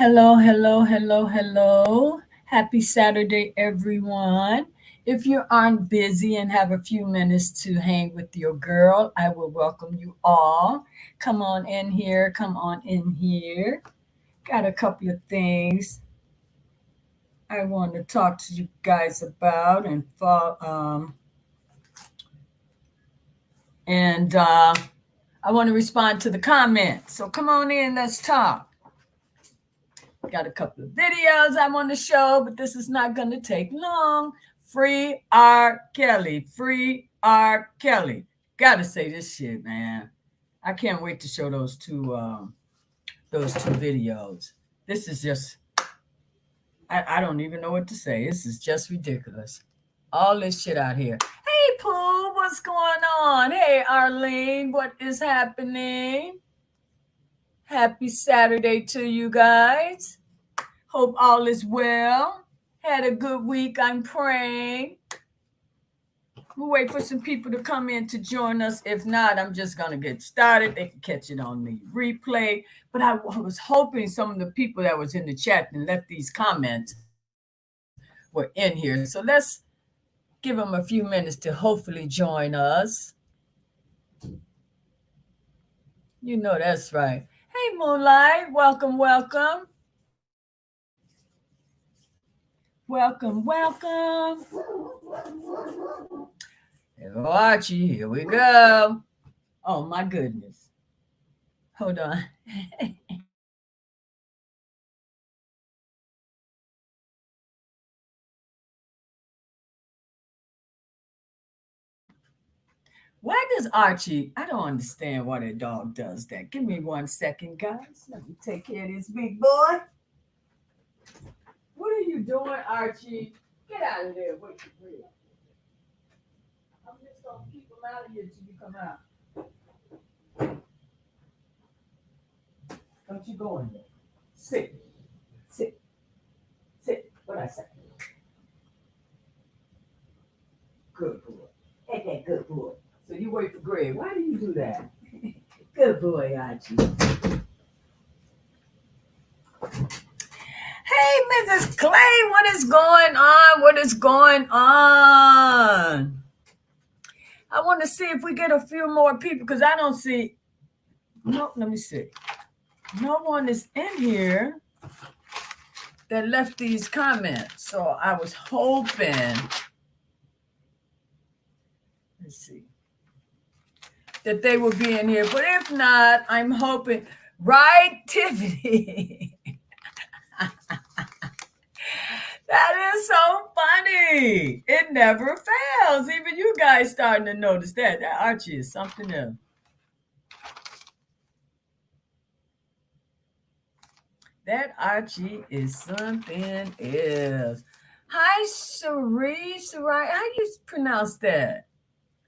Hello, hello, hello, hello. Happy Saturday, everyone. If you aren't busy and have a few minutes to hang with your girl, I will welcome you all. Come on in here, come on in here. Got a couple of things I want to talk to you guys about and I want to respond to the comments. So come on in, let's talk. Got a couple of videos I want to show, but this is not going to take long. Free R. Kelly. Free R. Kelly. Gotta say this shit, man. I can't wait to show those two videos. This is just I don't even know what to say. This is just ridiculous. All this shit out here. Hey Pooh, what's going on? Hey Arlene, what is happening? Happy Saturday to you guys. Hope all is well. Had a good week, I'm praying. We'll wait for some people to come in to join us. If not, I'm just going to get started. They can catch it on the replay. But I was hoping some of the people that was in the chat and left these comments were in here. So let's give them a few minutes to hopefully join us. You know that's right. Hey, Moonlight. Welcome, welcome. Welcome, welcome. Hello, Archie. Here we go. Oh, my goodness. Hold on. Why does Archie? I don't understand why that dog does that. Give me 1 second, guys. Let me take care of this big boy. What are you doing, Archie? Get out of there. Wait for real. I'm just gonna keep him out of here till you come out. Don't you go in there. Sit. Sit. Sit. What I say? Good boy. Ain't that good boy? So you wait for Greg. Why do you do that? Good boy, Archie. Hey, Mrs. Clay, what is going on? What is going on? I want to see if we get a few more people because I don't see. No, let me see. No one is in here that left these comments. So I was hoping. Let's see. That they will be in here. But if not, I'm hoping. Right, Tiffany? That is so funny. It never fails. Even you guys starting to notice that. That Archie is something else. That Archie is something else. Hi, Cerise. Right? How do you pronounce that?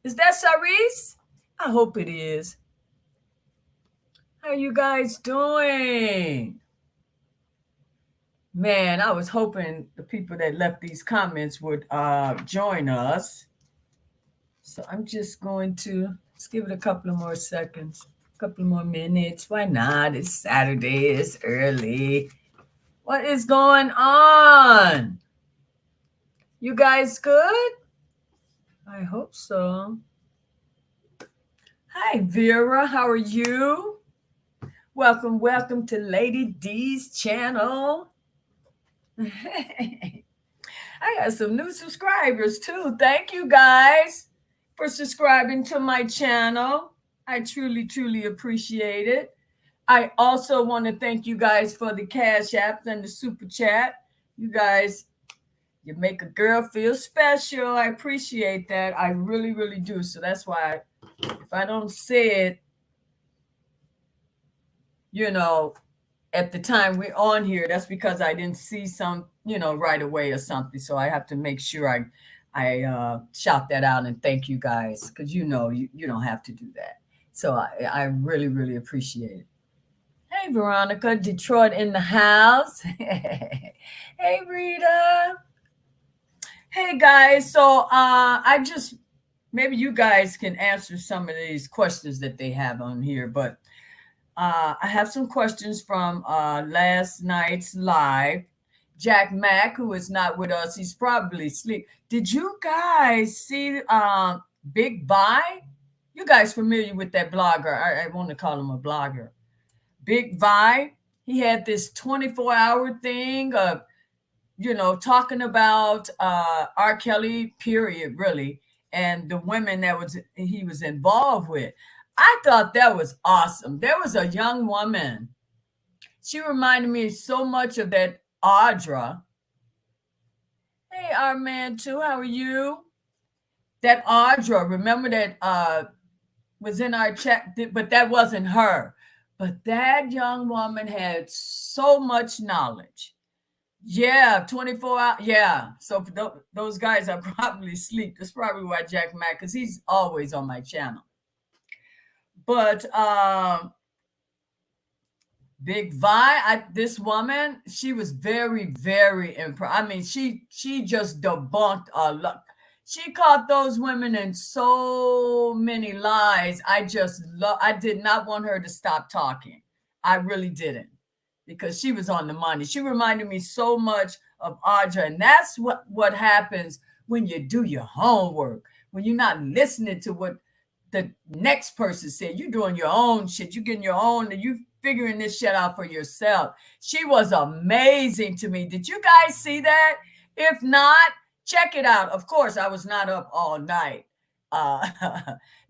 Is that Cerise? I hope it is. How you guys doing? Man, I was hoping the people that left these comments would join us. So I'm just going to let's give it a couple of more seconds, a couple more minutes. Why not? It's Saturday, it's early. What is going on? You guys good? I hope so. Hi, Vera. How are you? Welcome, welcome to Ladydee's channel. I got some new subscribers too. Thank you guys for subscribing to my channel. I truly, truly appreciate it. I also want to thank you guys for the Cash Apps and the Super Chat. You guys, you make a girl feel special. I appreciate that. I really, really do. So that's why if I don't say it, at the time we're on here, that's because I didn't see some, right away or something. So I have to make sure I shout that out and thank you guys because you don't have to do that. So I really, really appreciate it. Hey, Veronica, Detroit in the house. Hey, Rita. Hey, guys. So maybe you guys can answer some of these questions that they have on here. But I have some questions from last night's live. Jack Mack, who is not with us, he's probably asleep. Did you guys see Big Vi? You guys familiar with that blogger? I want to call him a blogger. Big Vi. He had this 24-hour thing of, talking about R. Kelly, period, really, and the women that he was involved with. I thought that was awesome. There was a young woman. She reminded me so much of that Audra. Hey, our man too. How are you? That Audra. Remember that was in our chat, but that wasn't her. But that young woman had so much knowledge. Yeah, 24 hours. Yeah. So those guys are probably asleep. That's probably why Jack Mack, because he's always on my channel. But Big Vi, this woman, she was very, very impressed. I mean, she just debunked a lot. She caught those women in so many lies. I did not want her to stop talking. I really didn't, because she was on the money. She reminded me so much of Audra, and that's what happens when you do your homework, when you're not listening to what the next person said. You're doing your own shit. You're getting your own, and you figuring this shit out for yourself. She was amazing to me. Did you guys see that? If not, check it out. Of course, I was not up all night uh,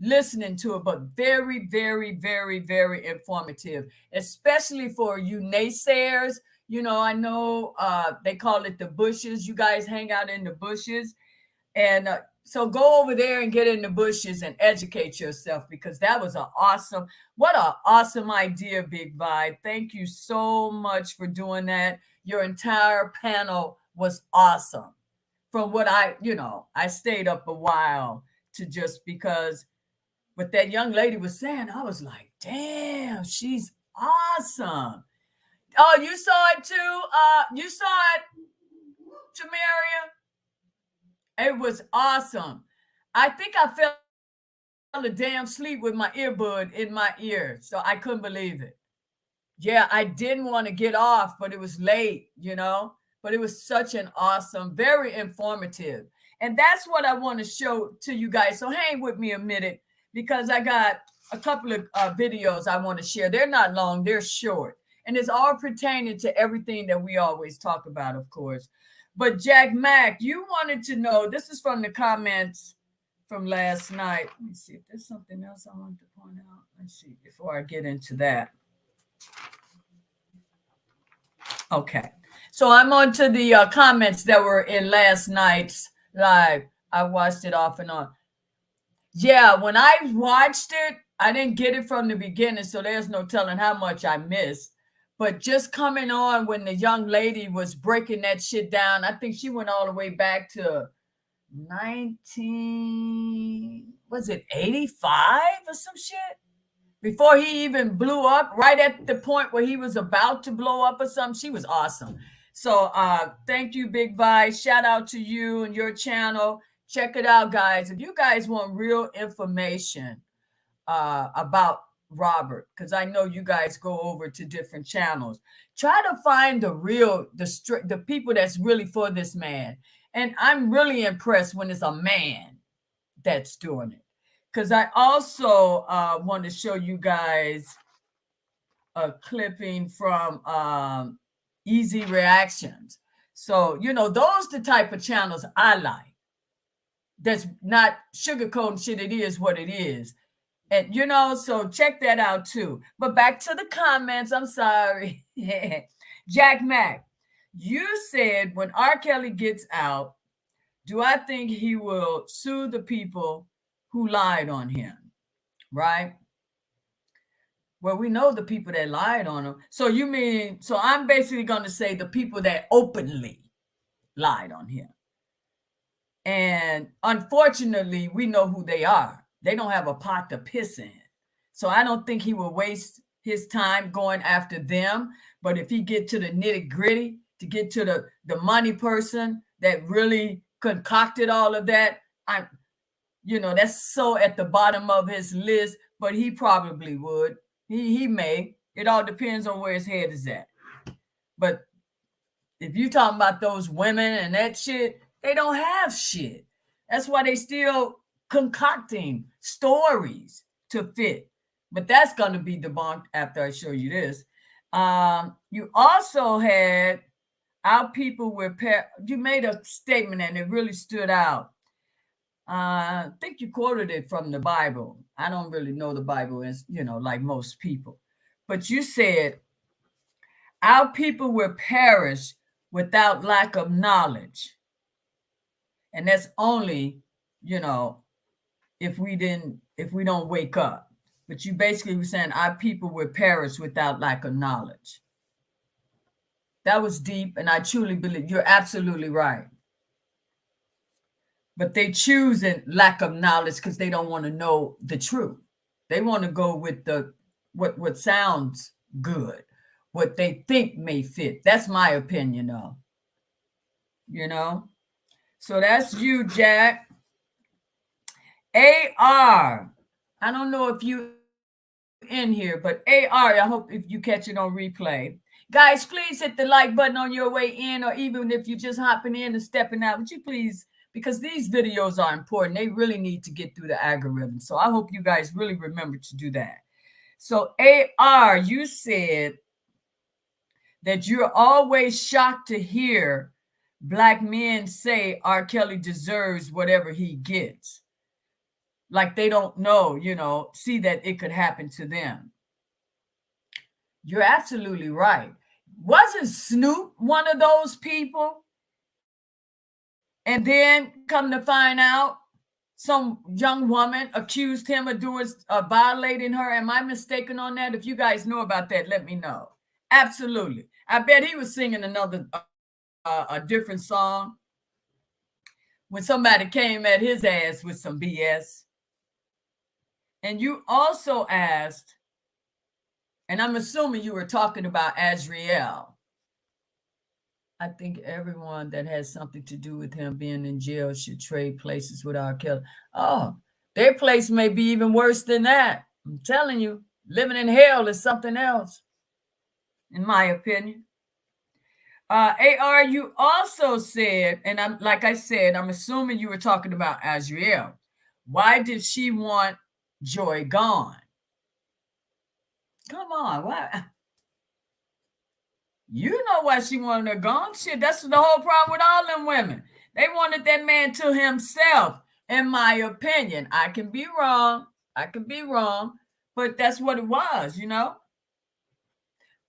listening to it, but very, very, very, very informative, especially for you naysayers. I know they call it the bushes. You guys hang out in the bushes. And so go over there and get in the bushes and educate yourself, because that was what an awesome idea, Big Vi. Thank you so much for doing that. Your entire panel was awesome. From what I stayed up a while to just because what that young lady was saying, I was like, damn, she's awesome. Oh, you saw it too? You saw it, Tamaria? It was awesome. I think I fell a damn sleep with my earbud in my ear, so I couldn't believe it. Yeah, I didn't want to get off, but it was late. But it was such an awesome, very informative. And that's what I want to show to you guys. So hang with me a minute, because I got a couple of videos I want to share. They're not long, they're short. And it's all pertaining to everything that we always talk about, of course. But Jack Mack, you wanted to know, this is from the comments from last night. Let me see if there's something else I want to point out. Let's see before I get into that. Okay. So I'm on to the comments that were in last night's live. I watched it off and on. Yeah, when I watched it, I didn't get it from the beginning, so there's no telling how much I missed. But just coming on when the young lady was breaking that shit down, I think she went all the way back to 85 or some shit? Before he even blew up, right at the point where he was about to blow up or something. She was awesome. So thank you, Big Vi. Shout out to you and your channel. Check it out, guys. If you guys want real information about Robert, because I know you guys go over to different channels, try to find the people that's really for this man. And I'm really impressed when it's a man that's doing it, because I also want to show you guys a clipping from Easy Reactions. So those the type of channels I like, that's not sugarcoating shit. It is what it is. And so check that out too. But back to the comments. I'm sorry. Jack Mack, you said when R. Kelly gets out, do I think he will sue the people who lied on him? Right? Well, we know the people that lied on him. So I'm basically going to say the people that openly lied on him. And unfortunately, we know who they are. They don't have a pot to piss in. So I don't think he will waste his time going after them. But if he get to the nitty gritty, to get to the money person that really concocted all of that, that's so at the bottom of his list, but he probably would. He may. It all depends on where his head is at. But if you talking about those women and that shit, they don't have shit. That's why they still concocting stories to fit. But that's going to be debunked after I show you this. You also had our people were you made a statement and it really stood out. I think you quoted it from the Bible. I don't really know the Bible as, like most people. But you said, our people will perish without lack of knowledge. And that's only, you know, if we don't wake up. But you basically were saying our people will perish without lack of knowledge. That was deep, and I truly believe you're absolutely right. But they choose a lack of knowledge because they don't want to know the truth. They want to go with what sounds good, what they think may fit. That's my opinion, though. So that's you, Jack. AR. I don't know if you in here, but AR, I hope if you catch it on replay. Guys, please hit the like button on your way in, or even if you're just hopping in and stepping out, would you please, because these videos are important. They really need to get through the algorithm. So I hope you guys really remember to do that. So AR, you said that you're always shocked to hear Black men say R. Kelly deserves whatever he gets. Like they don't know, see that it could happen to them. You're absolutely right. Wasn't Snoop one of those people? And then come to find out, some young woman accused him of violating her. Am I mistaken on that? If you guys know about that, let me know. Absolutely. I bet he was singing a different song when somebody came at his ass with some BS. And you also asked, and I'm assuming you were talking about Azriel. I think everyone that has something to do with him being in jail should trade places with R. Kelly. Oh, their place may be even worse than that. I'm telling you, living in hell is something else, in my opinion. AR, you also said, and like I said, I'm assuming you were talking about Azriel. Why did she want Joy gone? Come on, why? You know why she wanted her gone. Shit, that's the whole problem with all them women. They wanted that man to himself, in my opinion. I can be wrong, but that's what it was,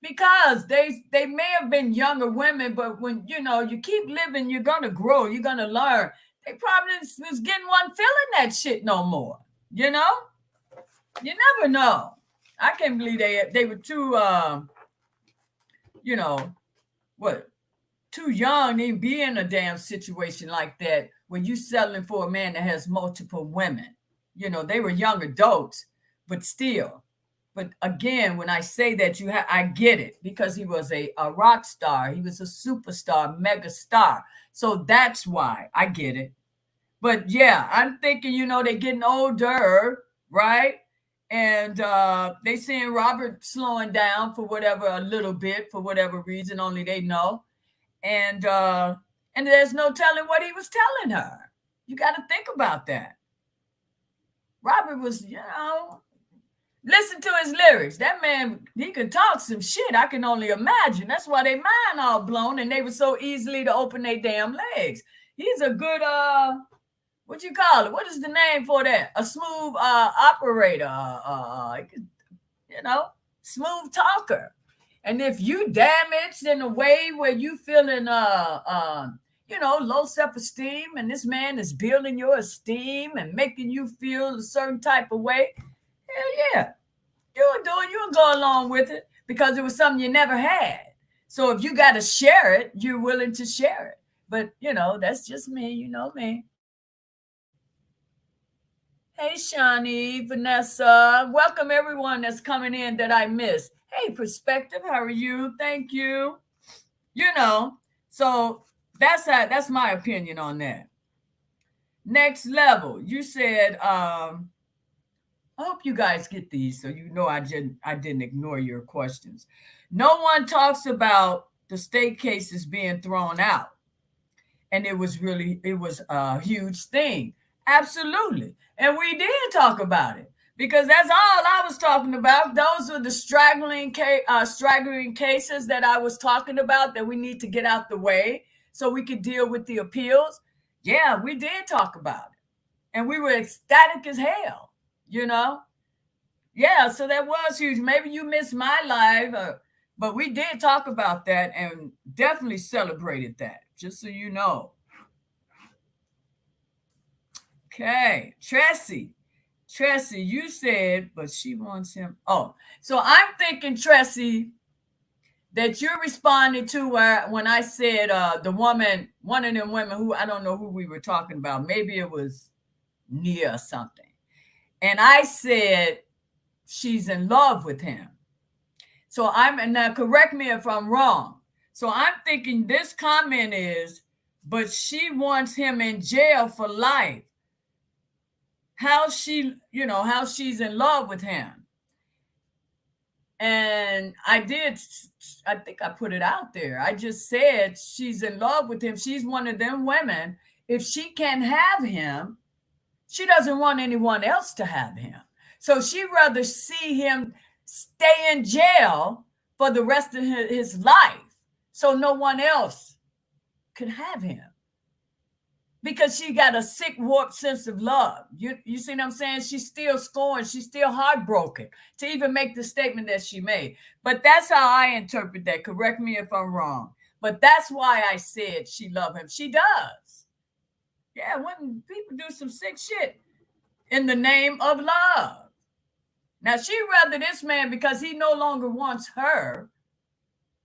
because they may have been younger women, but when you keep living, you're gonna grow, you're gonna learn. They probably was getting one feeling that shit no more. You never know. I can't believe they were too what, too young to be in a damn situation like that when you settling for a man that has multiple women. They were young adults, but still. But again, when I say that, I get it, because he was a rock star. He was a superstar, mega star. So that's why I get it. But yeah, I'm thinking, they're getting older, right? And they seeing Robert slowing down for whatever, a little bit, for whatever reason, only they know. And there's no telling what he was telling her. You got to think about that. Robert was, listen to his lyrics. That man, he could talk some shit. I can only imagine. That's why they mind all blown, and they were so easily to open their damn legs. He's a good what you call it? What is the name for that? A smooth operator. Smooth talker. And if you damaged in a way where you feeling low self-esteem, and this man is building your esteem and making you feel a certain type of way, hell yeah, you'll go along with it, because it was something you never had. So if you got to share it, you're willing to share it. But that's just me. You know me. Hey, Shani, Vanessa, welcome everyone that's coming in that I missed. Hey, Perspective, how are you? Thank you. So that's my opinion on that. Next level, you said I hope you guys get these so you know I didn't ignore your questions. No one talks about the state cases being thrown out. And it was a huge thing. Absolutely. And we did talk about it because that's all I was talking about. Those were the straggling cases that I was talking about that we need to get out the way so we could deal with the appeals. Yeah, we did talk about it. And we were ecstatic as hell, you know? Yeah, so that was huge. Maybe you missed my live, but we did talk about that and definitely celebrated that, just so you know. Okay, Tressie, you said, but she wants him. Oh, so I'm thinking, Tressie, that you responded to when I said the woman, one of them women who I don't know who we were talking about. Maybe it was Nia or something. And I said she's in love with him. So and now correct me if I'm wrong. So I'm thinking this comment is, but she wants him in jail for life. How she's in love with him. And I think I put it out there. I just said she's in love with him. She's one of them women. If she can have him, she doesn't want anyone else to have him. So she'd rather see him stay in jail for the rest of his life so no one else could have him. Because she got a sick, warped sense of love. You see what I'm saying? She's still scorned. She's still heartbroken to even make the statement that she made. But that's how I interpret that. Correct me if I'm wrong. But that's why I said she loved him. She does. Yeah, when people do some sick shit in the name of love. Now, she'd rather this man, because he no longer wants her,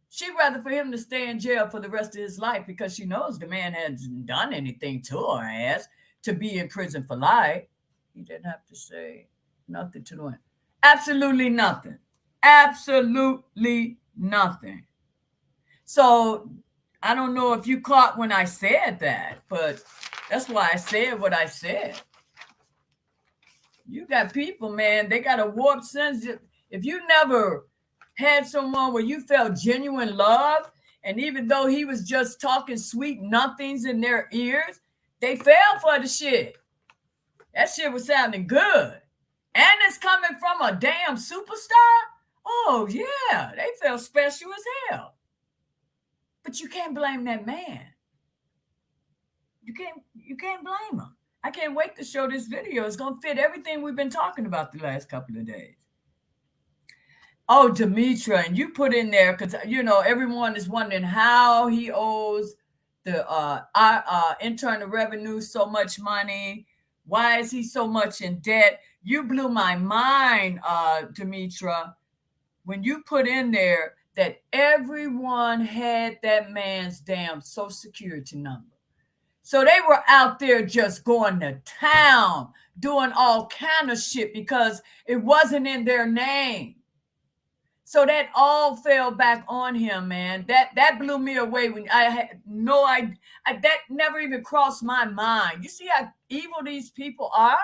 she'd rather for him to stay in jail for the rest of his life because she knows the man hasn't done anything to her ass to be in prison for life. He didn't have to say nothing to him. Absolutely nothing. Absolutely nothing. So I don't know if you caught when I said that, but that's why I said what I said. You got people, man, they got a warped sense. If you never had someone where you felt genuine love, and even though he was just talking sweet nothings in their ears, they fell for the shit. That shit was sounding good. And it's coming from a damn superstar. Oh, yeah, they felt special as hell. But you can't blame that man. You can't blame him. I can't wait to show this video. It's going to fit everything we've been talking about the last couple of days. Oh, Demetra, and you put in there because everyone is wondering how he owes the internal revenue so much money. Why is he so much in debt? You blew my mind, Demetra, when you put in there that everyone had that man's damn Social Security number. So they were out there just going to town, doing all kind of shit because it wasn't in their name. So that all fell back on him, man. That blew me away when I had no idea. That never even crossed my mind. You see how evil these people are?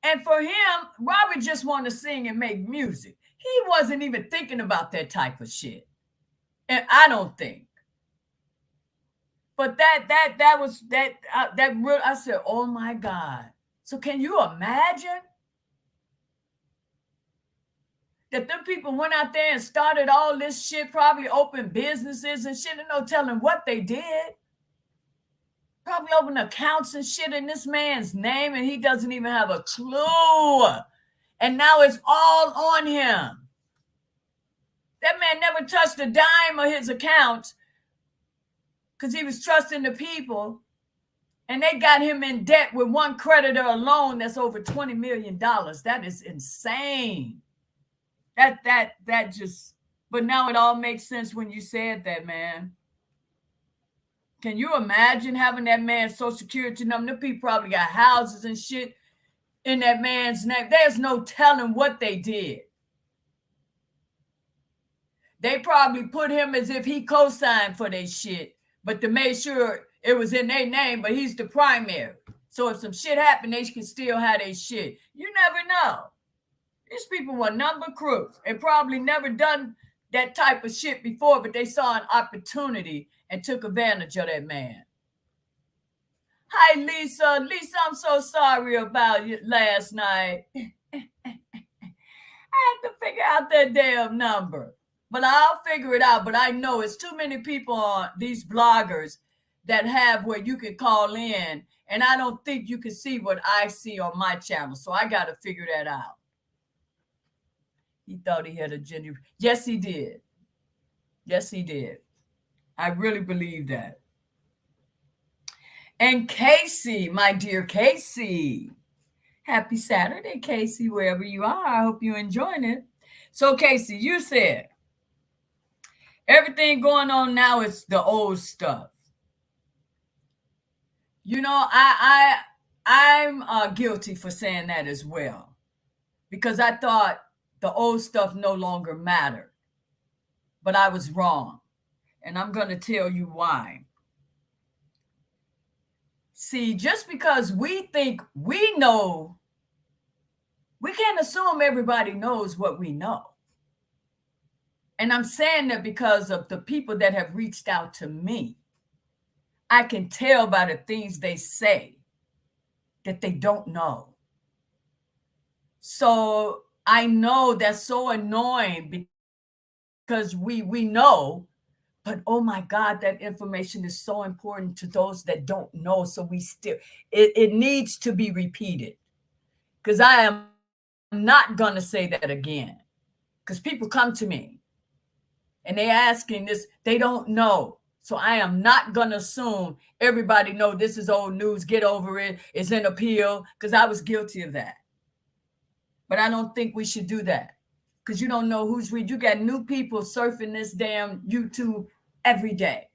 And for him, Robert just wanted to sing and make music. He wasn't even thinking about that type of shit. And I don't think. But that was real. I said, oh my God. So can you imagine that them people went out there and started all this shit, probably opened businesses and shit, and no telling what they did. Probably opened accounts and shit in this man's name, and he doesn't even have a clue. And now it's all on him. That man never touched a dime of his accounts because he was trusting the people, and they got him in debt with one creditor alone that's over $20 million. That is insane. That just, but now it all makes sense when you said that, man. Can you imagine having that man's Social Security number? The people probably got houses and shit in that man's name. There's no telling what they did. They probably put him as if he co-signed for their shit, but to make sure it was in their name, but he's the primary. So if some shit happened, they can still have their shit. You never know. These people were number crooks and probably never done that type of shit before, but they saw an opportunity and took advantage of that man. Hi, Lisa. Lisa, I'm so sorry about you last night. I have to figure out that damn number. But I'll figure it out. But I know it's too many people on these bloggers that have where you can call in. And I don't think you can see what I see on my channel. So I got to figure that out. He thought he had a genuine. Yes, he did. Yes, he did. I really believe that. And Casey, my dear Casey. Happy Saturday, Casey, wherever you are. I hope you're enjoying it. So, Casey, you said everything going on now is the old stuff. You know, I'm guilty for saying that as well, because I thought the old stuff no longer mattered, but I was wrong, and I'm going to tell you why. See, just because we think we know, we can't assume everybody knows what we know. And I'm saying that because of the people that have reached out to me. I can tell by the things they say that they don't know. So I know that's so annoying because we know, but oh my God, that information is so important to those that don't know. So we still, it needs to be repeated, because I am not going to say that again, because people come to me and they asking this, they don't know. So I am not going to assume everybody know this is old news, get over it, it's an appeal, because I was guilty of that. But I don't think we should do that, because you don't know who's read. You got new people surfing this damn YouTube every day.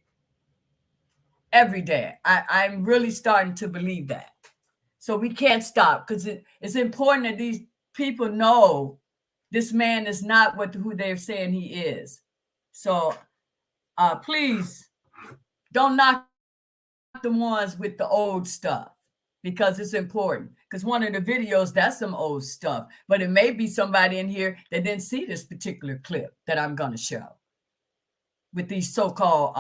Every day. I'm really starting to believe that. So we can't stop, because it's important that these people know this man is not who they're saying he is. So please don't knock the ones with the old stuff, because it's important. Because one of the videos, that's some old stuff, but it may be somebody in here that didn't see this particular clip that I'm going to show with these so-called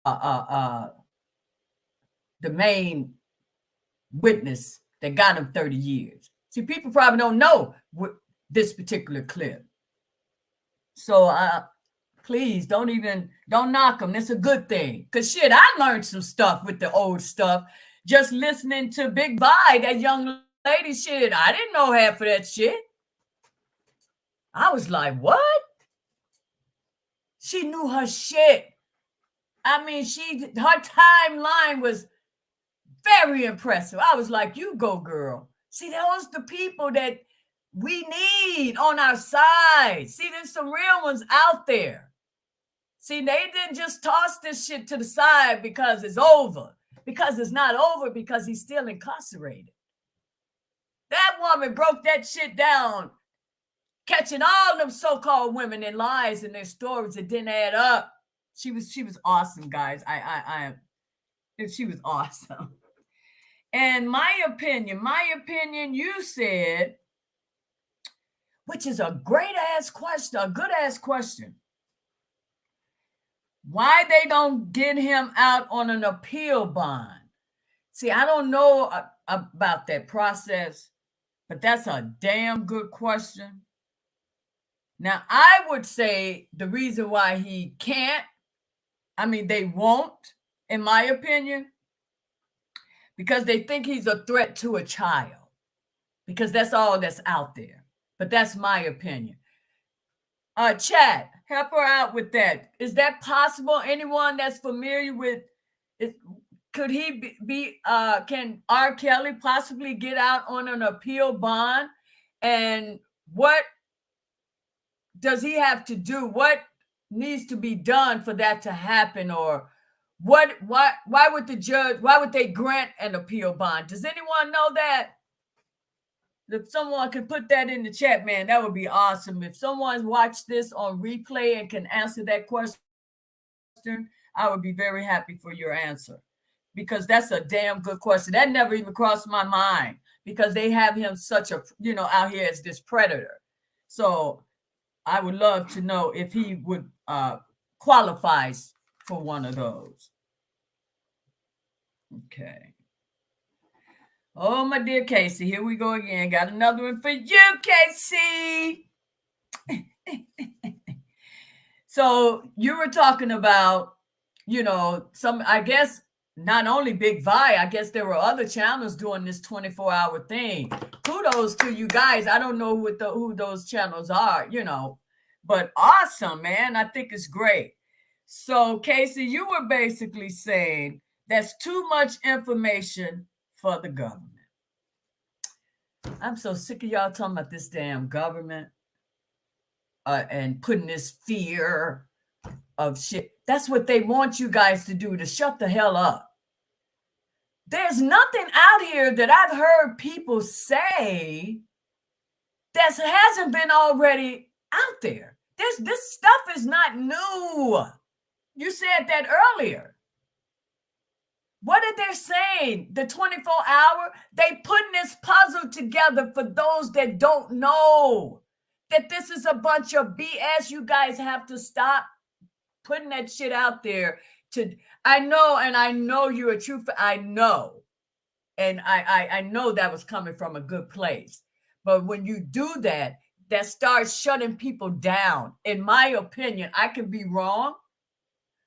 the main witness that got him 30 years. See, people probably don't know this particular clip. So please don't knock them. That's a good thing. Because shit, I learned some stuff with the old stuff just listening to Big Vi, that young lady. Shit, I didn't know half of that shit. I was like, what? She knew her shit. I mean, her timeline was very impressive. I was like, you go, girl. See, those the people that we need on our side. See, there's some real ones out there. See, they didn't just toss this shit to the side because it's over. Because it's not over, because he's still incarcerated. That woman broke that shit down, catching all them so-called women in lies in their stories that didn't add up. She was awesome, guys. She was awesome. And my opinion, you said, which is a great-ass question, a good-ass question, why they don't get him out on an appeal bond. See, I don't know about that process, but that's a damn good question. Now, I would say the reason why he can't, they won't, in my opinion, because they think he's a threat to a child, because that's all that's out there. But that's my opinion. Chat, help her out with that. Is that possible? Anyone that's familiar with it, could he can R. Kelly possibly get out on an appeal bond? And what does he have to do? What needs to be done for that to happen? Or why would they grant an appeal bond? Does anyone know that? If someone could put that in the chat, man, that would be awesome. If someone's watched this on replay and can answer that question, I would be very happy for your answer. because that's a damn good question. That never even crossed my mind because they have him such a, out here as this predator. So I would love to know if he would qualifies for one of those. Okay. Oh, my dear Casey, here we go again. Got another one for you, Casey. So you were talking about, I guess not only Big Vi, I guess there were other channels doing this 24-hour thing. Kudos to you guys. I don't know who those channels are, but awesome, man. I think it's great. So, Casey, you were basically saying that's too much information for the government. I'm so sick of y'all talking about this damn government and putting this fear of shit. That's what they want you guys to do, to shut the hell up. There's nothing out here that I've heard people say that hasn't been already out there. This stuff is not new. You said that earlier. What are they saying? The 24-hour, they putting this puzzle together for those that don't know that this is a bunch of BS. You guys have to stop putting that shit out there. I know you're a true. I know, and I know that was coming from a good place. But when you do that, that starts shutting people down. In my opinion, I could be wrong,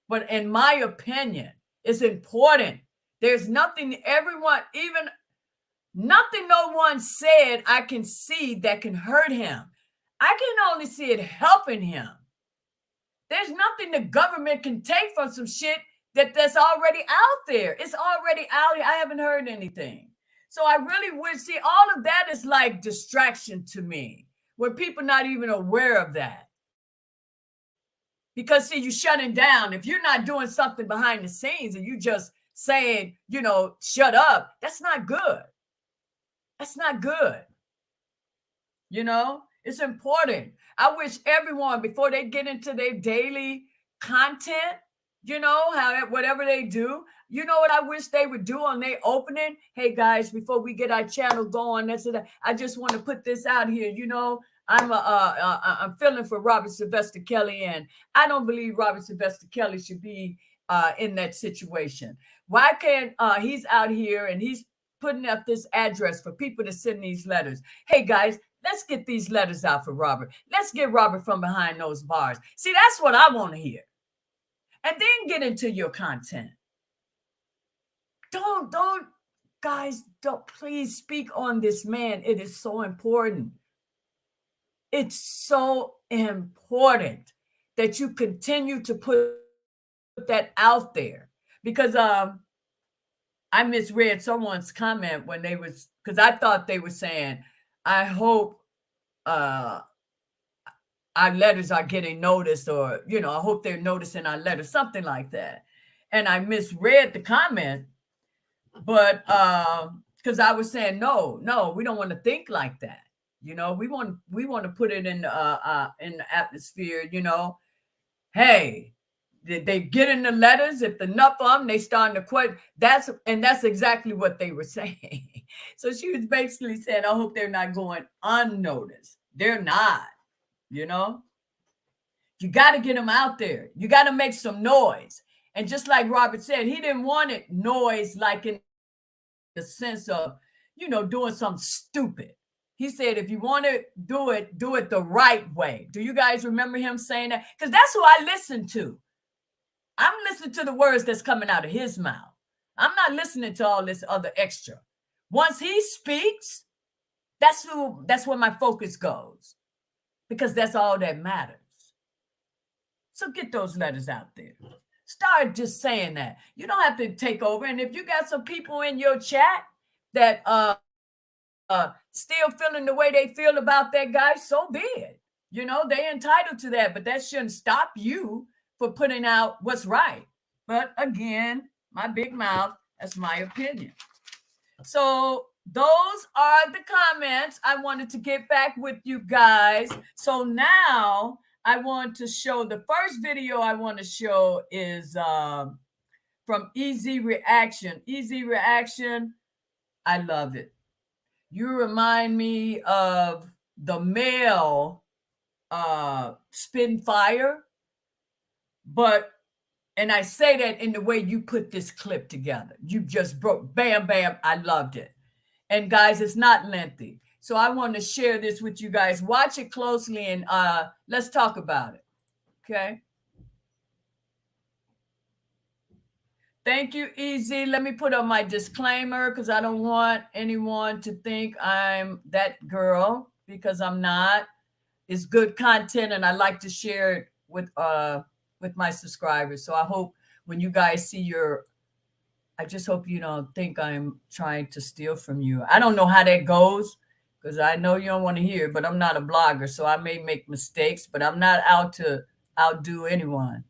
but in my opinion, it's important. There's nothing nothing no one said I can see that can hurt him. I can only see it helping him. There's nothing the government can take from some shit that's already out there. It's already out here. I haven't heard anything. So I really would see all of that is like distraction to me, where people not even aware of that. Because see, you shutting down. If you're not doing something behind the scenes and you just saying, shut up, that's not good. That's not good. It's important. I wish everyone, before they get into their daily content, whatever they do, you know what I wish they would do on their opening? Hey guys, before we get our channel going, I just want to put this out here. I'm feeling for Robert Sylvester Kelly, and I don't believe Robert Sylvester Kelly should be in that situation. Why can't he's out here and he's putting up this address for people to send these letters? Hey guys, let's get these letters out for Robert. Let's get Robert from behind those bars. See, that's what I want to hear. And then get into your content. Guys, please speak on this man. It is so important. It's so important that you continue to put that out there, because I misread someone's comment when because I thought they were saying, I hope our letters are getting noticed, or, I hope they're noticing our letters, something like that. And I misread the comment, but because I was saying, no, we don't want to think like that. We want to put it in the atmosphere, hey, did they get in the letters? If enough of them, they starting to question. That's exactly what they were saying. So she was basically saying, I hope they're not going unnoticed. They're not, You got to get them out there. You got to make some noise. And just like Robert said, he didn't want it noise like in the sense of, doing something stupid. He said, if you want to do it the right way. Do you guys remember him saying that? Because that's who I listen to. I'm listening to the words that's coming out of his mouth. I'm not listening to all this other extra. Once he speaks, that's where my focus goes, because that's all that matters. So get those letters out there. Start just saying that. You don't have to take over. And if you got some people in your chat that still feeling the way they feel about that guy, so be it. They're entitled to that, but that shouldn't stop you for putting out what's right. But again, my big mouth, that's my opinion. So those are the comments. I wanted to get back with you guys. So now I want to show the first video I want to show is from Easy Reaction. Easy Reaction, I love it. You remind me of the male Spin Fire, and I say that in the way you put this clip together. You just broke, bam, bam. I loved it. And guys, it's not lengthy. So I want to share this with you guys. Watch it closely and let's talk about it. Okay. Thank you, Easy. Let me put on my disclaimer because I don't want anyone to think I'm that girl, because I'm not. It's good content and I like to share it with my subscribers. So I hope when you guys see I just hope you don't think I'm trying to steal from you. I don't know how that goes because I know you don't want to hear, but I'm not a blogger, so I may make mistakes, but I'm not out to outdo anyone.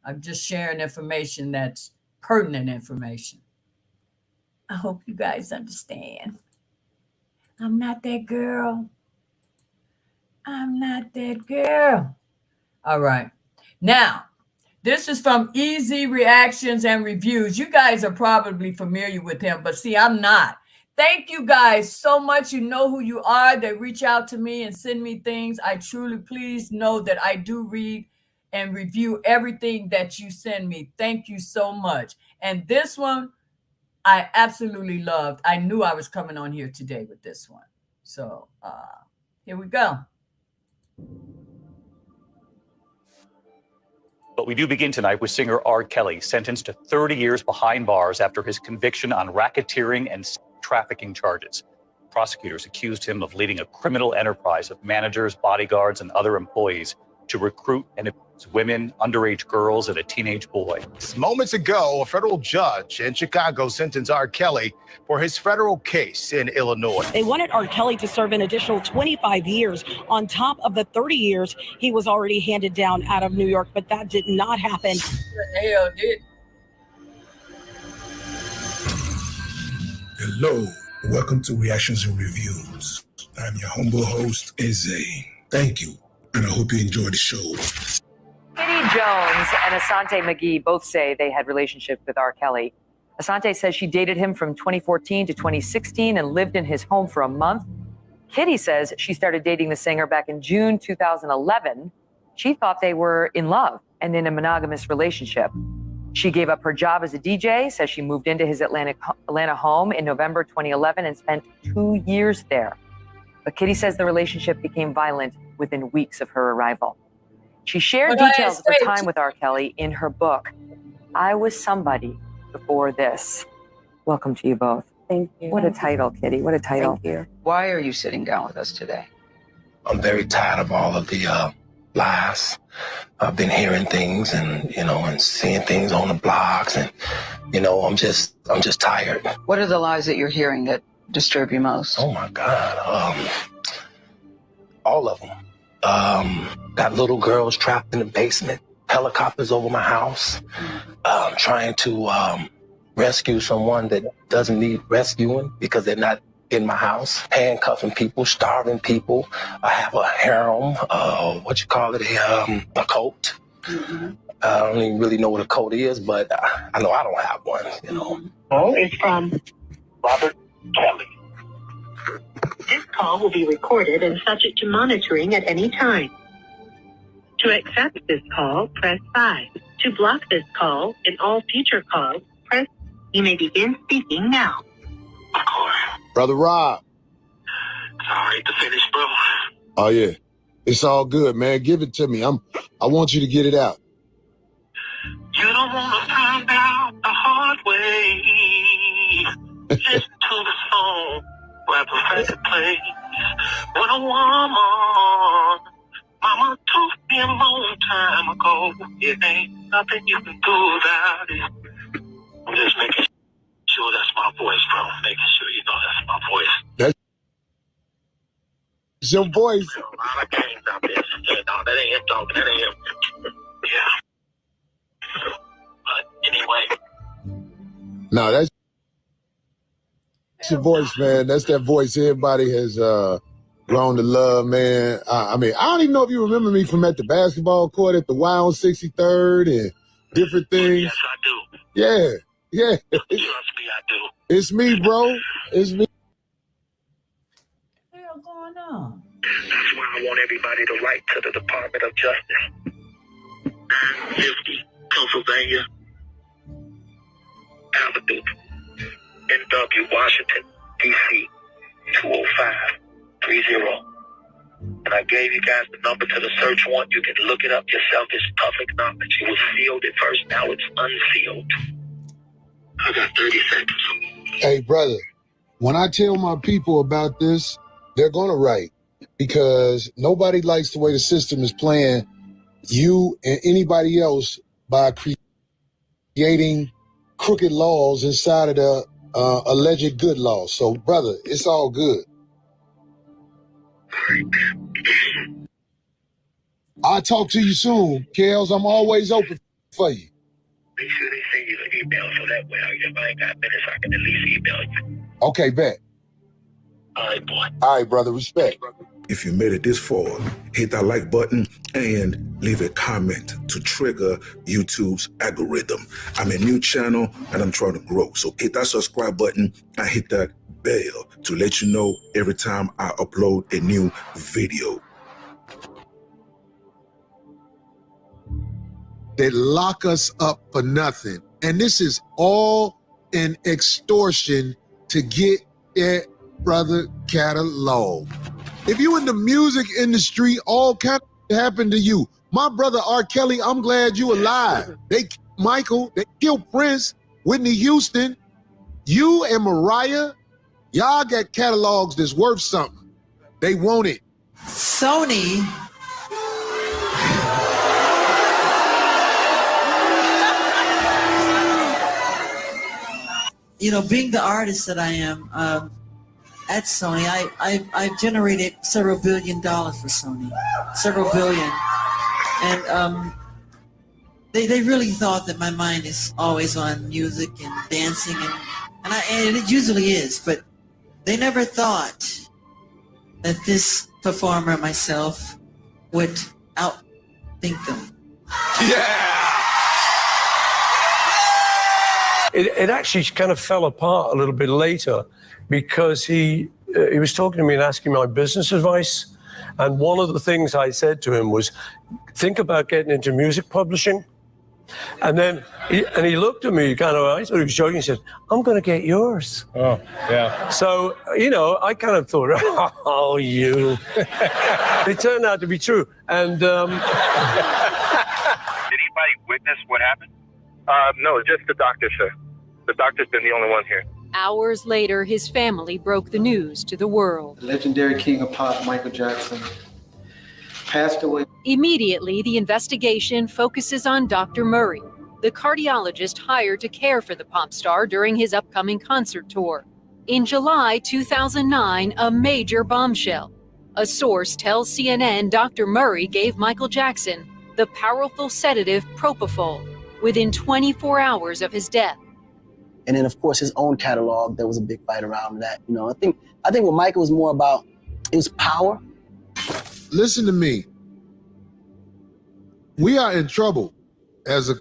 I'm just sharing information that's pertinent information. I hope you guys understand. I'm not that girl. I'm not that girl. All right. Now, this is from Easy Reactions and Reviews. You guys are probably familiar with him, but see, I'm not. Thank you guys so much. You know who you are. They reach out to me and send me things. I truly, please know that I do read and review everything that you send me. Thank you so much. And this one, I absolutely loved. I knew I was coming on here today with this one. So here we go. But we do begin tonight with singer R. Kelly, sentenced to 30 years behind bars after his conviction on racketeering and trafficking charges. Prosecutors accused him of leading a criminal enterprise of managers, bodyguards, and other employees to recruit and abuse women, underage girls, and a teenage boy. Moments ago, a federal judge in Chicago sentenced R. Kelly for his federal case in Illinois. They wanted R. Kelly to serve an additional 25 years on top of the 30 years he was already handed down out of New York, but that did not happen. Hell did. Hello, welcome to Reactions and Reviews. I'm your humble host, Eze. Thank you, and I hope you enjoy the show. Kitty Jones and Asante McGee both say they had relationships with R. Kelly. Asante says she dated him from 2014 to 2016 and lived in his home for a month. Kitty says she started dating the singer back in June 2011. She thought they were in love and in a monogamous relationship. She gave up her job as a DJ, says she moved into his Atlanta home in November 2011 and spent 2 years there. But Kitty says the relationship became violent within weeks of her arrival. She shared details of her time with R. Kelly in her book, I Was Somebody Before This. Welcome to you both. Thank you. What a title, Kitty. What a title. Thank you. Why are you sitting down with us today? I'm very tired of all of the lies. I've been hearing things and seeing things on the blogs and, I'm just tired. What are the lies that you're hearing that disturb you most? Oh my God. All of them. Got little girls trapped in the basement, helicopters over my house, trying to rescue someone that doesn't need rescuing because they're not in my house, handcuffing people, starving people. I have a harem, a cult. Mm-hmm. I don't even really know what a cult is, but I know I don't have one, Oh, it's from Robert Kelly. This call will be recorded and subject to monitoring at any time. To accept this call, press 5. To block this call and all future calls, press. You may begin speaking now. Brother Rob. Sorry to finish, bro. Oh yeah. It's all good, man. Give it to me. I want you to get it out. You don't want to find out the hard way. Listen to the song where perfect place. When a woman, mama told me a long time ago, it ain't nothing you can do about it. I'm just making sure that's my voice, bro. Making sure you know that's my voice. That's your voice. There's a lot of games out there. Yeah, no, that ain't him talking. That ain't him. Yeah. But anyway. No, that's your voice, man. That's that voice everybody has grown to love, man. I mean, I don't even know if you remember me from at the basketball court at the Y on 63rd and different things. Yes, I do. Yeah. Trust me, I do. It's me, bro. It's me. What the hell going on? That's why I want everybody to write to the Department of Justice. 950 Pennsylvania Avenue, NW, Washington, D.C. 20530. And I gave you guys the number to the search warrant. You can look it up yourself. It's public knowledge. It was sealed at first. Now it's unsealed. I got 30 seconds. Hey, brother, when I tell my people about this, they're going to write, because nobody likes the way the system is playing you and anybody else by creating crooked laws inside of the alleged good laws. So, brother, it's all good. I'll talk to you soon, Kels. I'm always open for you. Make sure they send you the email so that way if I ain't got minutes, I can at least email you. Okay, bet. All right, boy. All right, brother. Respect. If you made it this far, hit that like button and leave a comment to trigger YouTube's algorithm. I'm a new channel and I'm trying to grow. So hit that subscribe button and hit that bell to let you know every time I upload a new video. They lock us up for nothing. And this is all an extortion to get that brother catalog. If you in the music industry, all kind of happened to you. My brother R. Kelly, I'm glad you alive. They killed Michael, they killed Prince, Whitney Houston. You and Mariah, y'all got catalogs that's worth something. They want it. Sony being the artist that I am, at Sony, I've generated several $1 billion for Sony, several billion, and they really thought that my mind is always on music and dancing, and it usually is, but they never thought that this performer myself would outthink them. Yeah. It actually kind of fell apart a little bit later, because he was talking to me and asking my business advice. And one of the things I said to him was, think about getting into music publishing. And then he looked at me kind of, I thought he was joking, he said, I'm going to get yours. Oh, yeah. So, I kind of thought, oh, you. It turned out to be true. And Did anybody witness what happened? No, just the doctor, sir. The doctor's been the only one here. Hours later, his family broke the news to the world. The legendary king of pop, Michael Jackson, passed away. Immediately, the investigation focuses on Dr. Murray, the cardiologist hired to care for the pop star during his upcoming concert tour. In July 2009, a major bombshell. A source tells CNN Dr. Murray gave Michael Jackson the powerful sedative propofol within 24 hours of his death. And then, of course, his own catalog, there was a big fight around that. I think what Michael was more about, it was power. Listen to me. We are in trouble as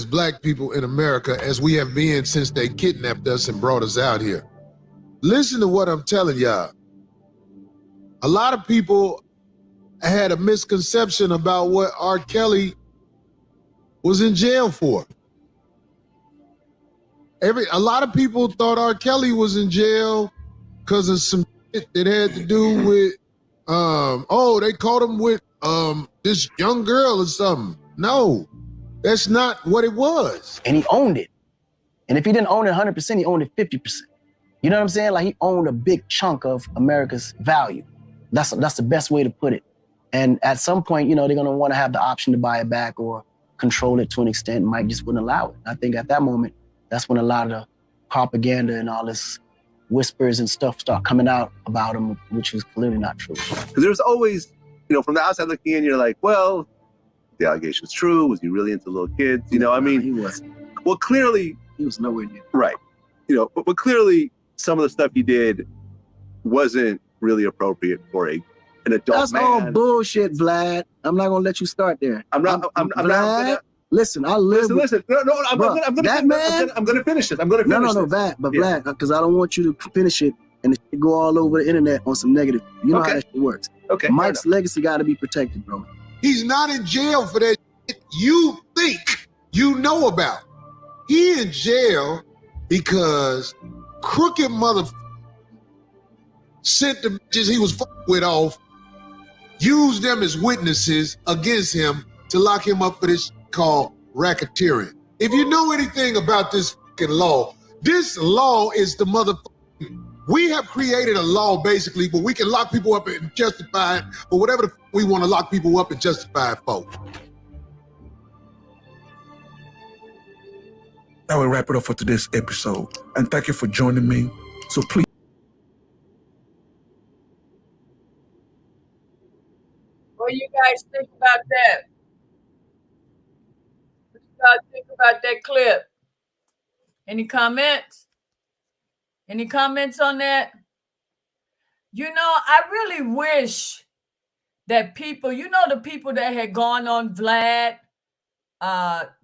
black people in America, as we have been since they kidnapped us and brought us out here. Listen to what I'm telling y'all. A lot of people had a misconception about what R. Kelly was in jail for. A lot of people thought R. Kelly was in jail because of some shit that had to do with, they caught him with this young girl or something. No, that's not what it was. And he owned it. And if he didn't own it 100%, he owned it 50%. You know what I'm saying? Like, he owned a big chunk of America's value. That's the best way to put it. And at some point, they're going to want to have the option to buy it back or control it to an extent. Mike just wouldn't allow it. I think at that moment, that's when a lot of the propaganda and all this whispers and stuff start coming out about him, which was clearly not true. Because there's always, from the outside looking in, you're like, well, the allegation's true. Was he really into little kids? He wasn't. Well, clearly. He was nowhere near. Right. But clearly some of the stuff he did wasn't really appropriate for an adult That's man. all bullshit, Vlad. I'm not going to let you start there. I'm not Listen, I live. Listen. No, I'm going to finish it. I'm going to finish No, Vlad, because I don't want you to finish it and it go all over the internet on some negative. You know how that shit works. Okay. Mike's legacy got to be protected, bro. He's not in jail for that shit you think you know about. He in jail because crooked motherfucker sent the bitches he was fucking with off, used them as witnesses against him to lock him up for this called racketeering. If you know anything about this fucking law, this law is the motherfucking. We have created a law basically, but we can lock people up and justify it for whatever the we want to lock people up and justify it for. That will wrap it up for today's episode. And thank you for joining me. So please. What do you guys think about that? What do you guys think about that clip? Any comments? Any comments on that? You know, I really wish that people, you know, the people that had gone on Vlad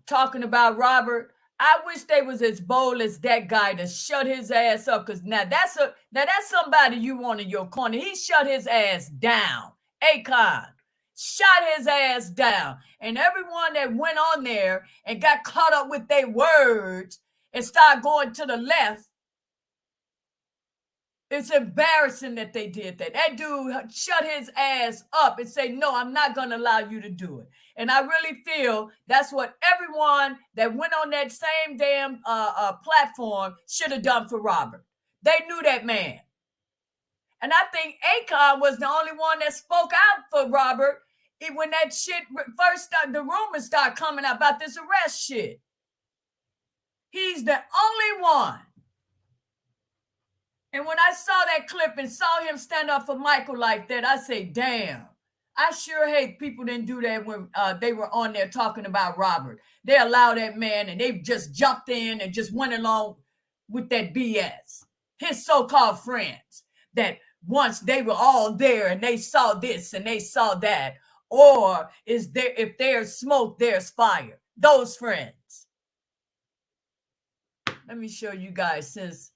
talking about Robert, I wish they was as bold as that guy to shut his ass up, because now that's somebody you want in your corner. He shut his ass down. Akon shut his ass down. And everyone that went on there and got caught up with their words and started going to the left, it's embarrassing that they did that. That dude shut his ass up and say, no, I'm not going to allow you to do it. And I really feel that's what everyone that went on that same damn platform should have done for Robert. They knew that man. And I think Akon was the only one that spoke out for Robert when that shit first started, the rumors started coming out about this arrest shit. He's the only one. And when I saw that clip and saw him stand up for Michael like that, I say, damn, I sure hate people didn't do that when they were on there talking about Robert. They allowed that man and they just jumped in and just went along with that BS. His so-called friends that once they were all there and they saw this and they saw that, or is there, if there's smoke, there's fire. Those friends. Let me show you guys, since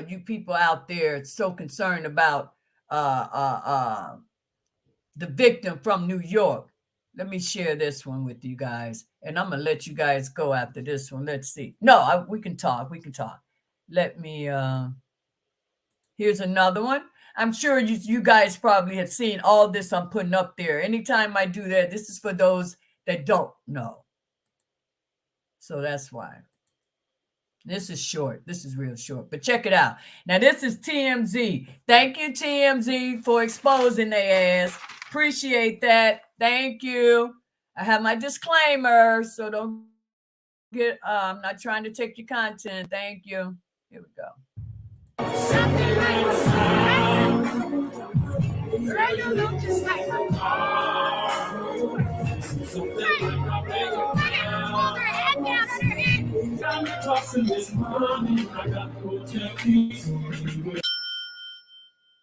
you people out there so concerned about the victim from New York. Let me share this one with you guys, and I'm gonna let you guys go after this one. Let's see. No, we can talk. We can talk. Let me. Here's another one. I'm sure you guys probably have seen all this I'm putting up there. Anytime I do that, this is for those that don't know. So that's why. This is short. This is real short, but check it out. Now, this is TMZ. Thank you, TMZ, for exposing their ass. Appreciate that. Thank you. I have my disclaimer, so don't get, I'm not trying to take your content. Thank you. Here we go.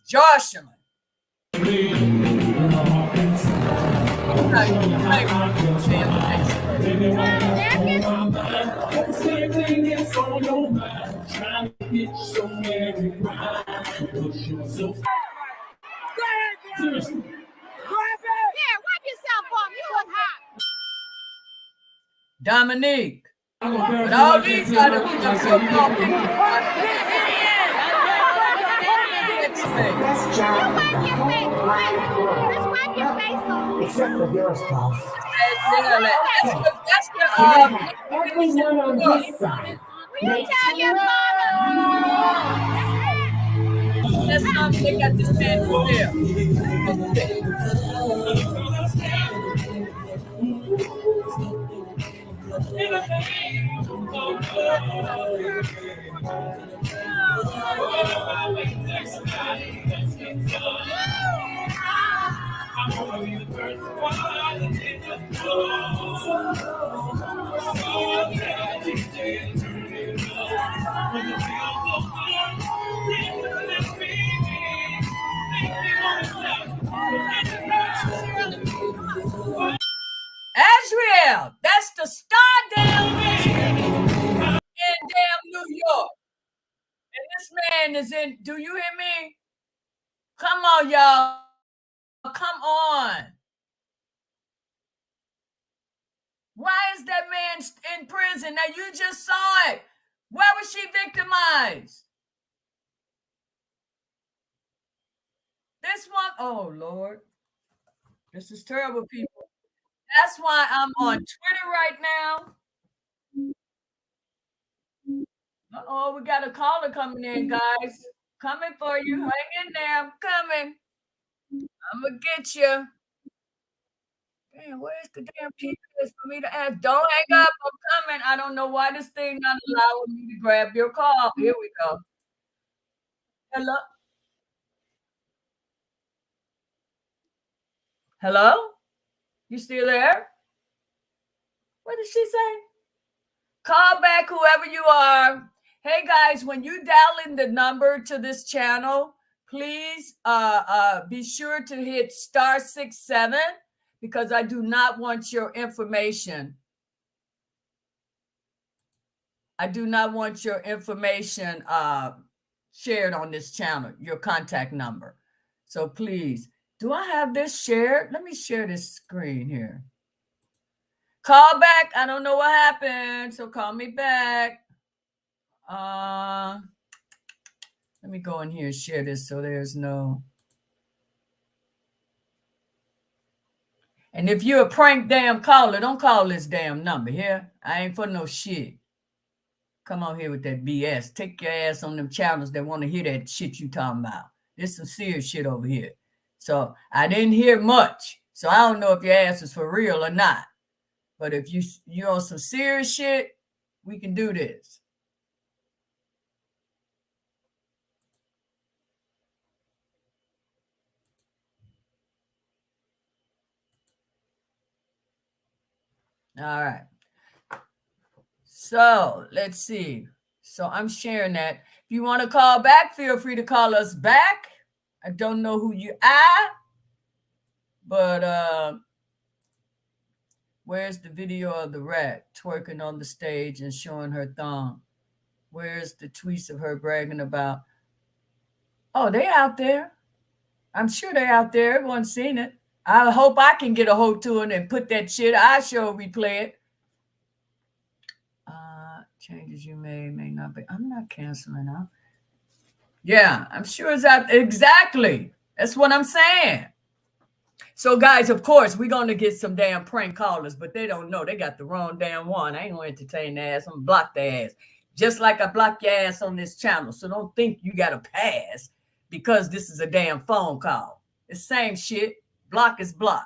Joshua. Dominique. But all these other so-called people. That's John, the whole line except for yours, boss. That's everyone on this side. tell your that's how they got this man to there. Azriel, that's the star damn man in damn New York. And this man is in, do you hear me? Come on, y'all. Come on. Why is that man in prison? Now you just saw it. Where was she victimized? This one, oh Lord. This is terrible, people. That's why I'm on Twitter right now. Uh-oh, we got a caller coming in, guys. Coming for you. Hang in there. I'm coming. I'm going to get you. Damn, where's the damn GPS for me to ask? Don't hang up. I'm coming. I don't know why this thing not allowing me to grab your call. Here we go. Hello? Hello? You still there? What did she say? Call back, whoever you are. Hey, guys, when you dial in the number to this channel, please be sure to hit *67 because I do not want your information. I do not want your information shared on this channel, your contact number. So please, do I have this shared? Let me share this screen here. Call back. I don't know what happened, so call me back. Let me go in here and share this so there's no. And if you're a prank damn caller, don't call this damn number here. I ain't for no shit. Come on here with that BS. Take your ass on them channels that want to hear that shit you talking about. There's some serious shit over here. So I didn't hear much. So I don't know if your ass is for real or not. But if you're on some serious shit, we can do this. All right. So let's see. So I'm sharing that. If you want to call back, feel free to call us back. I don't know who you are, but where's the video of the rat twerking on the stage and showing her thumb? Where's the tweets of her bragging about? Oh, they out there. I'm sure they're out there. Everyone's seen it. I hope I can get a hold to it and put that shit. I sure replay it. Changes you may not be. I'm not canceling out. Yeah, I'm sure it's out. Exactly. That's what I'm saying. So, guys, of course, we're going to get some damn prank callers, but they don't know. They got the wrong damn one. I ain't going to entertain their ass. I'm going to block their ass. Just like I block your ass on this channel. So don't think you got to pass because this is a damn phone call. It's same shit. Block is block.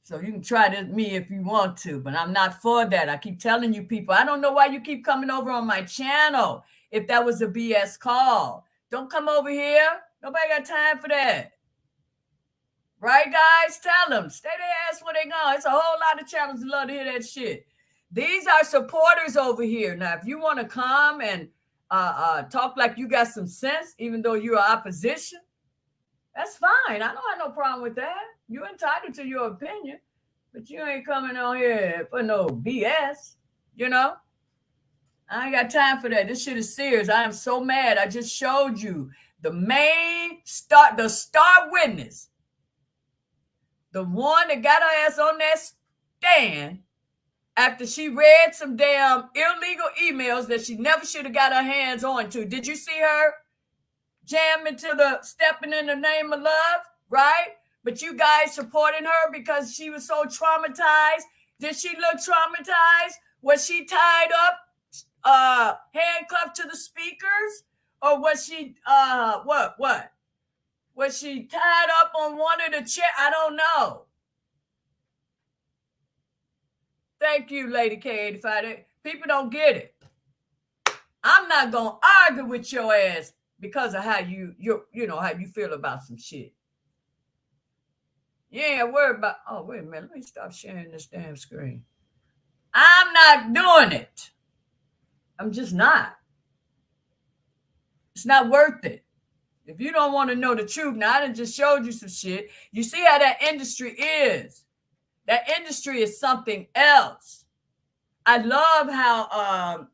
So you can try this me if you want to, but I'm not for that. I keep telling you people, I don't know why you keep coming over on my channel if that was a BS call. Don't come over here. Nobody got time for that. Right, guys? Tell them. Stay their ass where they go. It's a whole lot of channels that love to hear that shit. These are supporters over here. Now, if you want to come and talk like you got some sense, even though you're opposition, that's fine. I don't have no problem with that. You're entitled to your opinion, but you ain't coming on here for no BS, you know? I ain't got time for that. This shit is serious. I am so mad. I just showed you the the star witness, the one that got her ass on that stand after she read some damn illegal emails that she never should have got her hands on to. Did you see her jam into the stepping in the name of love, right? But you guys supporting her because she was so traumatized. Did she look traumatized? Was she tied up, handcuffed to the speakers? Or was she, what? Was she tied up on one of the chairs? I don't know. Thank you, Lady K85. People don't get it. I'm not going to argue with your ass because of how you how you feel about some shit. You ain't worried about, oh, wait a minute. Let me stop sharing this damn screen. I'm not doing it. I'm just not. It's not worth it. If you don't want to know the truth, now I done just showed you some shit. You see how that industry is. That industry is something else. I love how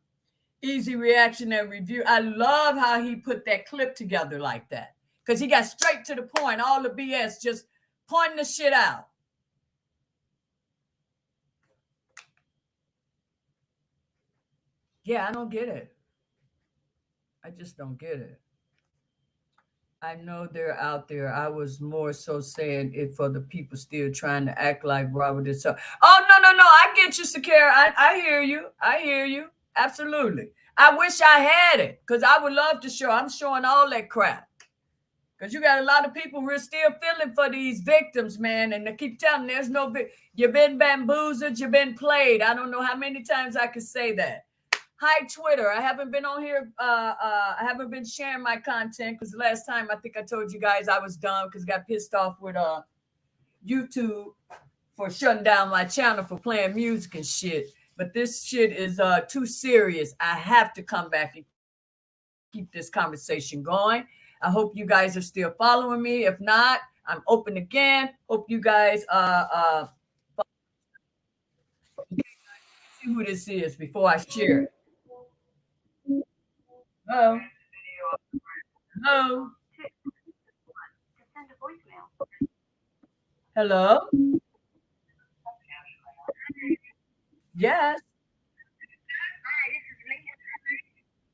Easy Reaction and Review, I love how he put that clip together like that. Because he got straight to the point, all the BS, just pointing the shit out. Yeah, I don't get it. I just don't get it. I know they're out there. I was more so saying it for the people still trying to act like Robert is so. Oh, no. I get you, Sakara. I hear you. I hear you. Absolutely. I wish I had it because I would love to show. I'm showing all that crap. Because you got a lot of people who are still feeling for these victims, man. And they keep telling them there's no you've been bamboozled, you've been played. I don't know how many times I could say that. Hi, Twitter. I haven't been on here. I haven't been sharing my content because last time I think I told you guys I was done because I got pissed off with YouTube for shutting down my channel for playing music and shit. But this shit is too serious. I have to come back and keep this conversation going. I hope you guys are still following me. If not, I'm open again. Hope you guys see who this is before I share it. Hello. Hello. Hello. Yes.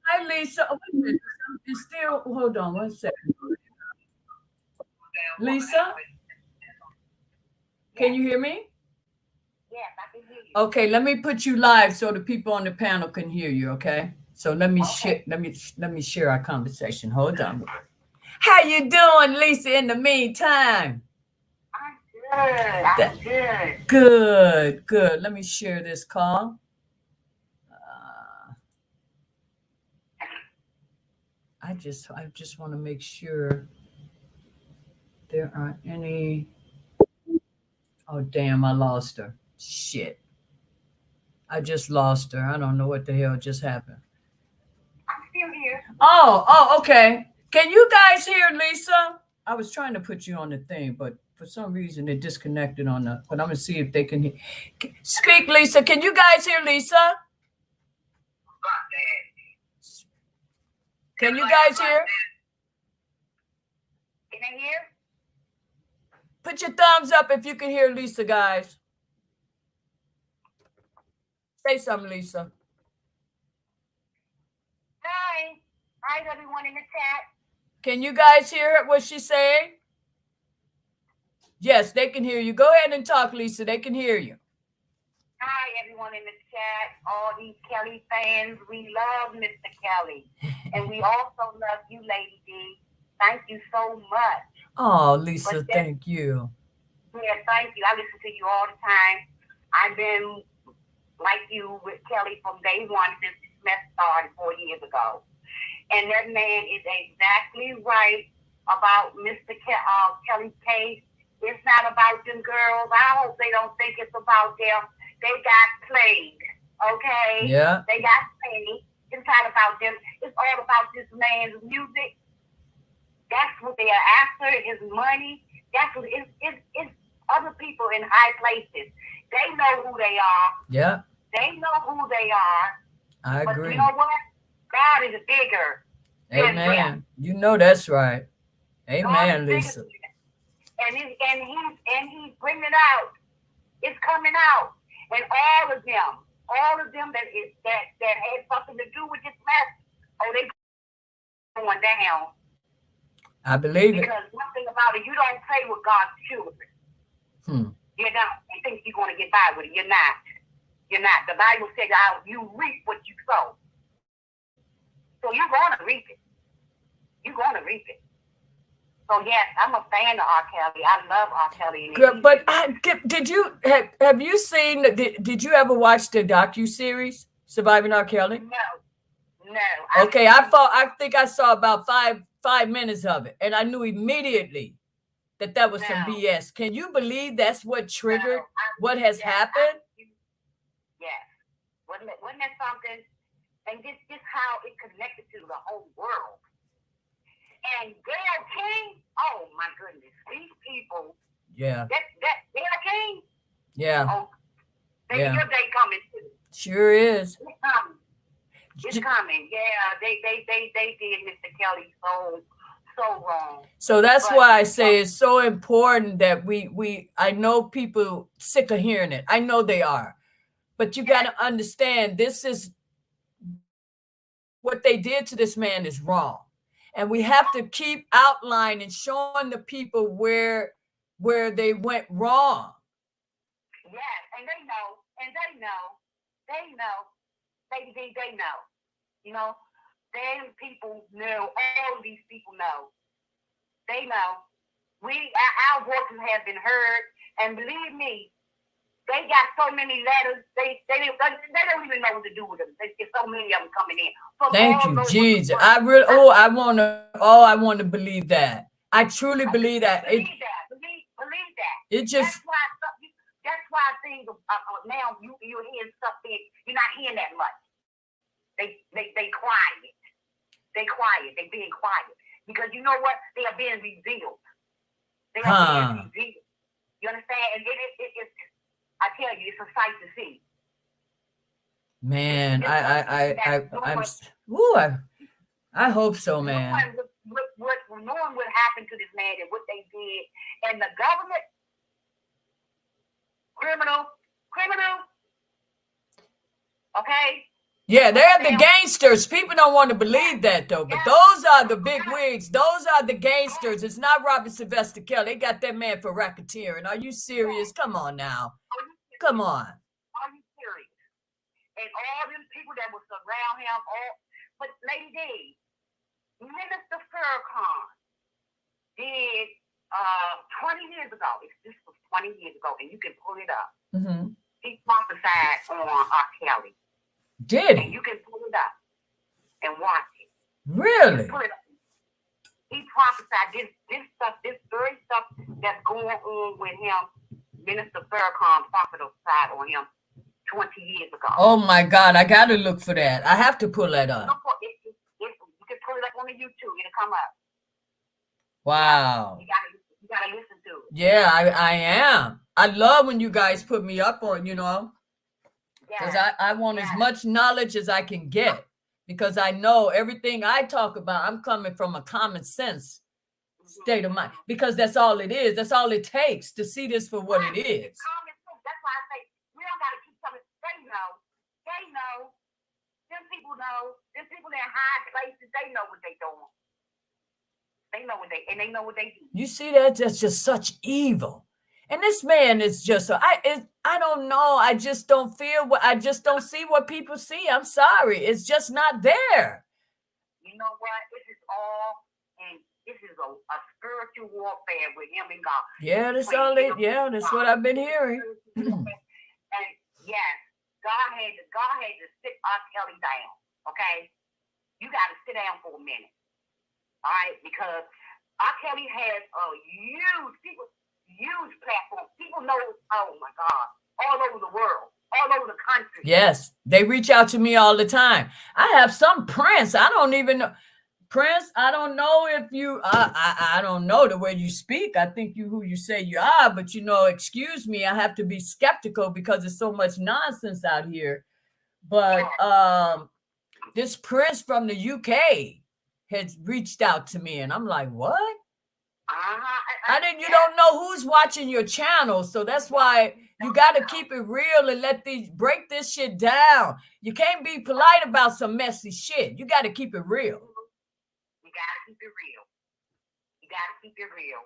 Hi, Lisa. Oh, wait a minute. It's still. Hold on 1 second. Lisa, can you hear me? Yes, I can hear you. Okay, let me put you live so the people on the panel can hear you. Okay. So let me share. Let me share our conversation. Hold on. How you doing, Lisa? In the meantime. I'm good. Good. Let me share this call. I just want to make sure there aren't any. Oh, damn, I lost her. Shit. I just lost her. I don't know what the hell just happened. I'm still here. Oh, okay. Can you guys hear Lisa? I was trying to put you on the thing, but for some reason it disconnected on the, but I'm going to see if they can hear. Speak, Lisa. Can you guys hear Lisa? Can you guys hear? Can I hear? Put your thumbs up if you can hear Lisa, guys. Say something, Lisa. Hi. Hi, everyone in the chat. Can you guys hear what she's saying? Yes, they can hear you. Go ahead and talk, Lisa. They can hear you. Hi, everyone in the chat. All these Kelly fans. We love Mr. Kelly. And we also love you, Ladydee. Thank you so much. Oh, Lisa, thank you. Yeah, thank you. I listen to you all the time. I've been like you with Kelly from day one since this mess started 4 years ago. And that man is exactly right about Mr. Kelly's case. It's not about them girls. I hope they don't think it's about them. They got played, okay? Yeah. They got played. It's not about them. It's all about this man's music. That's what they are after, his money. That's what it's other people in high places. They know who they are. Yeah. They know who they are. I agree. But you know what? God is bigger. Amen. You know that's right. Amen, Lisa. And he's bringing it out. It's coming out. And all of them that had something to do with this mess, they going down. I believe it. Because one thing about it, you don't play with God's children. You don't. You think you're going to get by with it. You're not. You're not. The Bible says you reap what you sow. So you're going to reap it. You're going to reap it. So yes, I'm a fan of R. Kelly. I love R. Kelly. Good, but did you have you seen? Did you ever watch the docuseries Surviving R. Kelly? No. Okay, I think I saw about five minutes of it, and I knew immediately that was some BS. Can you believe that's what triggered what has happened? Yes. Wasn't that something? And this how it connected to the whole world. And Gayle King, oh my goodness, these people. Yeah. That Gayle King. Yeah. Oh, Yeah. your day coming too. Sure is. It's coming. It's coming. Yeah, they did Mr. Kelly so wrong. So that's But, why I say it's so important that I know people sick of hearing it. I know they are. But you got to understand, this is what they did to this man is wrong. And we have to keep outlining, showing the people where they went wrong. Yes, and they know. They know. You know, them people know. All of these people know. They know. Our voices have been heard, and believe me, they got so many letters. They don't even know what to do with them. There's so many of them coming in. Thank you, Jesus. I want to believe that. I truly believe that. Believe that. It just. That's why things now you're hearing stuff. You're not hearing that much. They quiet. They quiet. They being quiet because you know what? They are being revealed. They are being revealed. You understand? And it's. I tell you, it's a sight to see. Man, I hope so, man. Knowing what happened to this man and what they did, and the government, criminal, okay? Yeah, they're the gangsters. People don't want to believe that, though. But those are the big wigs. Those are the gangsters. It's not Robert Sylvester Kelly. They got that man for racketeering. Are you serious? Come on now. Come on. Are you serious? And all them people that was around him, but Ladydee, Minister Farrakhan did 20 years ago. This was 20 years ago, and you can pull it up. Mm-hmm. He prophesied on R. Kelly. Did he? And you can pull it up and watch it. Really? Pull it up. He prophesied this very stuff that's going on with him. Minister Farrakhan prophesied on him 20 years ago. Oh my God, I gotta look for that. I have to pull that up. You can pull it up on the YouTube. It'll come up. Wow. You gotta listen to it. Yeah, I am. I love when you guys put me up on, because I want as much knowledge as I can get, because I know everything I talk about, I'm coming from a common sense state of mind, because that's all it is. That's all it takes to see this for what it is. That's why I say we don't gotta keep telling. They know. Them people know. Them people in high places, they know what they doing. They know what they do. You see that? That's just such evil. And this man is just, I don't know. I just don't see what people see. I'm sorry. It's just not there. You know what? This is a spiritual warfare with him and God. Yeah, that's what I've been hearing. And yes, God had to sit R. Kelly down. Okay? You got to sit down for a minute. All right? Because R. Kelly has a huge platform. People know, oh my God, all over the world, all over the country. Yes, they reach out to me all the time. I have some Prince. I don't even know. Prince, I don't know if you, I don't know the way you speak. I think you who you say you are, but excuse me, I have to be skeptical because there's so much nonsense out here. But this Prince from the UK has reached out to me, and I'm like, what? You don't know who's watching your channel, so that's why you got to keep it real and break this shit down. You can't be polite about some messy shit. You got to keep it real. You got to keep it real.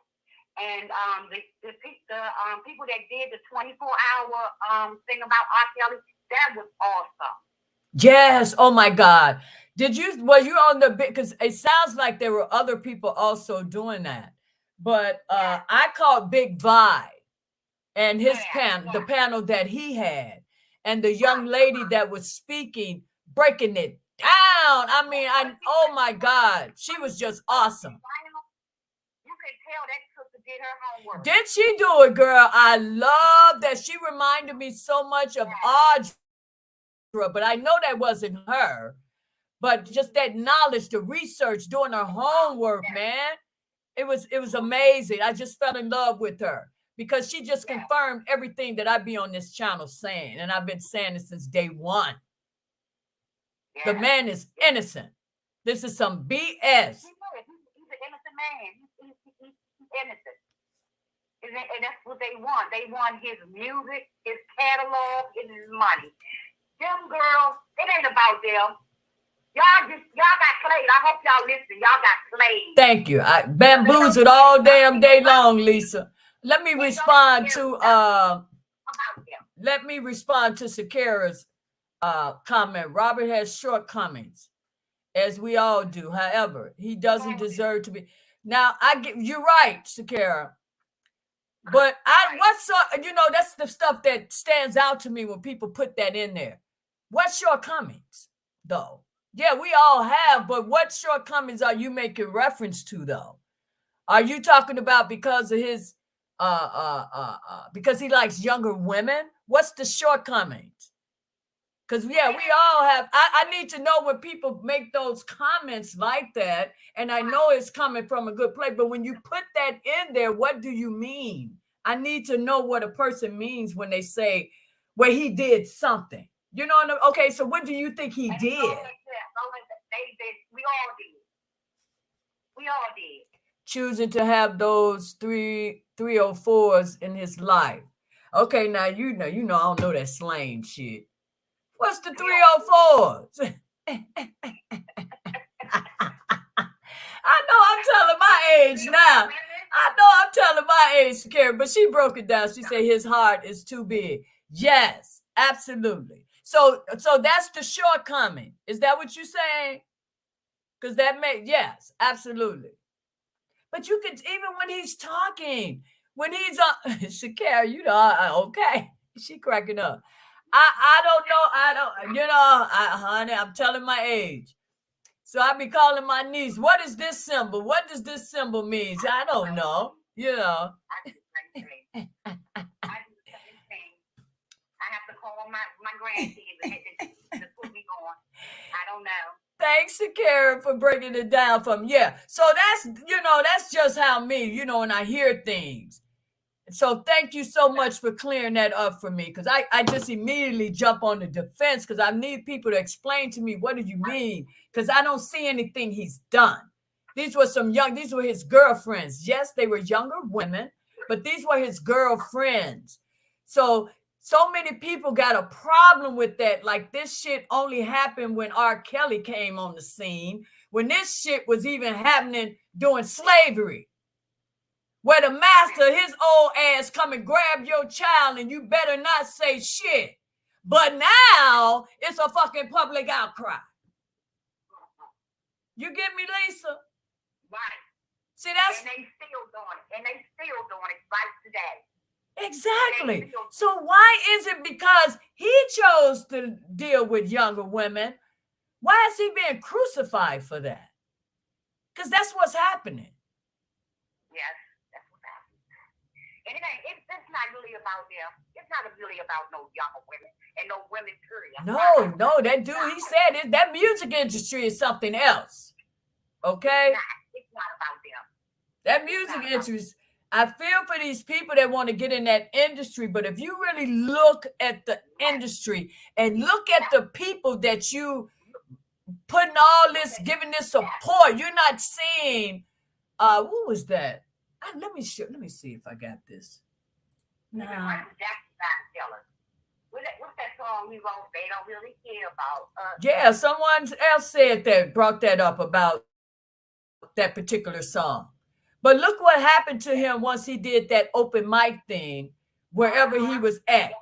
And the people that did the 24-hour thing about R. Kelly, that was awesome. Yes. Oh my God. Were you on because it sounds like there were other people also doing that. But I called Big Vi and his panel, the panel that he had, and the young lady that was speaking, breaking it down. I mean, oh my God, she was just awesome. You can tell that sister did her homework. Did she do it, girl? I love that. She reminded me so much of Audra, but I know that wasn't her. But just that knowledge, the research, doing her homework, man. It was amazing. I just fell in love with her. because she just confirmed everything that I be on this channel saying, and I've been saying it since day one. The man is innocent. This is some BS. He's an innocent man. He's innocent. And that's what they want. They want his music, his catalog, and his money. Them girls, it ain't about them. Y'all got played. I hope y'all listen. Y'all got played. Thank you. I bamboozled all damn day long, Lisa. Let me respond to Sakara's comment. Robert has shortcomings, as we all do. However, he doesn't deserve to be. Now, you're right, Sakara. But that's the stuff that stands out to me when people put that in there. What shortcomings, though? Yeah, we all have, but what shortcomings are you making reference to, though? Are you talking about because of his because he likes younger women? What's the shortcomings? Because we all have. I need to know when people make those comments like that, and I know it's coming from a good place, but when you put that in there, what do you mean? I need to know what a person means when they say, well, he did something. You know, okay, so what do you think he did? We all did. Choosing to have those 304s in his life. Okay, now you know I don't know that slang shit. What's the 304s? I know I'm telling my age now. I know I'm telling my age, Karen, but she broke it down. She said his heart is too big. Yes, absolutely. So that's the shortcoming. Is that what you're saying? Because yes, absolutely. But you could, even when he's talking, when he's on, Shakira, okay, she cracking up. I don't know, honey, I'm telling my age. So I be calling my niece, what is this symbol? What does this symbol mean? I don't know, I do the same thing. I have to call my grandkids to put me on. I don't know. Thanks, Shakira, for breaking it down from, So that's just how me, and I hear things. So thank you so much for clearing that up for me, because I just immediately jump on the defense because I need people to explain to me, what do you mean? Because I don't see anything he's done. These were his girlfriends. Yes, they were younger women, but these were his girlfriends. So many people got a problem with that. Like, this shit only happened when R. Kelly came on the scene, when this shit was even happening during slavery, where the master, his old ass, come and grab your child and you better not say shit. But now it's a fucking public outcry. You get me, Lisa? Right. See, that's... And they still doing it right today. Exactly. So why is it because he chose to deal with younger women? Why is he being crucified for that? Because that's what's happening. Yes, that's what's happening. And it's not really about them. It's not really about no younger women and no women, period. No, that dude, he said it. That music industry is something else. Okay? It's not about them. That music industry, I feel for these people that want to get in that industry, but if you really look at the industry and look at the people that you putting all this, giving this support, you're not seeing, what was that? Let me see if I got this. Nah. What's that song we wrote? They don't really care about us. Yeah, someone else said that, brought that up about that particular song. But look what happened to him once he did that open mic thing, wherever he was at.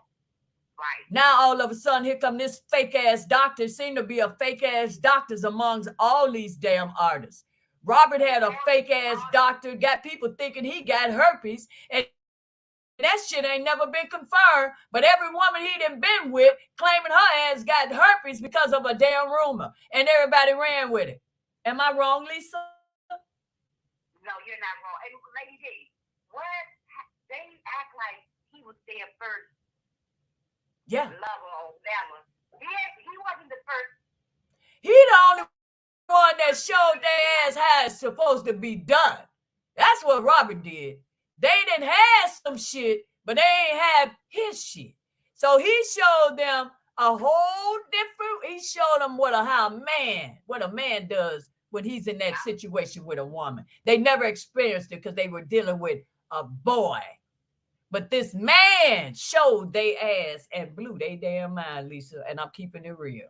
Right. Now all of a sudden, here come this fake ass doctor. Seem to be a fake ass doctors amongst all these damn artists. Robert had a fake ass doctor, got people thinking he got herpes, and that shit ain't never been confirmed. But every woman he done been with claiming her ass got herpes because of a damn rumor, and everybody ran with it. Am I wrong, Lisa? No, you're not wrong. And Ladydee, what? They act like he was their first lover or whatever. He wasn't the first. He the only one that showed their ass how it's supposed to be done. That's what Robert did. They didn't have some shit, but they ain't have his shit. So he showed them a whole different, he showed them what a man does when he's in that situation with a woman. They never experienced it because they were dealing with a boy. But this man showed they ass and blew they damn mind, Lisa, and I'm keeping it real.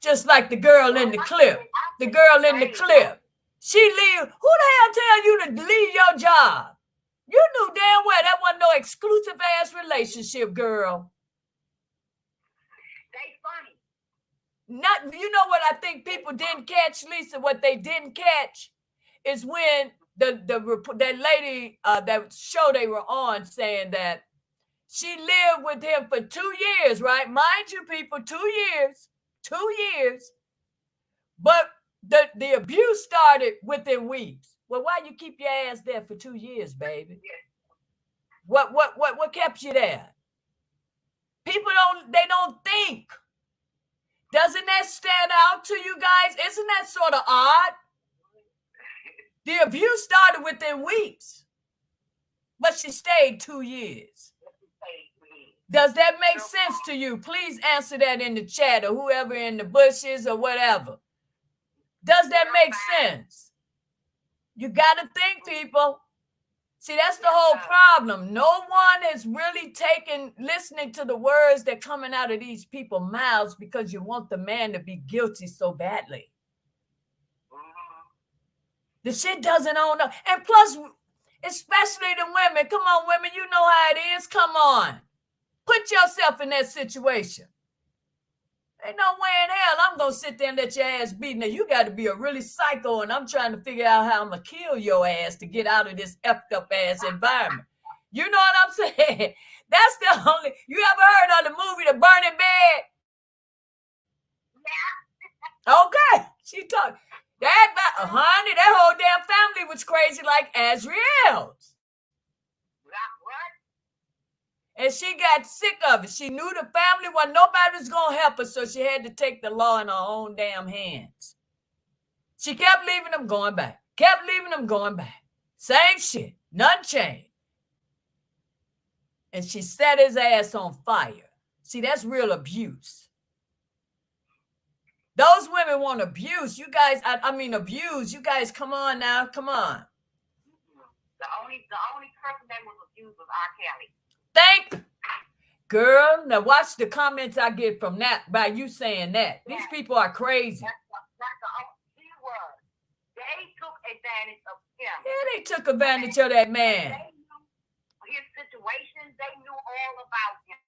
Just like the girl in the clip. The girl in the clip. She leave. Who the hell tell you to leave your job? You knew damn well that wasn't no exclusive ass relationship, girl. They funny. You know what I think people didn't catch, Lisa? What they didn't catch is when that lady, that show they were on, saying that she lived with him for 2 years, right? Mind you, people, 2 years. 2 years. But the abuse started within weeks. Well, why you keep your ass there for 2 years, baby? What kept you there? People don't think. Doesn't that stand out to you guys? Isn't that sort of odd? The abuse started within weeks, but she stayed 2 years. Does that make sense to you? Please answer that in the chat, or whoever in the bushes or whatever. Does that make sense? You got to think, people. See, that's the whole problem. No one is really listening to the words that coming out of these people's mouths because you want the man to be guilty so badly. The shit doesn't own up. And plus, especially the women. Come on, women, you know how it is. Come on. Put yourself in that situation. Ain't no way in hell I'm going to sit there and let your ass beat. Now, you got to be a really psycho, and I'm trying to figure out how I'm going to kill your ass to get out of this effed up ass environment. You know what I'm saying? That's the only... You ever heard of the movie The Burning Bed? Yeah. Okay. She talked... honey, that whole damn family was crazy like Azriel's. And she got sick of it. She knew the family nobody was going to help her, so she had to take the law in her own damn hands. She kept leaving them, going back. Kept leaving them, going back. Same shit. Nothing changed. And she set his ass on fire. See, that's real abuse. Those women want abuse. You guys, abuse. You guys, come on now. Come on. The only person that was abused was R. Kelly. Girl, now watch the comments I get from that by you saying that. These people are crazy. They took advantage of him. Yeah, they took advantage of that man. They knew his situation. They knew all about him.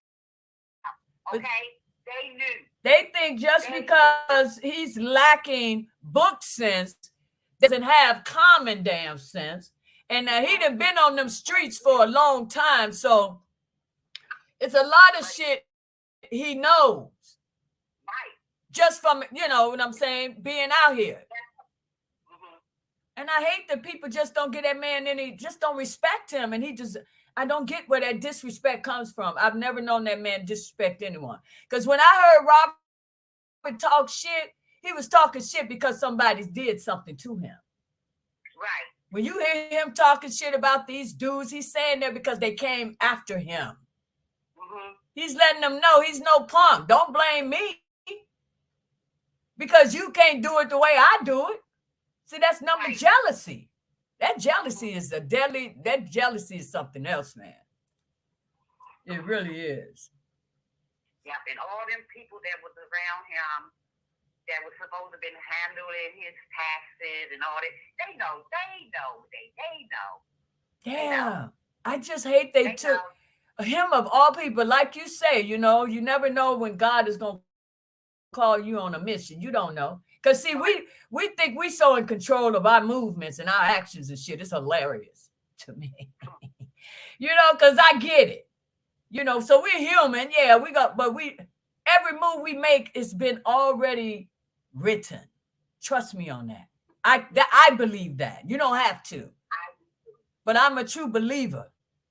Okay? They knew. They think just because he's lacking book sense, doesn't have common damn sense. And he done been on them streets for a long time, so it's a lot of shit he knows. Right. Just from, you know what I'm saying, being out here. And I hate that people just don't get that man just don't respect him. And I don't get where that disrespect comes from. I've never known that man disrespect anyone. Because when I heard Robert talk shit, he was talking shit because somebody did something to him. Right. When you hear him talking shit about these dudes, he's saying that because they came after him. He's letting them know he's no punk. Don't blame me. Because you can't do it the way I do it. See, that's number jealousy. That jealousy is that jealousy is something else, man. It really is. Yeah, and all them people that was around him that was supposed to have been handling his taxes and all that, they know. Yeah. I just hate they took him of all people. Like you say, you know, you never know when God is going to call you on a mission. You don't know. Because, see, we think we so in control of our movements and our actions and shit. It's hilarious to me. You know, because I get it. You know, so we're human. Yeah, every move we make has been already written. Trust me on that. I believe that. You don't have to. But I'm a true believer.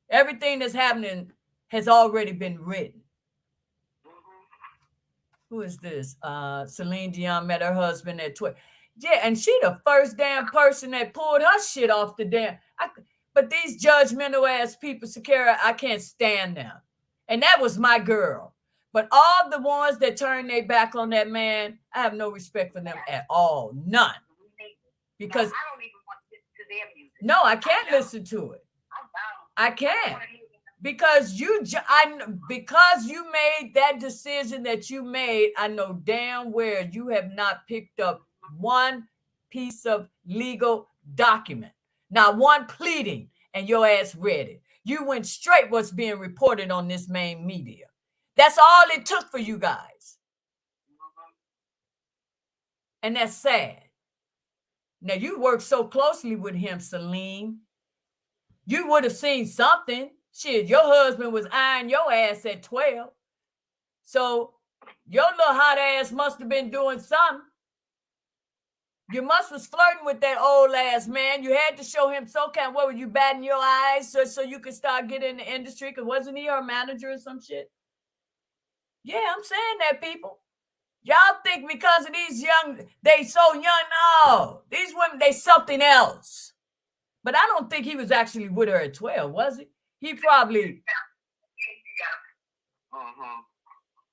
Everything that's happening has already been written. Who is this? Celine Dion met her husband at 12. Yeah, and she the first damn person that pulled her shit off the damn. But these judgmental ass people, Sakara, I can't stand them. And that was my girl. But all the ones that turned their back on that man, I have no respect for them at all. None. Because I don't even want to listen to their music. no, I can't listen to it. I can't. Because because you made that decision that you made, I know damn well you have not picked up one piece of legal document, not one pleading, and your ass read it. You went straight what's being reported on this main media. That's all it took for you guys. And that's sad. Now, you worked so closely with him, Celine. You would have seen something. Shit, your husband was eyeing your ass at 12. So your little hot ass must have been doing something. You must was flirting with that old ass man. You had to show him some kind. What were you batting your eyes so you could start getting in the industry? Because wasn't he your manager or some shit? Yeah, I'm saying that, people. Y'all think because of these young, they so young. No, these women, they something else. But I don't think he was actually with her at 12, was he? He probably.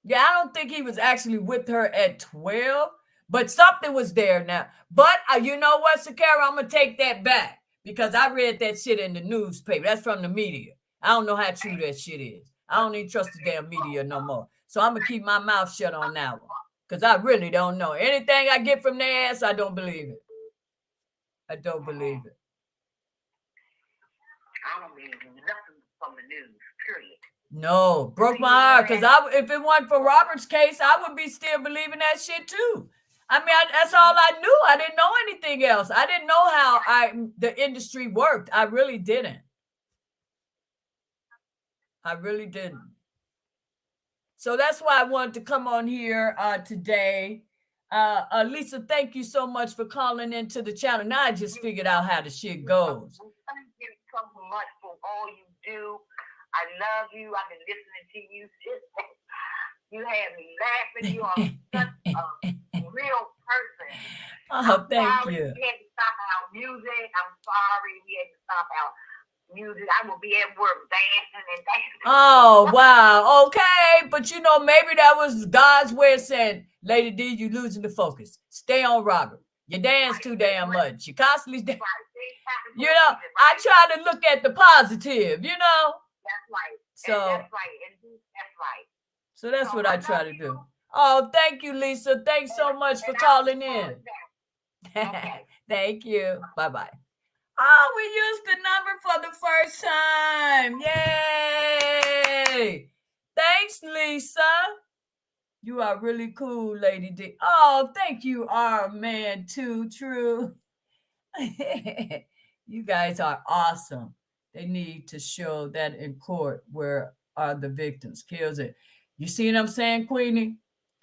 Yeah, I don't think he was actually with her at 12, but something was there now. But you know what, Sakara, I'm going to take that back because I read that shit in the newspaper. That's from the media. I don't know how true that shit is. I don't even trust the damn media no more. So I'm going to keep my mouth shut on that one because I really don't know. Anything I get from their ass, I don't believe it. I don't believe it. I don't believe nothing from the news, period. No, broke my heart because if it wasn't for Robert's case, I would be still believing that shit too. I mean, that's all I knew. I didn't know anything else. I didn't know how the industry worked. I really didn't. I really didn't. So that's why I wanted to come on here today. Lisa, thank you so much for calling into the channel. Now I just figured out how the shit goes. Thank you so much for all you do. I love you. I've been listening to you. You had me laughing. You are such a real person. Oh, thank you. We had to stop our music. I'm sorry. We had to stop our music. I will be at work dancing and dancing. Oh, wow. Okay. But you know, maybe that was God's way of saying, Ladydee, you losing the focus. Stay on Robert. You dance too damn much. You constantly dance. You know, I try to look at the positive, you know. That's right. So that's right. That's right. So that's what I try to do. Oh, thank you, Lisa. Thanks so much for calling in. Thank you. Bye-bye. Oh, we used the number for the first time. Yay. Thanks, Lisa. You are really cool, Ladydee. Oh, thank you, our man, too. True. You guys are awesome. They need to show that in court where are the victims. Kills it. You see what I'm saying, Queenie?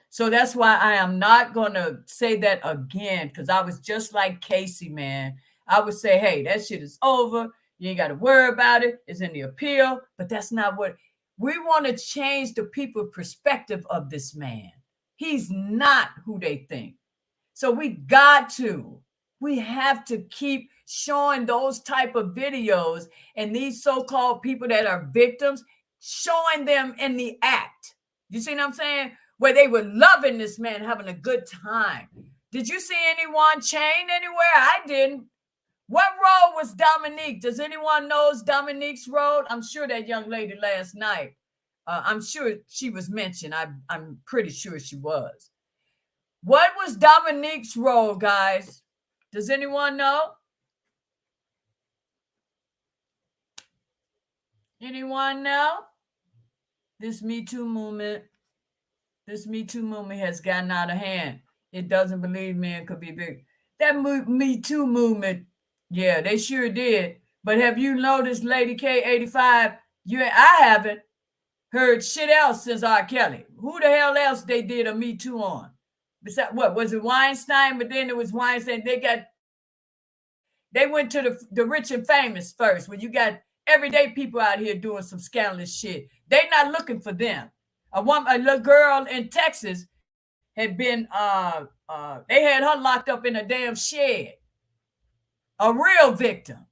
So that's why I am not going to say that again because I was just like Casey, man. I would say, hey, that shit is over. You ain't got to worry about it. It's in the appeal. But that's not what we want to change the people's perspective of this man. He's not who they think. So we have to keep showing those type of videos and these so-called people that are victims, showing them in the act. You see what I'm saying? Where they were loving this man, having a good time. Did you see anyone chained anywhere? I didn't. What role was Dominique? Does anyone knows Dominique's role? I'm sure that young lady last night, I'm sure she was mentioned. I'm pretty sure she was. What was Dominique's role, guys? Does anyone know? Anyone know? This Me Too movement has gotten out of hand. It doesn't believe men could be big. That Me Too movement, yeah, they sure did. But have you noticed, Lady K85? I haven't heard shit else since R. Kelly. Who the hell else they did a Me Too on? Besides, what was it, Weinstein? But then it was Weinstein. They went to the rich and famous first, where you got everyday people out here doing some scandalous shit. They're not looking for them. A little girl in Texas had been, they had her locked up in a damn shed. A real victim.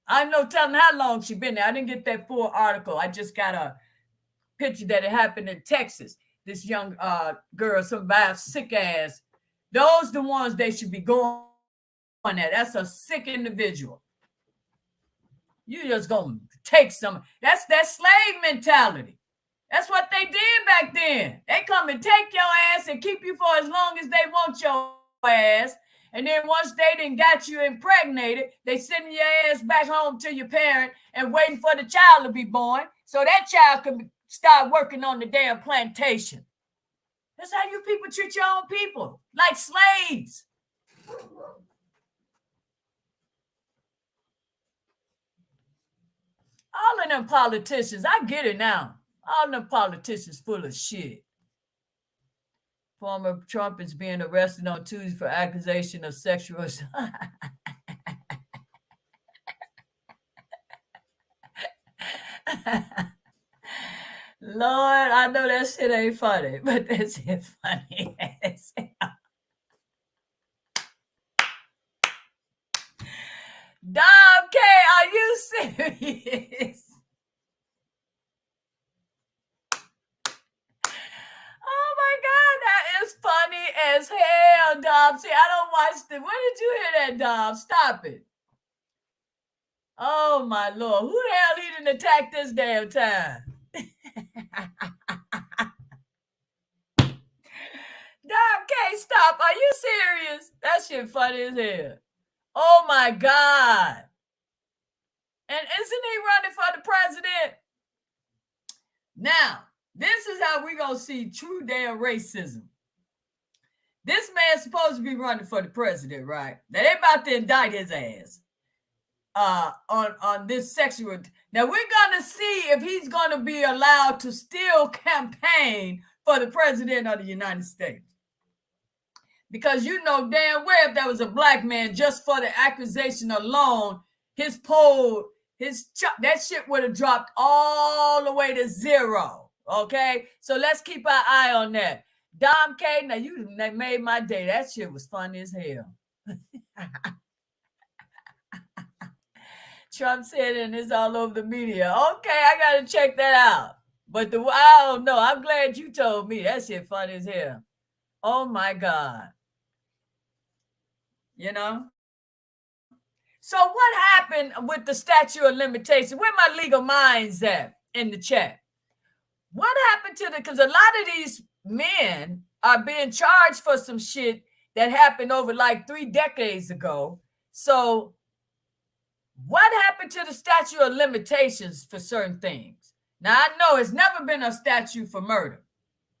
I know telling how long she been there. I didn't get that full article. I just got a picture that it happened in Texas. This young girl, some bad sick ass. Those the ones they should be going at. That's a sick individual. You just gonna take some. That's that slave mentality. That's what they did back then. They come and take your ass and keep you for as long as they want your ass. And then once they done got you impregnated, they send your ass back home to your parent and waiting for the child to be born so that child can start working on the damn plantation. That's how you people treat your own people, like slaves. All of them politicians, I get it now. All of them politicians full of shit. Former Trump is being arrested on Tuesday for accusation of sexual assault. Lord, I know that shit ain't funny, but that shit funny as hell. Dom K, are you serious? Oh my God, that is funny as hell, Dom. See, I don't watch the. Where did you hear that, Dom? Stop it. Oh my Lord, who the hell he didn't attack this damn time? Dom K, stop. Are you serious? That shit funny as hell. Oh my God. And isn't he running for the president? Now, this is how we gonna see true damn racism. This man's supposed to be running for the president, right? Now they about to indict his ass on this sexual. Now we're gonna see if he's gonna be allowed to still campaign for the president of the United States. Because you know damn well if that was a black man, just for the accusation alone, his poll, that shit would have dropped all the way to 0. Okay, so let's keep our eye on that. Dom K, now you made my day. That shit was funny as hell. Trump said, and it's all over the media. Okay, I gotta check that out. But I don't know. I'm glad you told me. That shit funny as hell. Oh my God. You know? So what happened with the statute of limitations? Where my legal minds at in the chat? What happened to because a lot of these men are being charged for some shit that happened over like 3 decades ago. So what happened to the statute of limitations for certain things? Now, I know it's never been a statute for murder,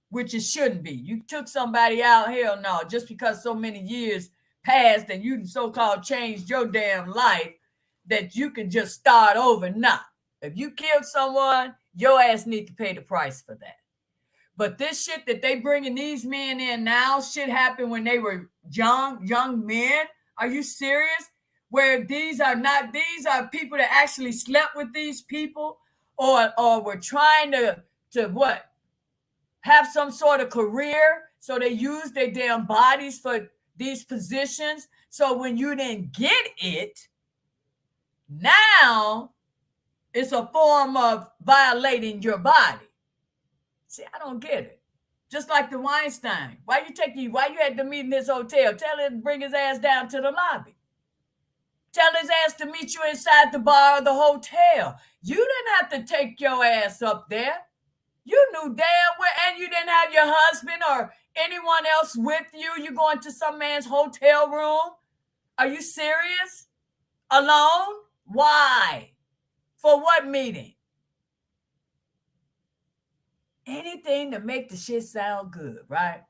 which it shouldn't be. You took somebody out, hell no, just because so many years passed and you so-called changed your damn life that you can just start over. Nah, if you killed someone, your ass need to pay the price for that. But this shit that they bringing these men in now, shit happened when they were young men. Are you serious? Where these are people that actually slept with these people or were trying to what? Have some sort of career. So they use their damn bodies for these positions. So when you didn't get it, now it's a form of violating your body. See, I don't get it. Just like the Weinstein. Why you had to meet in his hotel? Tell him to bring his ass down to the lobby. Tell his ass to meet you inside the bar of the hotel. You didn't have to take your ass up there. You knew damn well, and you didn't have your husband or anyone else with you. You going to some man's hotel room? Are you serious? Alone? Why? For what meeting? Anything to make the shit sound good, right?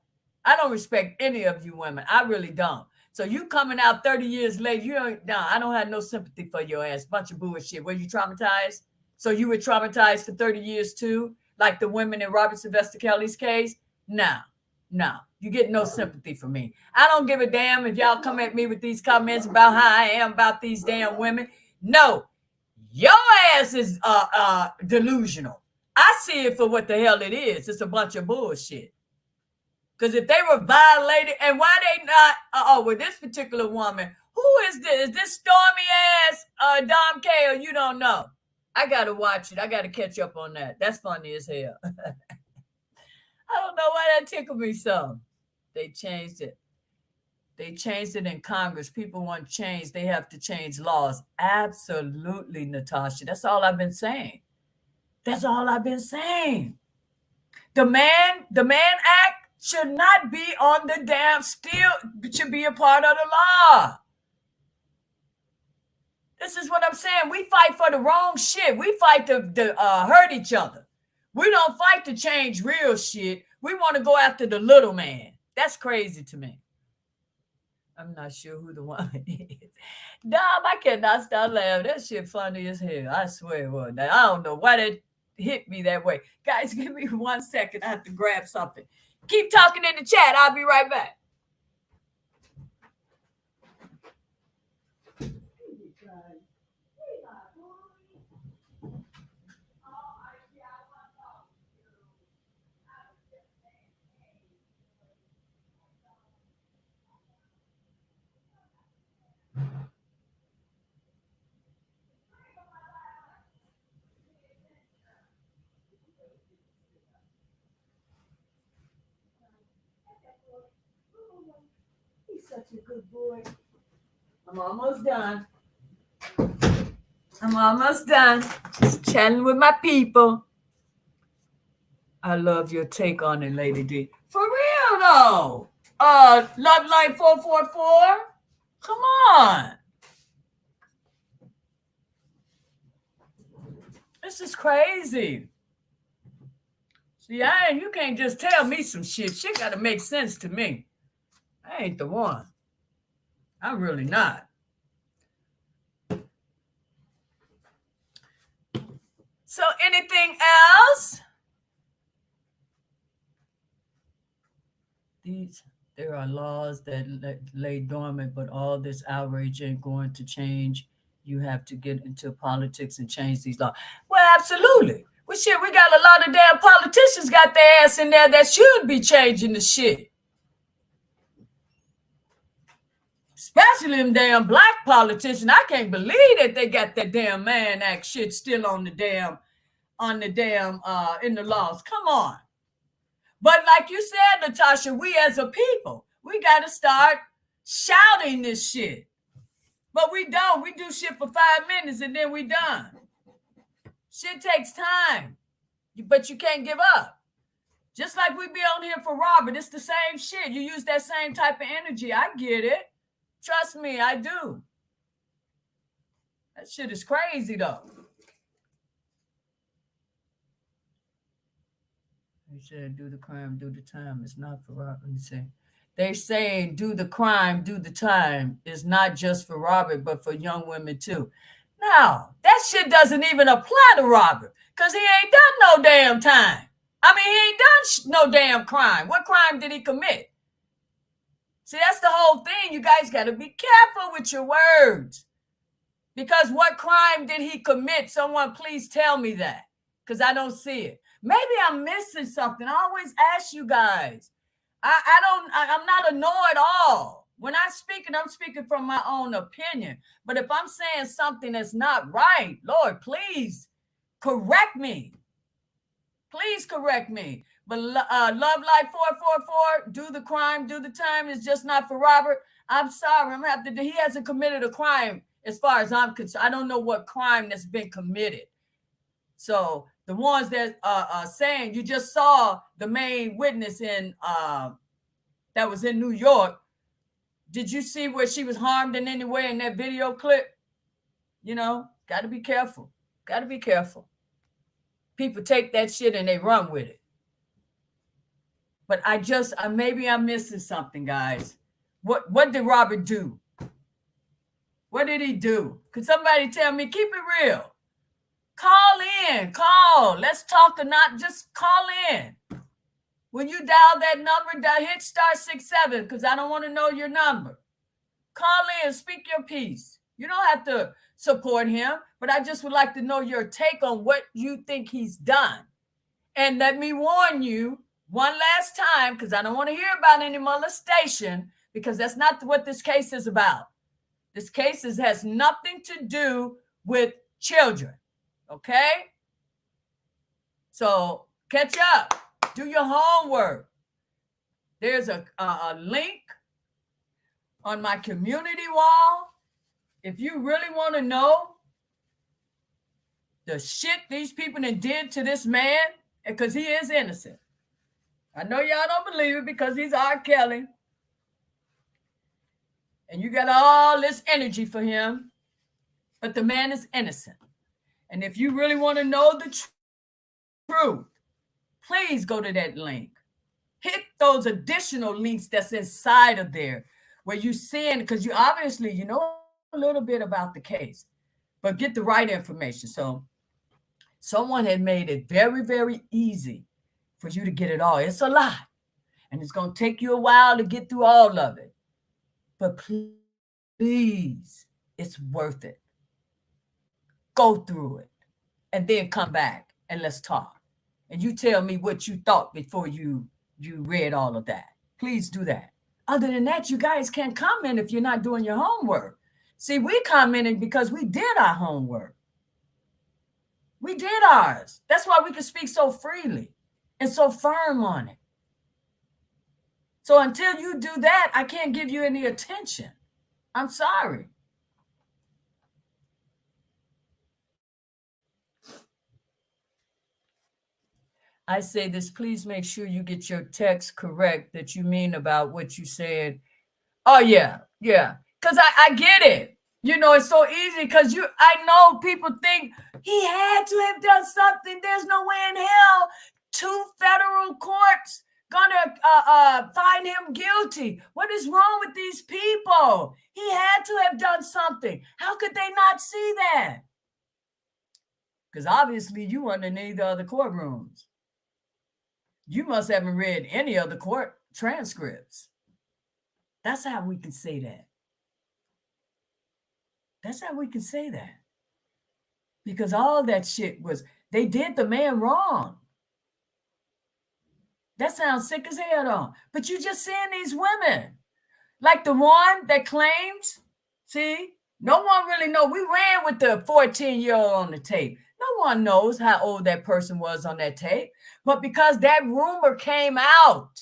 I don't respect any of you women. I really don't. So you coming out 30 years later, I don't have no sympathy for your ass. Bunch of bullshit. Were you traumatized? So you were traumatized for 30 years too? Like the women in Robert Sylvester Kelly's case? No. You get no sympathy from me. I don't give a damn if y'all come at me with these comments about how I am about these damn women. No. Your ass is delusional. I see it for what the hell it is. It's a bunch of bullshit. Because if they were violated, and why they not, with this particular woman, who is this? Is this stormy ass Dom K, or you don't know? I got to watch it. I got to catch up on that. That's funny as hell. I don't know why that tickled me so. They changed it. They changed it in Congress. People want change. They have to change laws. Absolutely, Natasha. That's all I've been saying. That's all I've been saying. The Man Act should not be on the damn, still should be a part of the law. This is what I'm saying. We fight for the wrong shit. We fight to hurt each other. We don't fight to change real shit. We want to go after the little man. That's crazy to me. I'm not sure who the woman is. Dom, I cannot stop laughing. That shit funny as hell. I swear it was. Now, I don't know why that hit me that way. Guys, give me 1 second. I have to grab something. Keep talking in the chat. I'll be right back. He's such a good boy. I'm almost done. Just chatting with my people. I love your take on it, Lady D. For real though. Love Life 444. Come on. This is crazy. See, you can't just tell me some shit. Shit got to make sense to me. I ain't the one. I'm really not. So anything else? There are laws that lay dormant, but all this outrage ain't going to change. You have to get into politics and change these laws. Well, absolutely. Well, shit, we got a lot of damn politicians got their ass in there that should be changing the shit. Especially them damn black politicians. I can't believe that they got that damn Man Act shit still on the damn, in the laws. Come on. But like you said, Natasha, we as a people, we got to start shouting this shit. But we don't. We do shit for 5 minutes and then we done. Shit takes time. But you can't give up. Just like we be on here for Robert, it's the same shit. You use that same type of energy. I get it. Trust me, I do. That shit is crazy, though. They said, do the crime, do the time. It's not for Robert. Let me say. They say, do the crime, do the time. It's not just for Robert, but for young women, too. No, that shit doesn't even apply to Robert because he ain't done no damn time. I mean, he ain't done no damn crime. What crime did he commit? See, that's the whole thing. You guys got to be careful with your words. Because what crime did he commit? Someone please tell me that because I don't see it. Maybe I'm missing something. I always ask you guys. I'm not a know-it-all. When I'm speaking from my own opinion. But if I'm saying something that's not right, Lord, please correct me. Please correct me. But Love Life 444, do the crime, do the time is just not for Robert. I'm sorry. I'm gonna have to. He hasn't committed a crime as far as I'm concerned. I don't know what crime that's been committed. So the ones that are saying, you just saw the main witness in that was in New York. Did you see where she was harmed in any way in that video clip? You know, got to be careful. Got to be careful. People take that shit and they run with it. But maybe I'm missing something, guys. What did Robert do? What did he do? Could somebody tell me? Keep it real. Call in. Call. Let's talk or not. Just call in. When you dial that number, hit *67 because I don't want to know your number. Call in. Speak your piece. You don't have to support him, but I just would like to know your take on what you think he's done. And let me warn you, one last time, because I don't want to hear about any molestation, because that's not what this case is about. This case has nothing to do with children, okay? So catch up. Do your homework. There's a link on my community wall. If you really want to know the shit these people did to this man, because he is innocent. I know y'all don't believe it because he's R. Kelly. And you got all this energy for him, but the man is innocent. And if you really want to know the truth, please go to that link. Hit those additional links that's inside of there where you send, because you obviously, you know a little bit about the case, but get the right information. So someone had made it very, very easy for you to get it all. It's a lot, and it's going to take you a while to get through all of it. But please, it's worth it. Go through it and then come back and let's talk. And you tell me what you thought before you read all of that. Please do that. Other than that, you guys can't comment if you're not doing your homework. See, we commented because we did our homework. We did ours. That's why we can speak so freely and so firm on it. So until you do that, I can't give you any attention. I'm sorry. I say this, please make sure you get your text correct that you mean about what you said. Oh, yeah. Because I get it. You know, it's so easy because I know people think he had to have done something. There's no way in hell 2 federal courts gonna find him guilty. What is wrong with these people? He had to have done something. How could they not see that? Because obviously you weren't in either of the courtrooms. You must haven't read any of the court transcripts. That's how we can say that. That's how we can say that. Because all that shit was, they did the man wrong. That sounds sick as hell though. But you just seeing these women. Like the one that claims, see, no one really knows. We ran with the 14-year-old on the tape. No one knows how old that person was on that tape. But because that rumor came out,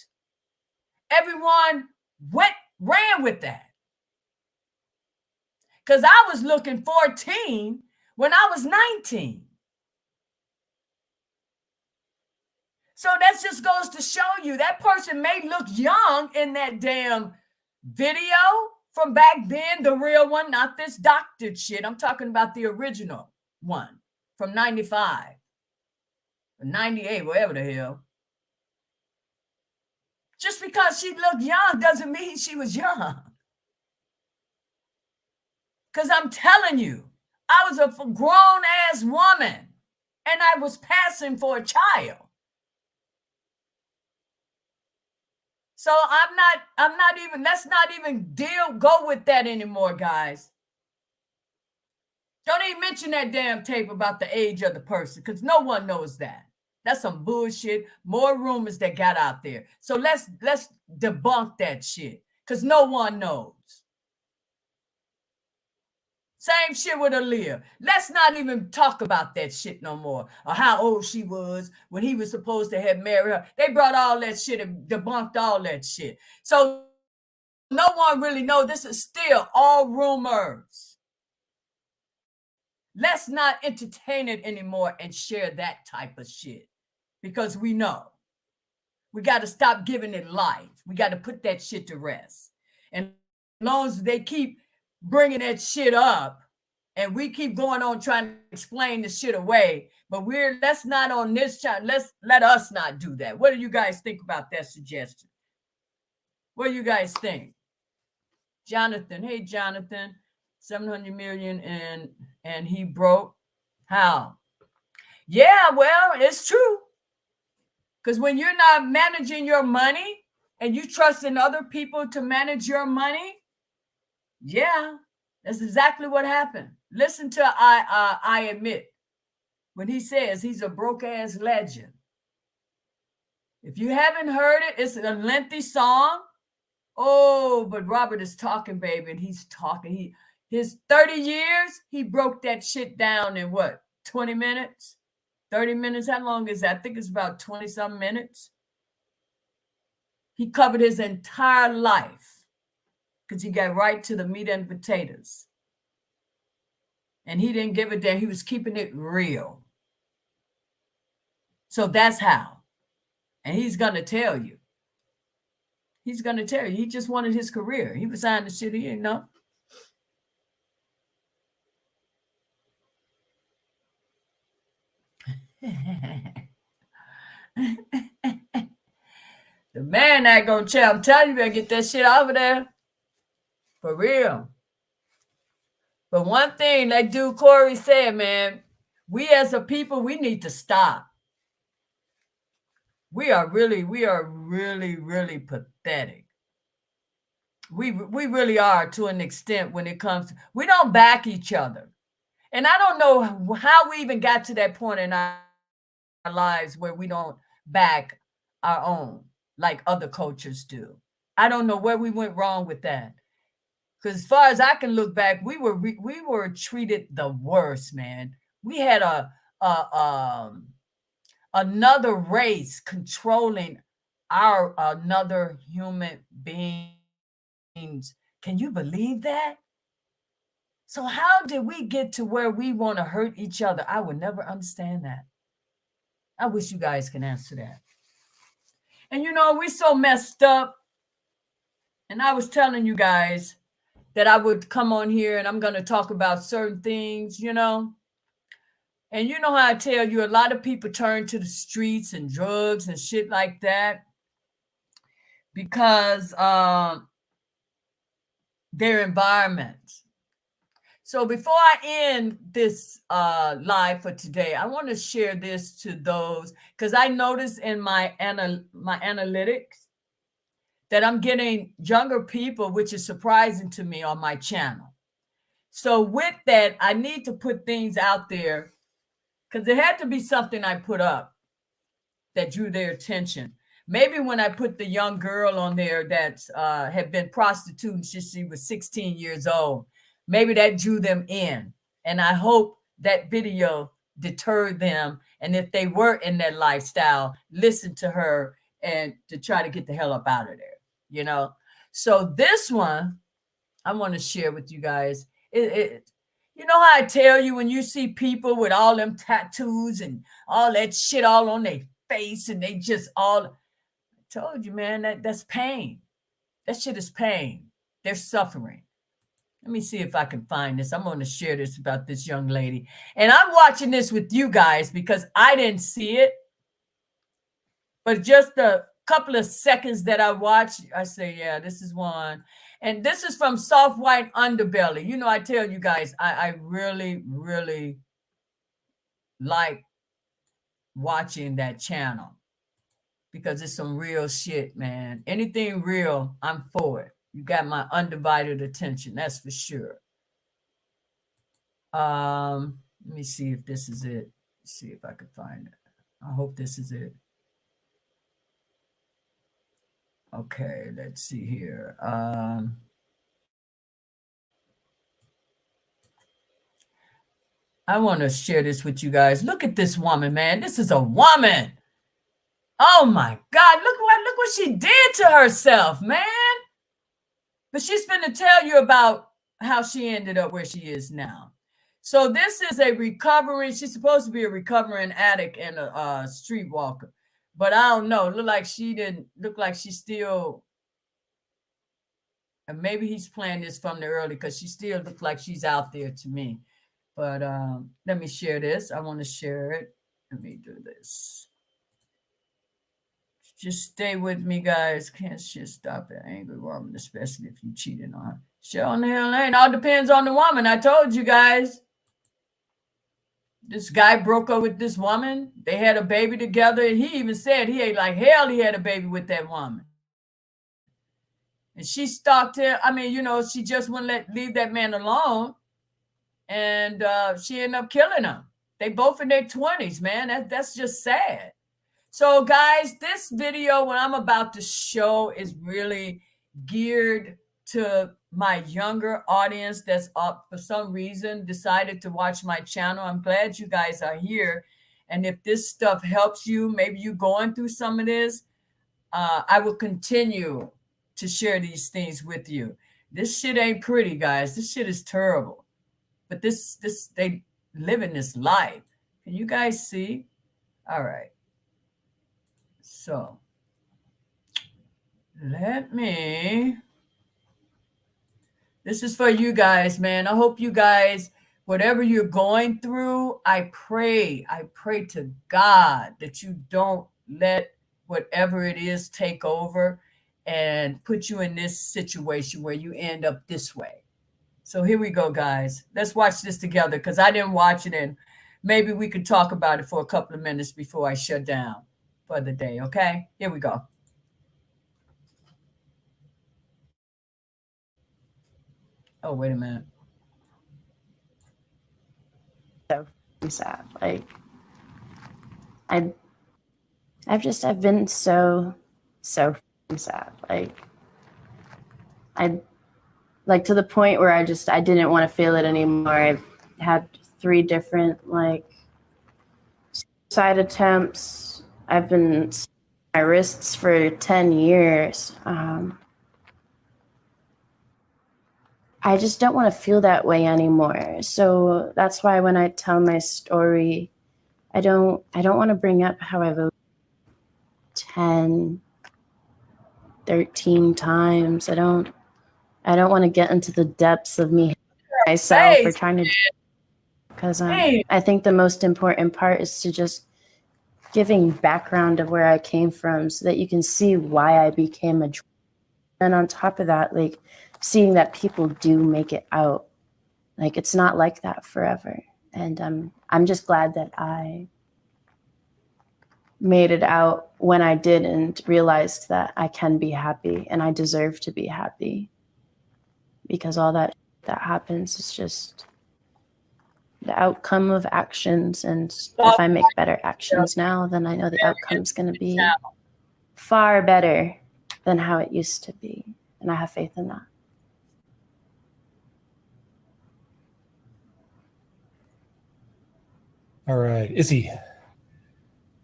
everyone ran with that. Because I was looking 14 when I was 19. So that just goes to show you that person may look young in that damn video from back then, the real one, not this doctored shit. I'm talking about the original one from 95, 98, whatever the hell. Just because she looked young doesn't mean she was young. Because I'm telling you, I was a grown-ass woman and I was passing for a child. So let's not even go with that anymore, guys. Don't even mention that damn tape about the age of the person because no one knows that. That's some bullshit. More rumors that got out there. So let's debunk that shit because no one knows. Same shit with Aaliyah. Let's not even talk about that shit no more. Or how old she was when he was supposed to have married her. They brought all that shit and debunked all that shit. So no one really knows. This is still all rumors. Let's not entertain it anymore and share that type of shit. Because we know. We got to stop giving it life. We got to put that shit to rest. And as long as they keep bringing that shit up and we keep going on trying to explain the shit away, but let's not on this channel. Let us not do that. What do you guys think about that suggestion? What do you guys think? Jonathan, hey Jonathan, 700 million and he broke. How? Yeah, well, it's true. Because when you're not managing your money and you trust in other people to manage your money, yeah, that's exactly what happened. Listen to I Admit when he says he's a broke ass legend. If you haven't heard it, it's a lengthy song. Oh, but Robert is talking, baby, and he's talking. His 30 years, he broke that shit down in what, 20 minutes? 30 minutes? How long is that? I think it's about 20-some minutes. He covered his entire life because he got right to the meat and potatoes. And he didn't give a damn. He was keeping it real. So that's how. And he's going to tell you. He's going to tell you. He just wanted his career. He was signing the shit he didn't know. The man not going to tell. I'm telling you, better get that shit over there. For real. But one thing, like dude Corey said, man, we as a people, we need to stop. We are really, really pathetic. We really are to an extent when it comes to, we don't back each other. And I don't know how we even got to that point in our lives where we don't back our own like other cultures do. I don't know where we went wrong with that. Because as far as I can look back, we were treated the worst, man. We had another race controlling our another human beings. Can you believe that? So how did we get to where we want to hurt each other? I would never understand that. I wish you guys can answer that. And you know, we're so messed up. And I was telling you guys that I would come on here and I'm going to talk about certain things, you know. And you know how I tell you, a lot of people turn to the streets and drugs and shit like that because their environments. So before I end this live for today, I want to share this to those because I noticed in my analytics that I'm getting younger people, which is surprising to me on my channel. So with that, I need to put things out there because there had to be something I put up that drew their attention. Maybe when I put the young girl on there that had been prostituting since she was 16 years old, maybe that drew them in. And I hope that video deterred them. And if they were in that lifestyle, listen to her and to try to get the hell up out of there, you know? So this one, I want to share with you guys. You know how I tell you when you see people with all them tattoos and all that shit all on their face and they just all, I told you, man, that's pain. That shit is pain. They're suffering. Let me see if I can find this. I'm going to share this about this young lady. And I'm watching this with you guys because I didn't see it. But just a couple of seconds that I watched, I say, yeah, this is one. And this is from Soft White Underbelly. You know, I tell you guys, I really, really like watching that channel because it's some real shit, man. Anything real, I'm for it. You got my undivided attention, that's for sure. Let me see if this is it. Let's see if I can find it. I hope this is it. Okay, let's see here. I want to share this with you guys. Look at this woman, man. This is a woman. Oh my God, look what she did to herself, man. But she's going to tell you about how she ended up where she is now. So this is a recovering, she's supposed to be a recovering addict and a streetwalker. But I don't know. Look like she still, and maybe he's playing this from the early because she still looks like she's out there to me. But let me share this. I want to share it. Let me do this. Just stay with me, guys. Can't shit stop an angry woman, especially if you cheating on her. Sure on the hell ain't. All depends on the woman. I told you guys. This guy broke up with this woman. They had a baby together. And he even said he ate like hell he had a baby with that woman. And she stalked him. I mean, you know, she just wouldn't leave that man alone. And she ended up killing him. They both in their 20s, man. That's just sad. So guys, this video, what I'm about to show is really geared to my younger audience that's up for some reason decided to watch my channel. I'm glad you guys are here. And if this stuff helps you, maybe you're going through some of this, I will continue to share these things with you. This shit ain't pretty, guys. This shit is terrible. But they live in this life. Can you guys see? All right. So this is for you guys, man. I hope you guys, whatever you're going through, I pray to God that you don't let whatever it is take over and put you in this situation where you end up this way. So here we go, guys. Let's watch this together because I didn't watch it, and maybe we could talk about it for a couple of minutes before I shut down for the day, okay? Here we go. Oh, wait a minute. So sad. Like I've been so sad. Like to the point where I didn't want to feel it anymore. I've had 3 different suicide attempts. I've been my wrists for 10 years. I just don't want to feel that way anymore. So that's why when I tell my story, I don't want to bring up how I've 10, 13 times. I don't want to get into the depths of me myself or trying to, because I think the most important part is to just giving background of where I came from so that you can see why I became a drug. And on top of that, like seeing that people do make it out. Like it's not like that forever. And I'm just glad that I made it out when I did and realized that I can be happy and I deserve to be happy, because all that happens is just the outcome of actions. And if I make better actions now, then I know the outcome is going to be far better than how it used to be. And I have faith in that. All right. Izzy,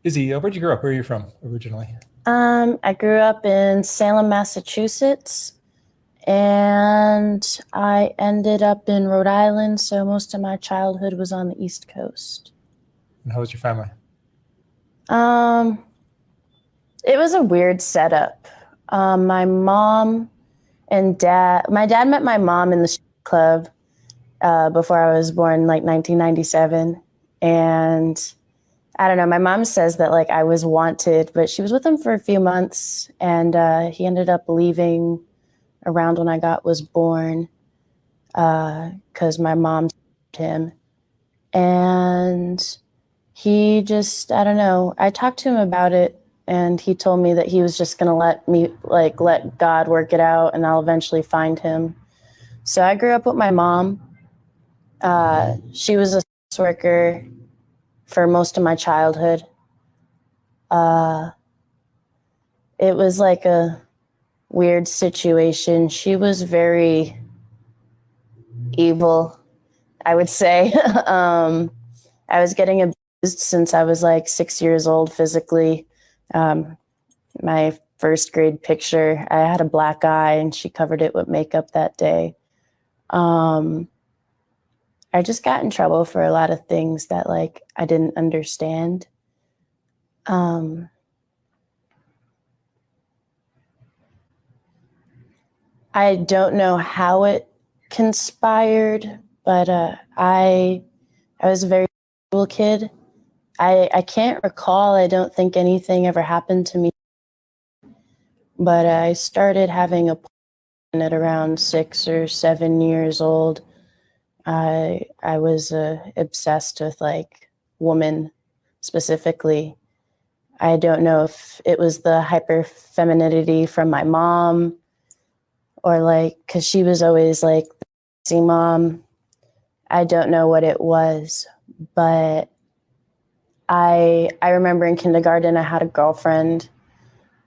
where'd you grow up? Where are you from originally? I grew up in Salem, Massachusetts, and I ended up in Rhode Island. So most of my childhood was on the East Coast. And how was your family? It was a weird setup. My mom and dad, my dad met my mom in the club before I was born, like 1997. And I don't know, my mom says that like I was wanted, but she was with him for a few months, and he ended up leaving around when I was born because my mom him. And he just, I don't know, I talked to him about it, and he told me that he was just going to let God work it out, and I'll eventually find him. So I grew up with my mom. She was a sex worker for most of my childhood. It was like a weird situation. She was very evil, I would say. I was getting abused since I was like 6 years old physically. My first grade picture, I had a black eye and she covered it with makeup that day. I just got in trouble for a lot of things that like I didn't understand. I don't know how it conspired, but I was a very cool kid. I can't recall, I don't think anything ever happened to me, but I started having a porn at around 6 or 7 years old. I was obsessed with like women specifically. I don't know if it was the hyper femininity from my mom, or like, cause she was always like the sexy mom. I don't know what it was, but I remember in kindergarten I had a girlfriend,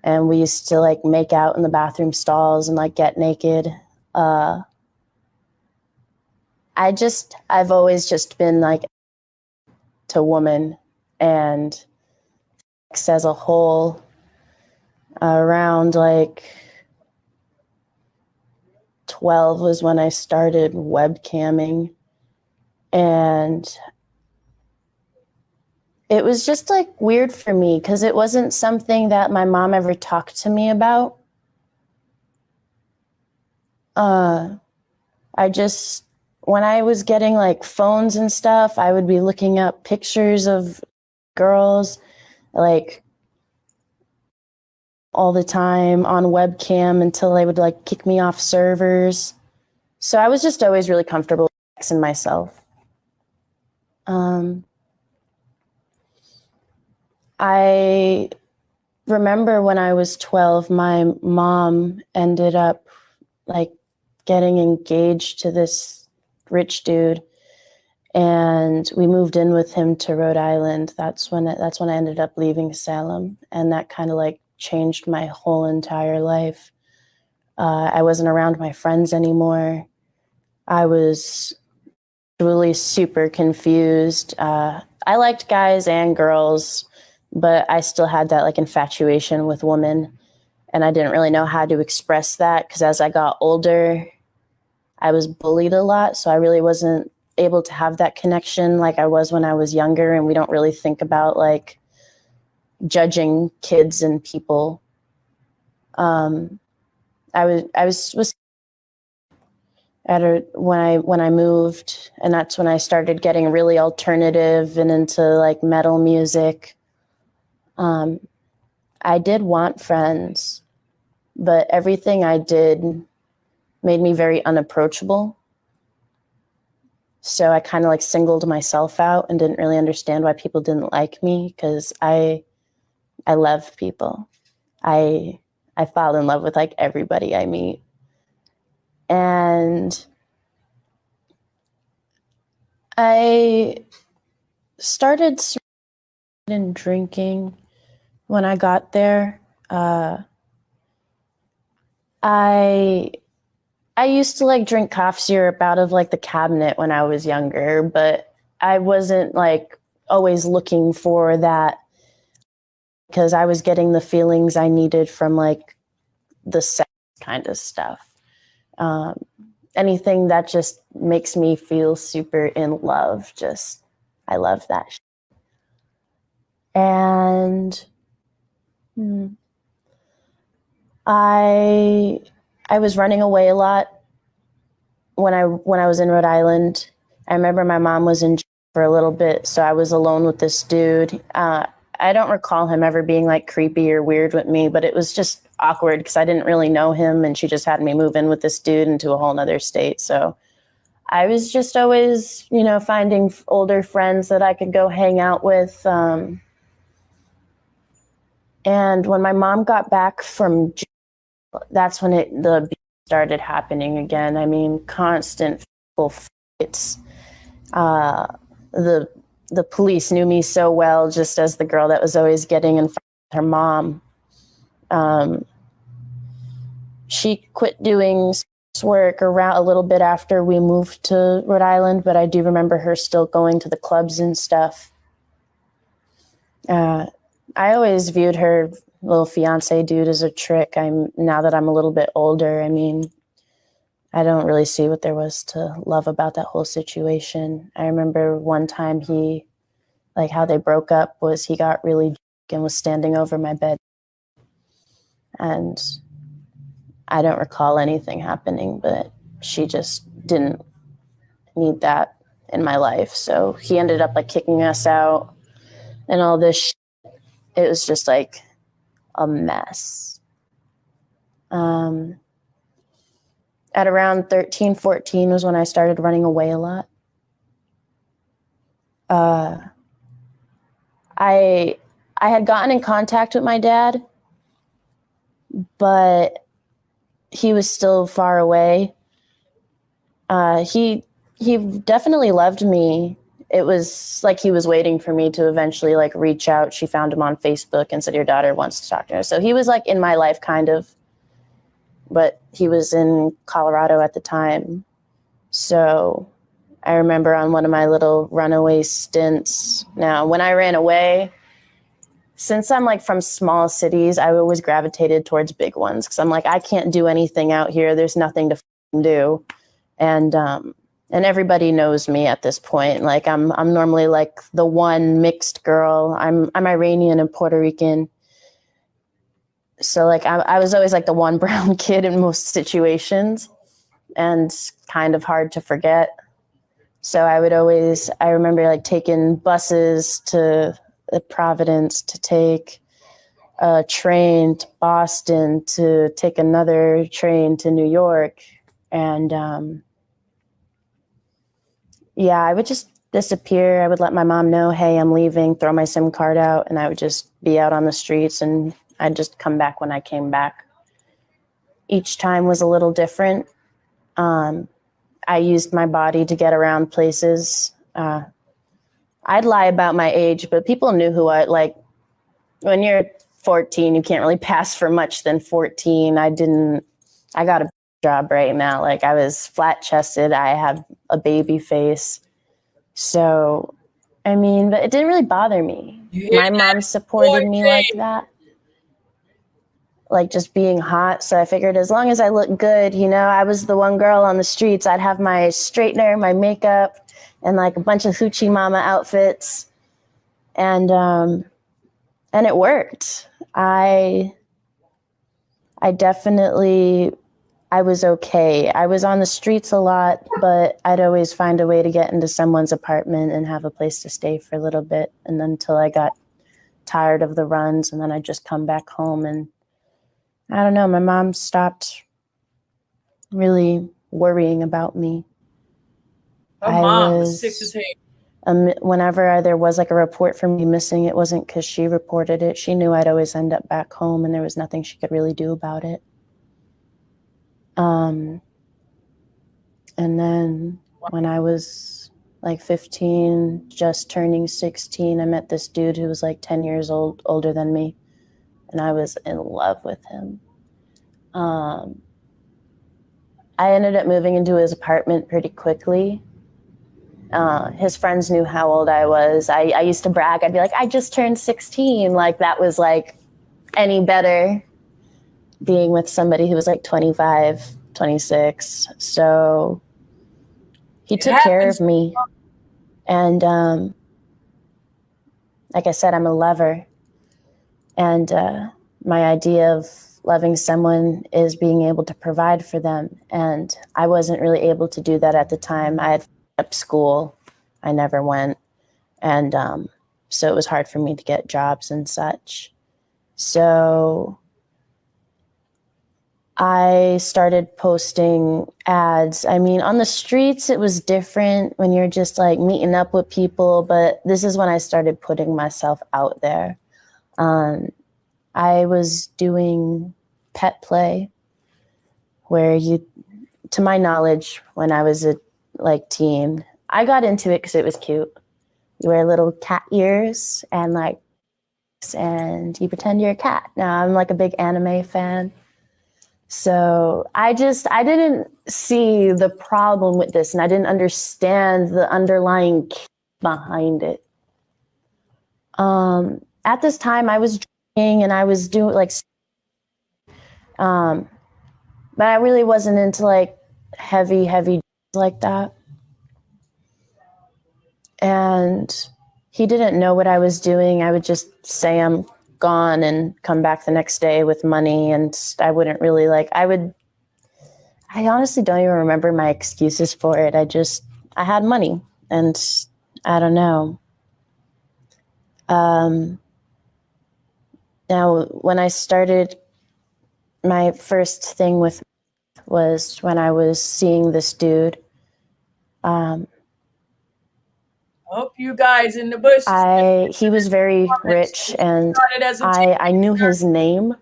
and we used to like make out in the bathroom stalls and like get naked. I've always just been like to woman and sex as a whole. Around like 12 was when I started webcamming, and it was just like weird for me because it wasn't something that my mom ever talked to me about. When I was getting like phones and stuff, I would be looking up pictures of girls like all the time on webcam until they would like kick me off servers. So I was just always really comfortable in myself. I remember when I was 12, my mom ended up like getting engaged to this rich dude, and we moved in with him to Rhode Island. That's when I ended up leaving Salem, and that kind of like changed my whole entire life. I wasn't around my friends anymore. I was really super confused. I liked guys and girls, but I still had that like infatuation with women, and I didn't really know how to express that because as I got older, I was bullied a lot, so I really wasn't able to have that connection like I was when I was younger, and we don't really think about like judging kids and people. I was when I moved, and that's when I started getting really alternative and into like metal music. I did want friends, but everything I did made me very unapproachable. So I kind of like singled myself out and didn't really understand why people didn't like me, because I love people. I fall in love with like everybody I meet. And I started drinking when I got there. I used to like drink cough syrup out of like the cabinet when I was younger, but I wasn't like always looking for that because I was getting the feelings I needed from like the sex kind of stuff. Anything that just makes me feel super in love, I love that shit. And I was running away a lot when I was in Rhode Island. I remember my mom was in jail for a little bit, so I was alone with this dude. I don't recall him ever being like creepy or weird with me, but it was just awkward because I didn't really know him, and she just had me move in with this dude into a whole nother state. So I was just always, finding older friends that I could go hang out with. And when my mom got back from jail, that's when the started happening again. I mean, constant fights. The police knew me so well, just as the girl that was always getting in front of her mom. She quit doing work around a little bit after we moved to Rhode Island, but I do remember her still going to the clubs and stuff. I always viewed her little fiance dude as a trick. Now that I'm a little bit older, I mean, I don't really see what there was to love about that whole situation. I remember one time how they broke up was he got really drunk and was standing over my bed. And I don't recall anything happening, but she just didn't need that in my life. So he ended up like kicking us out and all this shit. It was just like a mess. At around 13, 14 was when I started running away a lot. I had gotten in contact with my dad, but he was still far away. He definitely loved me it was like he was waiting for me to eventually like reach out. She found him on Facebook and said, your daughter wants to talk to her. So he was like in my life kind of, but he was in Colorado at the time. So I remember on one of my little runaway stints. Now, when I ran away, since I'm like from small cities, I always gravitated towards big ones because I'm like, I can't do anything out here. There's nothing to do. And everybody knows me at this point. Like I'm normally like the one mixed girl. I'm Iranian and Puerto Rican. So like I was always like the one brown kid in most situations, and kind of hard to forget. So I remember like taking buses to Providence, to take a train to Boston, to take another train to New York. And yeah, I would just disappear. I would let my mom know, hey, I'm leaving, throw my SIM card out, and I would just be out on the streets, and I'd just come back when I came back. Each time was a little different. I used my body to get around places. I'd lie about my age, but people knew who like, when you're 14, you can't really pass for much than 14. I got a job right now. Like I was flat chested. I have a baby face. So, I mean, but it didn't really bother me. My mom supported me like that. Like just being hot. So I figured as long as I look good, you know, I was the one girl on the streets. I'd have my straightener, my makeup, and like a bunch of hoochie mama outfits. And it worked. I was okay. I was on the streets a lot, but I'd always find a way to get into someone's apartment and have a place to stay for a little bit. And until I got tired of the runs, and then I'd just come back home. And I don't know, my mom stopped really worrying about me. Her mom was sick as hell. Whenever there was like a report for me missing, it wasn't because she reported it. She knew I'd always end up back home, and there was nothing she could really do about it. And then when I was like 15, just turning 16, I met this dude who was like 10 years older than me, and I was in love with him. I ended up moving into his apartment pretty quickly. His friends knew how old I was. I used to brag. I'd be like, I just turned 16. Like that was like any better being with somebody who was like 25, 26. So he took care of me. And like I said, I'm a lover. And my idea of loving someone is being able to provide for them. And I wasn't really able to do that at the time. I had up school. I never went. And so it was hard for me to get jobs and such. So I started posting ads. I mean, on the streets, it was different when you're just like meeting up with people, but this is when I started putting myself out there. I was doing pet play where to my knowledge, when I was a teen, I got into it because it was cute. You wear little cat ears and you pretend you're a cat. Now I'm like a big anime fan. So I didn't see the problem with this, and I didn't understand the underlying behind it. At this time I was drinking and I was doing but I really wasn't into like heavy like that. And he didn't know what I was doing. I would just say I'm gone and come back the next day with money, and I wouldn't really I honestly don't even remember my excuses for it. I had money, and I don't know. Now, when I started, my first thing was when I was seeing this dude. Hope you guys in the bush. He was very rich, and I knew his name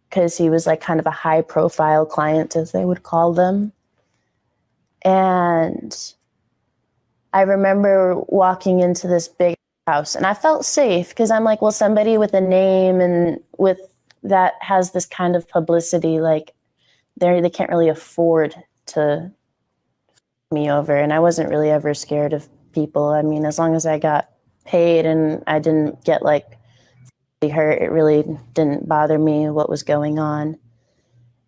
because he was like kind of a high profile client, as they would call them. And I remember walking into this big house and I felt safe because I'm like, well, somebody with a name and with that has this kind of publicity, like they can't really afford to me over. And I wasn't really ever scared of people. I mean, as long as I got paid and I didn't get like hurt, it really didn't bother me what was going on.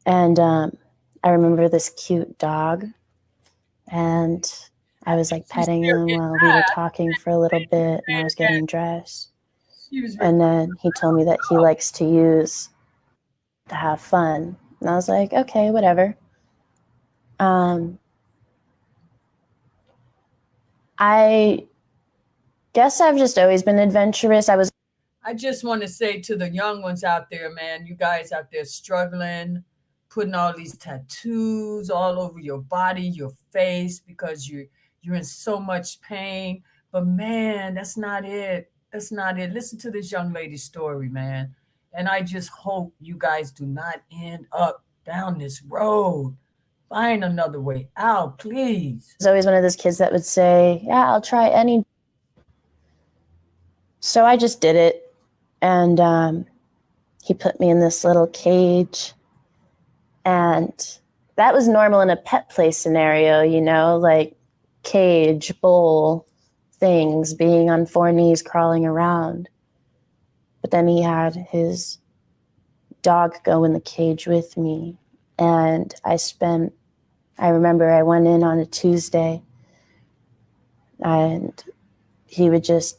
And I remember this cute dog, and I was like petting him while we were talking for a little bit, and I was getting dressed. And then he told me that he likes to use to have fun. And I was like, okay, whatever. I guess I've just always been adventurous. I just want to say to the young ones out there, man, you guys out there struggling, putting all these tattoos all over your body, your face, because you're in so much pain. But man, that's not it. That's not it. Listen to this young lady's story, man. And I just hope you guys do not end up down this road. Find another way out, please. I was always one of those kids that would say, yeah, I'll try any. So I just did it. And he put me in this little cage. And that was normal in a pet play scenario, you know, like cage, bowl, things, being on 4 knees, crawling around. But then he had his dog go in the cage with me. And I remember I went in on a Tuesday, and he would just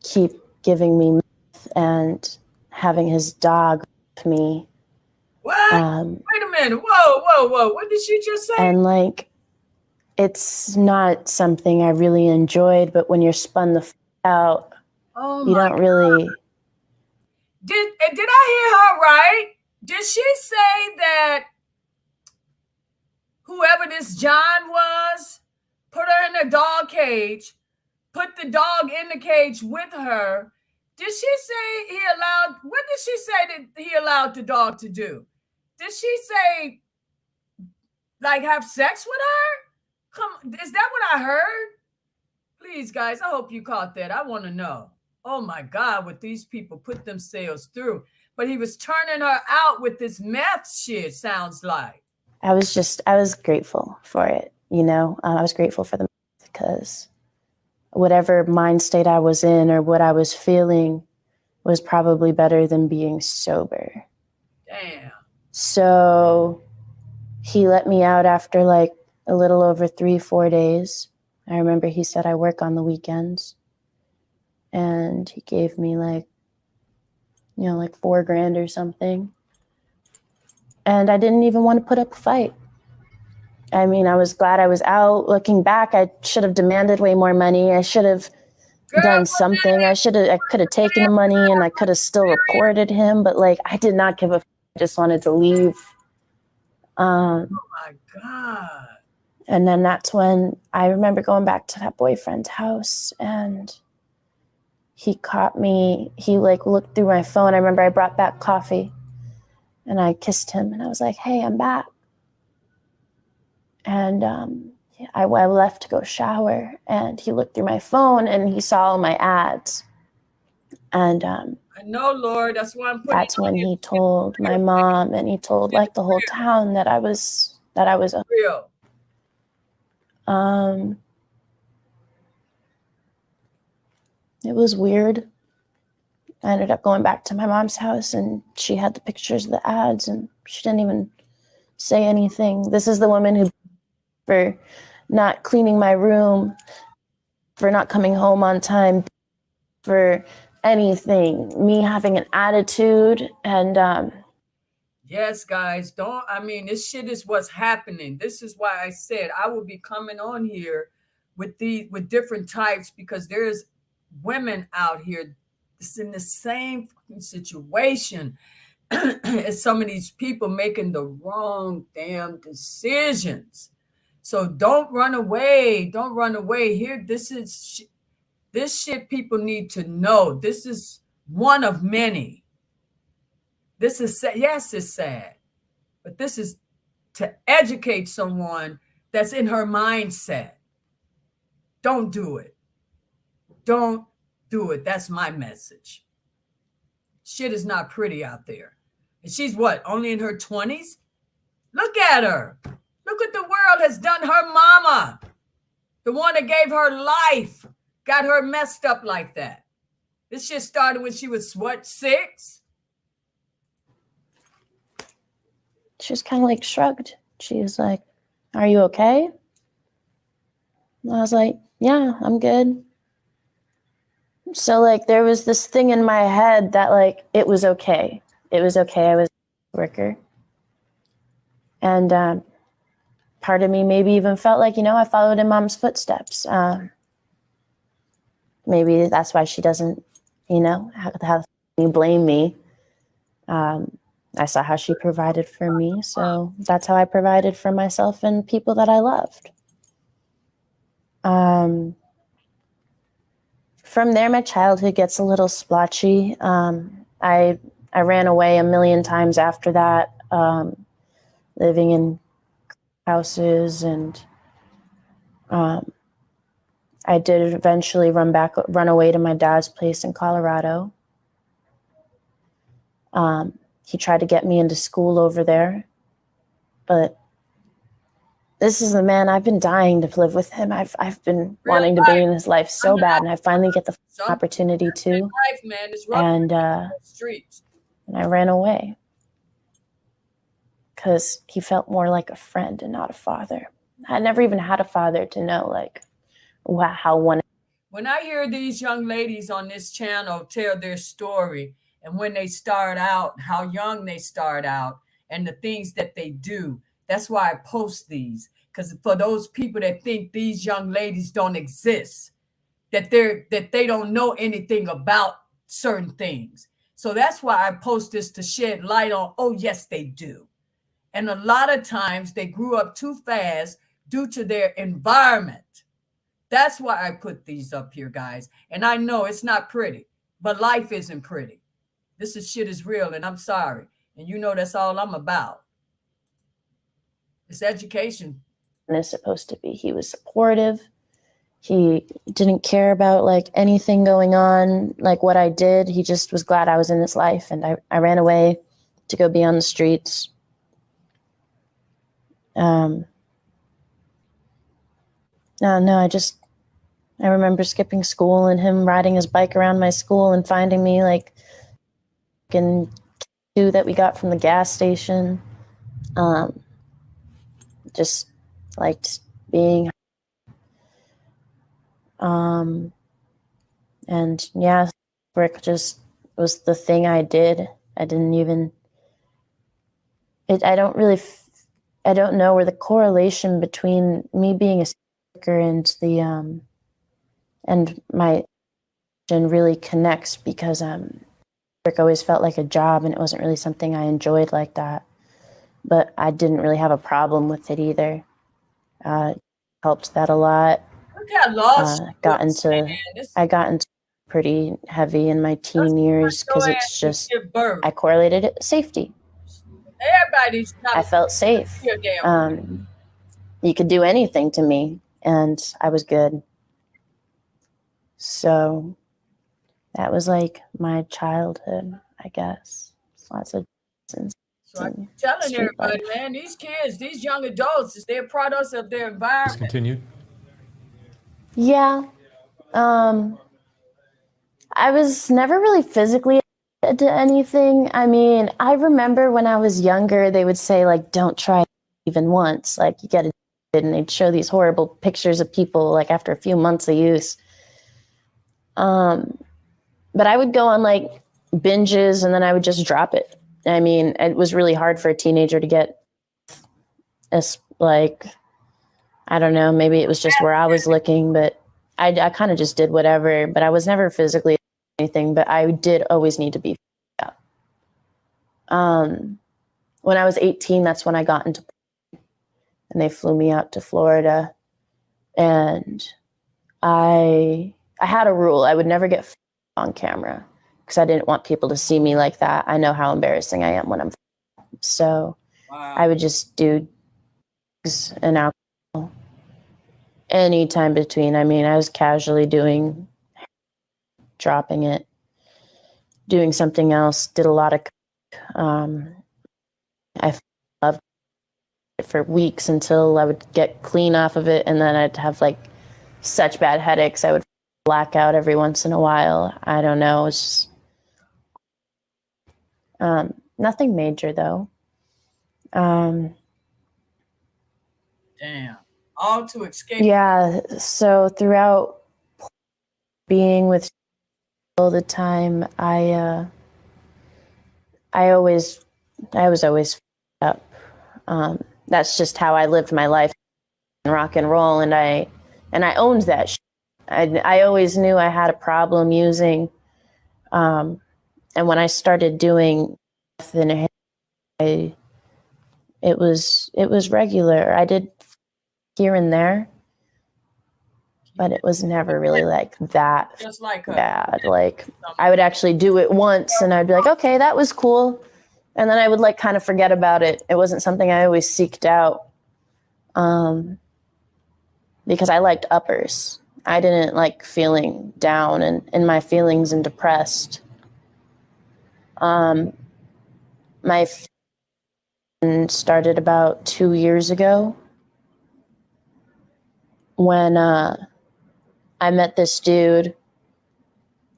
keep giving me meth and having his dog with me. What? Wait a minute. Whoa. What did she just say? And like, it's not something I really enjoyed, but when you're spun the out, you don't really. Did I hear her right? Did she say that whoever this John was put her in a dog cage, put the dog in the cage with her? Did she say what did she say that he allowed the dog to do? Did she say, like, have sex with her? Come, is that what I heard? Please, guys, I hope you caught that. I want to know. Oh my God, what these people put themselves through. But he was turning her out with this meth shit, sounds like. I was grateful for it, you know. I was grateful for the meth because whatever mind state I was in or what I was feeling was probably better than being sober. Damn. So he let me out after like a little over 3-4 days. I remember he said I work on the weekends, and he gave me like, you know, like $4,000 or something. And I didn't even want to put up a fight. I mean, I was glad I was out. Looking back, I should have demanded way more money. I should have done something. I could have taken the money and I could have still reported him, but like, I did not give a f. I just wanted to leave. Oh my God. And then that's when I remember going back to that boyfriend's house, and he caught me. He like looked through my phone. I remember I brought back coffee, and I kissed him, and I was like, hey, I'm back. And I left to go shower, and he looked through my phone and he saw all my ads. And I know, Lord, that's why I'm putting. That's when he told my mom, and he told like the whole town that I was real. It was weird. I ended up going back to my mom's house, and she had the pictures of the ads, and she didn't even say anything. This is the woman who, for not cleaning my room, for not coming home on time, for anything, me having an attitude. And yes, guys, this shit is what's happening. This is why I said I will be coming on here with different types, because there's women out here that's in the same situation as some of these people making the wrong damn decisions. So don't run away. Don't run away. Here, this shit people need to know. This is one of many. This is sad. Yes, it's sad, but this is to educate someone that's in her mindset. Don't do it. Don't do it. That's my message. Shit is not pretty out there. And she's what, only in her 20s? Look at her. Look what the world has done her mama. The one that gave her life got her messed up like that. This shit started when she was, what, 6? She just kind of like shrugged. She was like, "Are you okay?" And I was like, "Yeah, I'm good." So like there was this thing in my head that like it was okay. It was okay. I was a worker. And part of me maybe even felt like, I followed in mom's footsteps. Maybe that's why she doesn't, have you blame me. I saw how she provided for me, so that's how I provided for myself and people that I loved. From there, my childhood gets a little splotchy. I ran away a million times after that, living in houses, and I did eventually run away to my dad's place in Colorado. He tried to get me into school over there, but this is the man I've been dying to live with him. I've been wanting to be in his life so bad, and I finally get the opportunity to. Life, man, is rough in the streets. And I ran away because he felt more like a friend and not a father. I never even had a father to know how one. When I hear these young ladies on this channel tell their story, and when they start out, how young they start out, and the things that they do, that's why I post these. Because for those people that think these young ladies don't exist, that they don't know anything about certain things. So that's why I post this to shed light on, oh, yes, they do. And a lot of times they grew up too fast due to their environment. That's why I put these up here, guys. And I know it's not pretty, but life isn't pretty. Shit is real, and I'm sorry. And that's all I'm about. It's education. And it's supposed to be. He was supportive. He didn't care about anything going on, what I did. He just was glad I was in his life, and I ran away to go be on the streets. I remember skipping school and him riding his bike around my school and finding me in that we got from the gas station. Just liked being. And yeah, work just was the thing I did. I didn't even. I don't know where the correlation between me being a worker and and my really connects, because work always felt like a job, and it wasn't really something I enjoyed like that. But I didn't really have a problem with it either. Helped that a lot. Look how lost I got into pretty heavy in my teen years, because it's just I correlated it safety. I felt safe. You could do anything to me, and I was good. So that was my childhood, I guess. Lots of lessons. So I'm telling everybody, man, these kids, these young adults, they're products of their environment. Continued. Yeah. I was never really physically to anything. I mean, I remember when I was younger, they would say, don't try even once. You get it. And they'd show these horrible pictures of people, after a few months of use. But I would go on, binges, and then I would just drop it. I mean, it was really hard for a teenager to get, I don't know, maybe it was just where I was looking, but I kind of just did whatever. But I was never physically anything, but I did always need to be up. When I was 18, that's when I got into, and they flew me out to Florida, and I had a rule. I would never get on camera, because I didn't want people to see me like that. I know how embarrassing I am when I'm. So I would just do drugs and alcohol any time between. I mean, I was casually dropping it, doing something else, did a lot of, I loved it for weeks until I would get clean off of it. And then I'd have like such bad headaches. I would black out every once in a while. I don't know. It's just, nothing major though. Damn. All to escape. Yeah. So throughout being with all the time, I was always up. That's just how I lived my life in rock and roll, and I owned that shit. I always knew I had a problem using, and when I started doing it was regular. I did here and there, but it was never really like that Just like bad. Like I would actually do it once and I'd be like, okay, that was cool. And then I would like kind of forget about it. It wasn't something I always seeked out, because I liked uppers. I didn't like feeling down and in my feelings and depressed. My started about 2 years ago when I met this dude,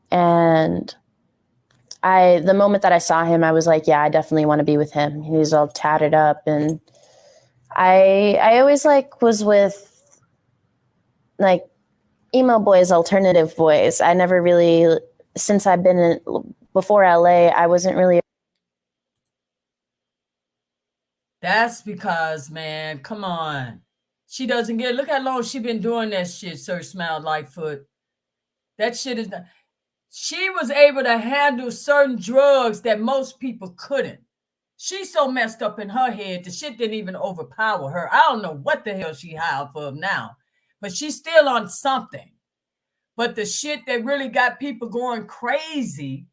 and the moment that I saw him, I was like, yeah, I definitely want to be with him. He was all tatted up, and I always like was with like emo boys, alternative boys. I never really, since I've been before LA, I wasn't really. That's because, man, come on. She doesn't get, look how long she been doing that shit, Sir Smile Lightfoot. That shit is not, she was able to handle certain drugs that most people couldn't. She's so messed up in her head, the shit didn't even overpower her. I don't know what the hell she high off of now, but she's still on something. But the shit that really got people going crazy,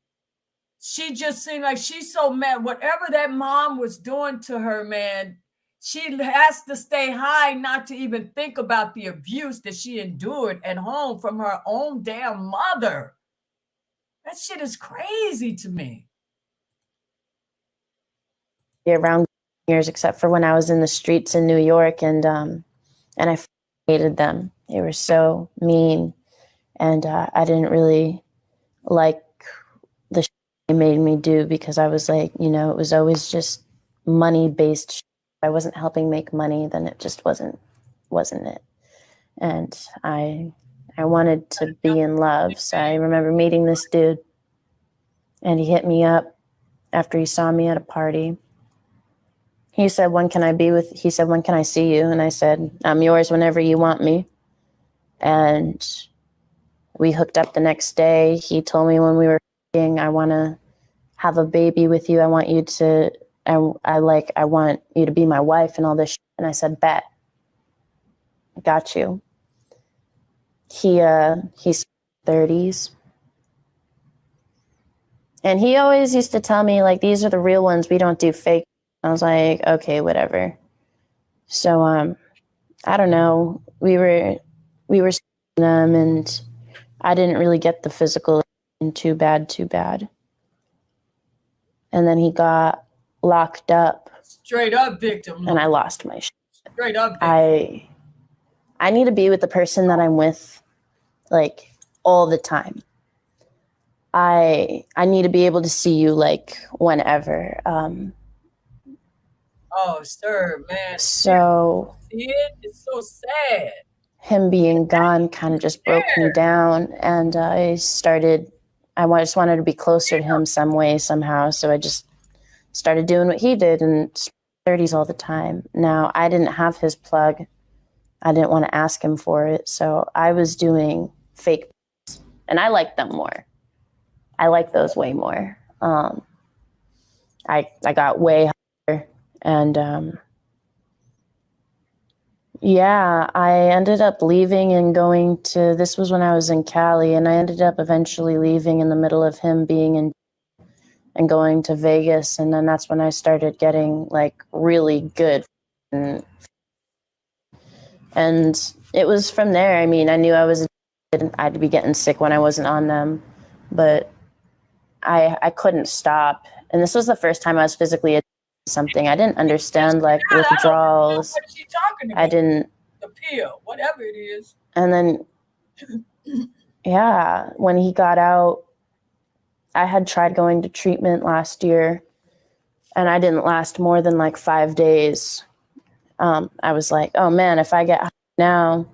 she just seemed like she's so mad. Whatever that mom was doing to her, man, she has to stay high not to even think about the abuse that she endured at home from her own damn mother. That shit is crazy to me. Around years, except for when I was in the streets in New York, and I hated them. They were so mean, and I didn't really like the shit they made me do, because I was like, you know, it was always just money based. I wasn't helping make money, then it just wasn't it. And I wanted to be in love. So I remember meeting this dude, and he hit me up after he saw me at a party. He said, when can I see you? And I said, I'm yours whenever you want me. And we hooked up the next day. He told me when we were fucking, I want to have a baby with you. I want you to be my wife and all this shit. And I said, bet. Got you. He's 30s. And he always used to tell me, like, these are the real ones. We don't do fake. I was like, okay, whatever. So, I don't know. We were seeing them, and I didn't really get the physical too bad. And then he got locked up. Straight up victim. And I lost my shit. Straight up victim. I need to be with the person that I'm with, like, all the time. I need to be able to see you, like, whenever. Oh, sir, man. So it's so sad. Him being gone kind of just broke me down, and I just wanted to be closer to him some way, somehow. So I just started doing what he did, and 30s all the time. Now, I didn't have his plug. I didn't want to ask him for it. So I was doing fake, and I like them more. I like those way more. I got way higher, and yeah, I ended up leaving and going to, this was when I was in Cali, and I ended up eventually leaving in the middle of him being in and going to Vegas. And then that's when I started getting like really good And it was from there. I mean, I knew I'd be getting sick when I wasn't on them, but I couldn't stop. And this was the first time I was physically addicted to something. I didn't understand like withdrawals. What is she talking about? I didn't. The pill, whatever it is. And then, yeah, when he got out, I had tried going to treatment last year, and I didn't last more than like 5 days. I was like, oh man, if I get high now,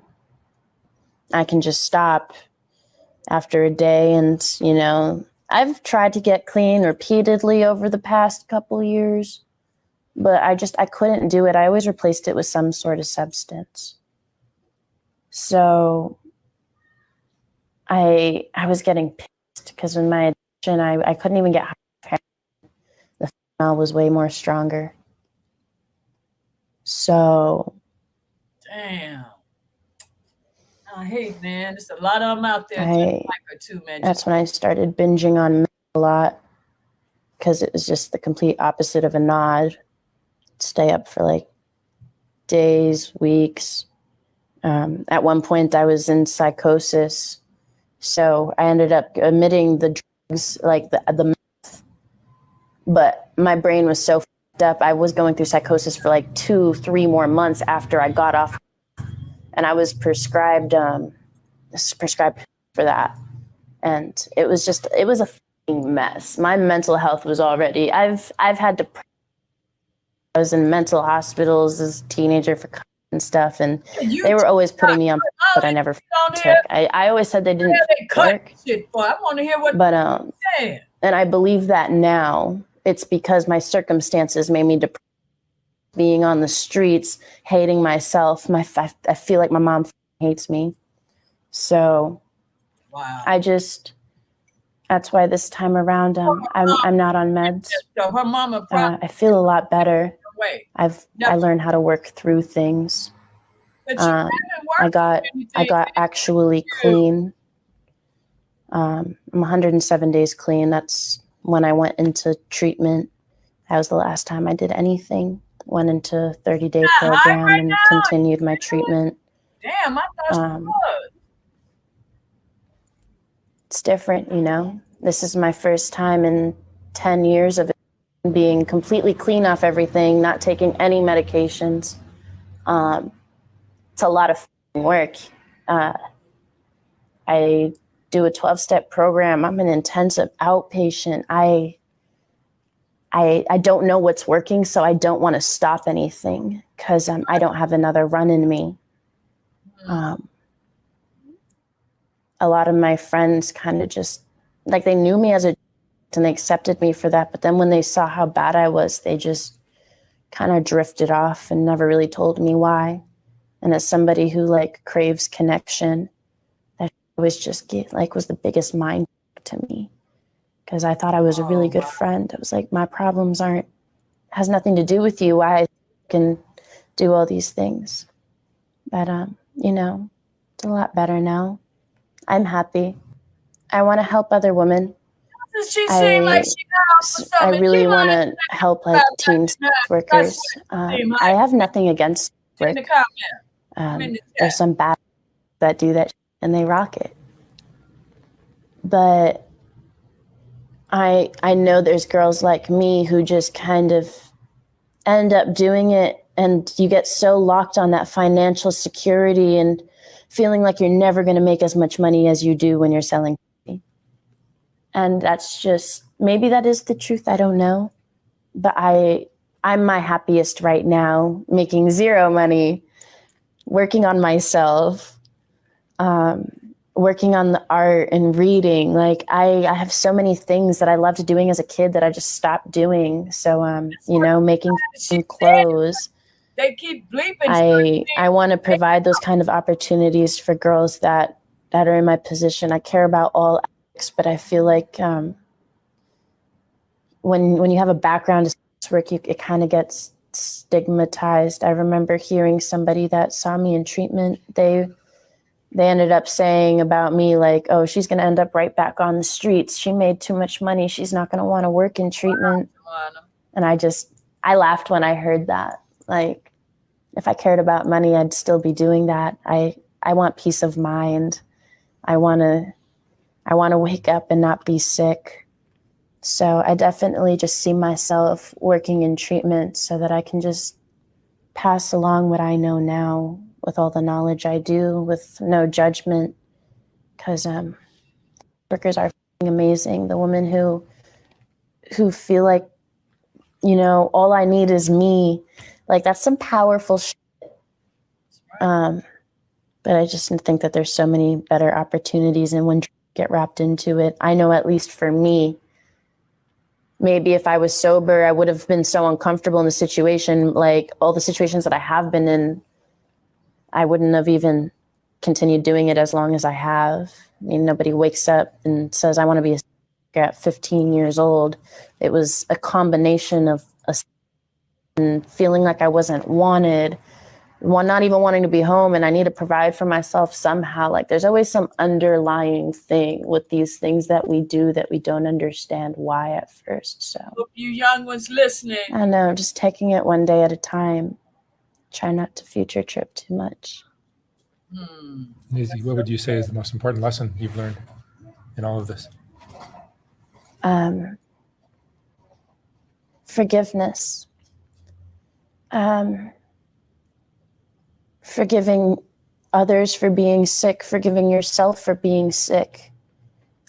I can just stop after a day. And, you know, I've tried to get clean repeatedly over the past couple years, but I couldn't do it. I always replaced it with some sort of substance. So I was getting pissed because in my addiction, I couldn't even get high. The smell was way more stronger. So. Damn. I hate, man. There's a lot of them out there. Like her too, man. That's when I started binging on a lot because it was just the complete opposite of a nod. Stay up for like days, weeks. At one point, I was in psychosis. So I ended up omitting the drugs, like the meth. But my brain was so fucked up. I was going through psychosis for like 2-3 more months after I got off. And I was prescribed for that. And it was a fucking mess. My mental health was already, I've had depression. I was in mental hospitals as a teenager for and stuff. And they were always putting me on, but I never took. I always said they didn't work. Shit, boy. I want to hear what But, you're saying. And I believe that now. It's because my circumstances made me depressed. Being on the streets, hating myself. I feel like my mom hates me. So wow. That's why this time around I'm not on meds. So her mama I feel a lot better. I learned how to work through things. I got actually clean. I'm 107 days clean. That's when I went into treatment. That was the last time I did anything. Went into a 30-day program and continued my treatment. Damn, I thought she was. It's different, you know. This is my first time in 10 years of being completely clean off everything, not taking any medications. It's a lot of work. I do a 12-step program. I'm an intensive outpatient. I don't know what's working, so I don't want to stop anything because I don't have another run in me. A lot of my friends kind of just, like, they knew me as a and they accepted me for that. But then when they saw how bad I was, they just kind of drifted off and never really told me why. And as somebody who like craves connection, that was just was the biggest mind to me. Because I thought I was a really good friend. It was like, my problems has nothing to do with you. Why I can do all these things. But, you know, it's a lot better now. I'm happy. I want to help other women. I really want to help like teen sex workers. I have nothing against work. There's some bad that do that and they rock it. But I know there's girls like me who just kind of end up doing it, and you get so locked on that financial security and feeling like you're never going to make as much money as you do when you're selling. And that's just, maybe that is the truth. I don't know. But I'm my happiest right now, making zero money, working on myself, working on the art and reading. Like I have so many things that I loved doing as a kid that I just stopped doing. So, you know, making clothes. They keep bleeping. I want to provide those kind of opportunities for girls that are in my position. I care about all aspects, but I feel like when you have a background in sex work, it kind of gets stigmatized. I remember hearing somebody that saw me in treatment. They ended up saying about me, like, oh, she's going to end up right back on the streets. She made too much money. She's not going to want to work in treatment. And I laughed when I heard that. Like, if I cared about money, I'd still be doing that. I want peace of mind. I want to wake up and not be sick. So I definitely just see myself working in treatment so that I can just pass along what I know now with all the knowledge I do, with no judgment, because workers are amazing. The women who feel like, you know, all I need is me, like that's some powerful shit. But I just think that there's so many better opportunities, and when get wrapped into it, I know at least for me, maybe if I was sober, I would have been so uncomfortable in the situation, like all the situations that I have been in, I wouldn't have even continued doing it as long as I have. I mean, nobody wakes up and says, I want to be a at 15 years old. It was a combination of feeling like I wasn't wanted, not even wanting to be home, and I need to provide for myself somehow. Like there's always some underlying thing with these things that we do that we don't understand why at first. So hope you young ones listening. I know, just taking it one day at a time. Try not to future trip too much. Lizzie, what would you say is the most important lesson you've learned in all of this? Forgiveness. Forgiving others for being sick, forgiving yourself for being sick.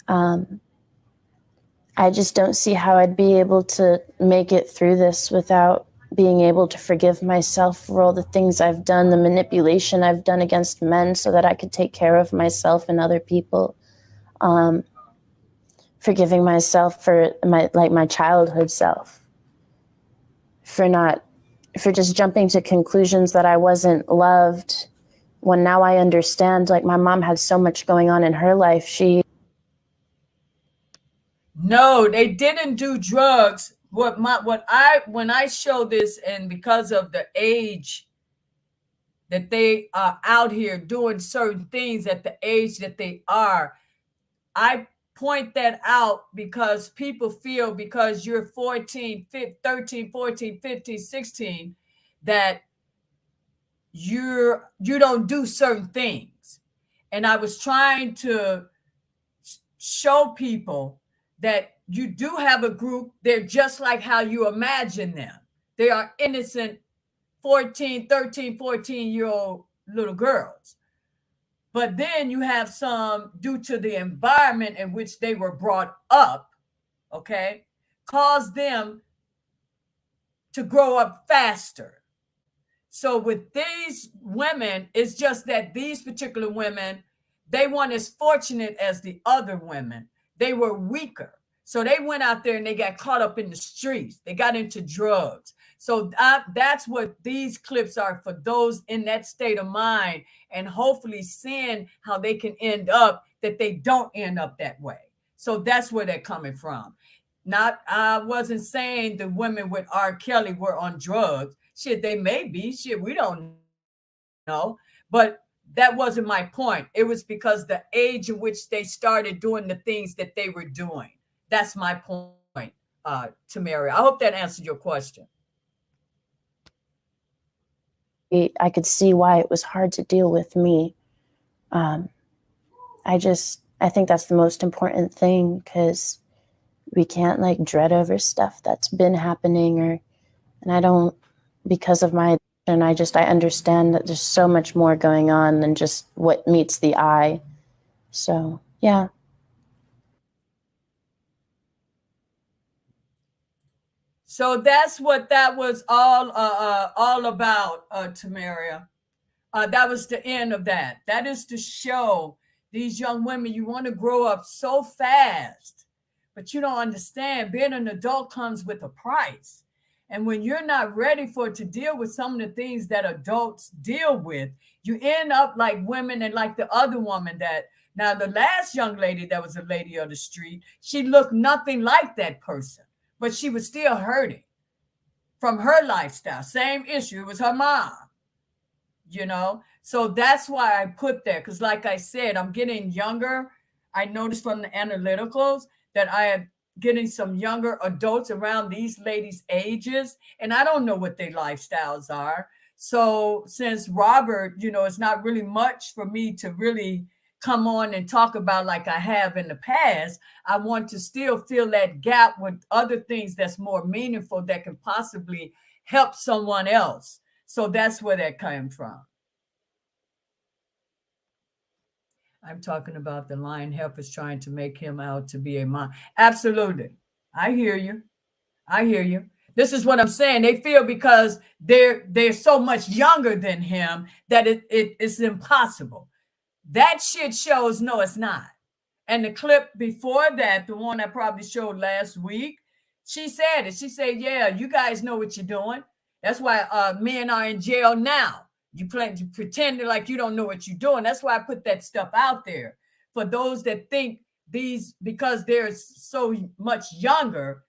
I just don't see how I'd be able to make it through this without being able to forgive myself for all the things I've done, the manipulation I've done against men so that I could take care of myself and other people. Forgiving myself for my childhood self, for just jumping to conclusions that I wasn't loved, when now I understand, like my mom had so much going on in her life. No, they didn't do drugs. When I show this, and because of the age that they are out here doing certain things at the age that they are, I point that out because people feel because you're 14, 13, 14, 15, 16, that you don't do certain things. And I was trying to show people that you do have a group. They're just like how you imagine them. They are innocent 14, 13, 14-year-old little girls. But then you have some, due to the environment in which they were brought up, okay, cause them to grow up faster. So with these women, it's just that these particular women, they weren't as fortunate as the other women. They were weaker. So they went out there and they got caught up in the streets. They got into drugs. So that's what these clips are for those in that state of mind, and hopefully seeing how they can end up, that they don't end up that way. So that's where they're coming from. I wasn't saying the women with R. Kelly were on drugs. Shit, they may be. Shit, we don't know. But that wasn't my point. It was because the age in which they started doing the things that they were doing. That's my point, Tamara. I hope that answered your question. I could see why it was hard to deal with me. I think that's the most important thing, because we can't like dread over stuff that's been happening, and I don't, because of my addiction, I understand that there's so much more going on than just what meets the eye. So yeah. So that's what that was all about, Tamaria. That was the end of that. That is to show these young women, you want to grow up so fast, but you don't understand. Being an adult comes with a price. And when you're not ready to deal with some of the things that adults deal with, you end up like women, and like the other woman that, now the last young lady that was a lady of the street, she looked nothing like that person, but she was still hurting from her lifestyle. Same issue. It was her mom, So that's why I put that, because like I said, I'm getting younger. I noticed from the analyticals that I am getting some younger adults around these ladies' ages, and I don't know what their lifestyles are. So since Robert, it's not really much for me to really come on and talk about like I have in the past, I want to still fill that gap with other things that's more meaningful that can possibly help someone else. So that's where that came from. I'm talking about the lion helpers trying to make him out to be a mom. Absolutely. I hear you. I hear you. This is what I'm saying. They feel because they're so much younger than him that it's impossible. That shit shows no, it's not. And the clip before that, the one I probably showed last week, she said it. She said, yeah, you guys know what you're doing. That's why men are in jail now. You pretending like you don't know what you're doing. That's why I put that stuff out there. For those that think these, because they're so much younger,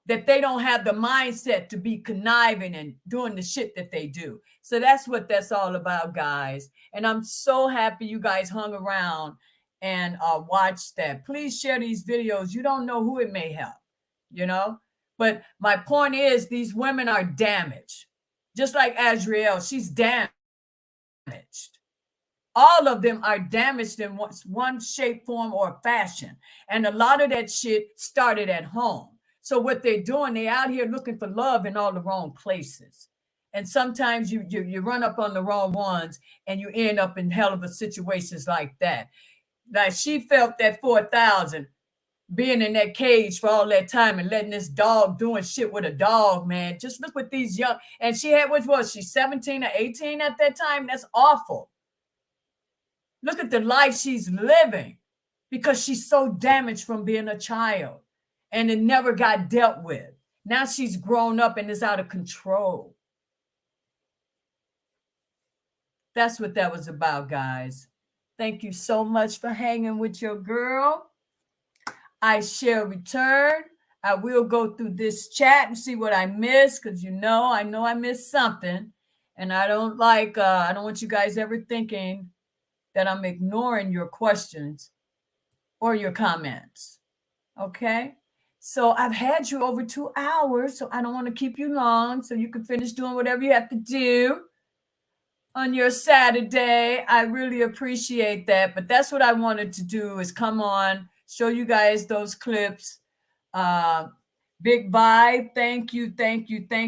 that they don't have the mindset to be conniving and doing the shit that they do. So that's what that's all about, guys. And I'm so happy you guys hung around and watched that. Please share these videos. You don't know who it may help, But my point is these women are damaged. Just like Azriel, she's damaged. All of them are damaged in one shape, form, or fashion. And a lot of that shit started at home. So what they're doing, they're out here looking for love in all the wrong places. And sometimes you run up on the wrong ones and you end up in hell of a situations like that. Like she felt that 4,000 being in that cage for all that time and letting this dog doing shit with a dog, man. Just look what these young, and she had, what was she, 17 or 18 at that time? That's awful. Look at the life she's living because she's so damaged from being a child and it never got dealt with. Now she's grown up and is out of control. That's what that was about, guys. Thank you so much for hanging with your girl. I shall return. I will go through this chat and see what I missed because I know I missed something. And I don't want you guys ever thinking that I'm ignoring your questions or your comments. Okay? So I've had you over 2 hours, so I don't want to keep you long so you can finish doing whatever you have to do on your Saturday. I really appreciate that. But that's what I wanted to do is come on, show you guys those clips. Big Vibe, thank you.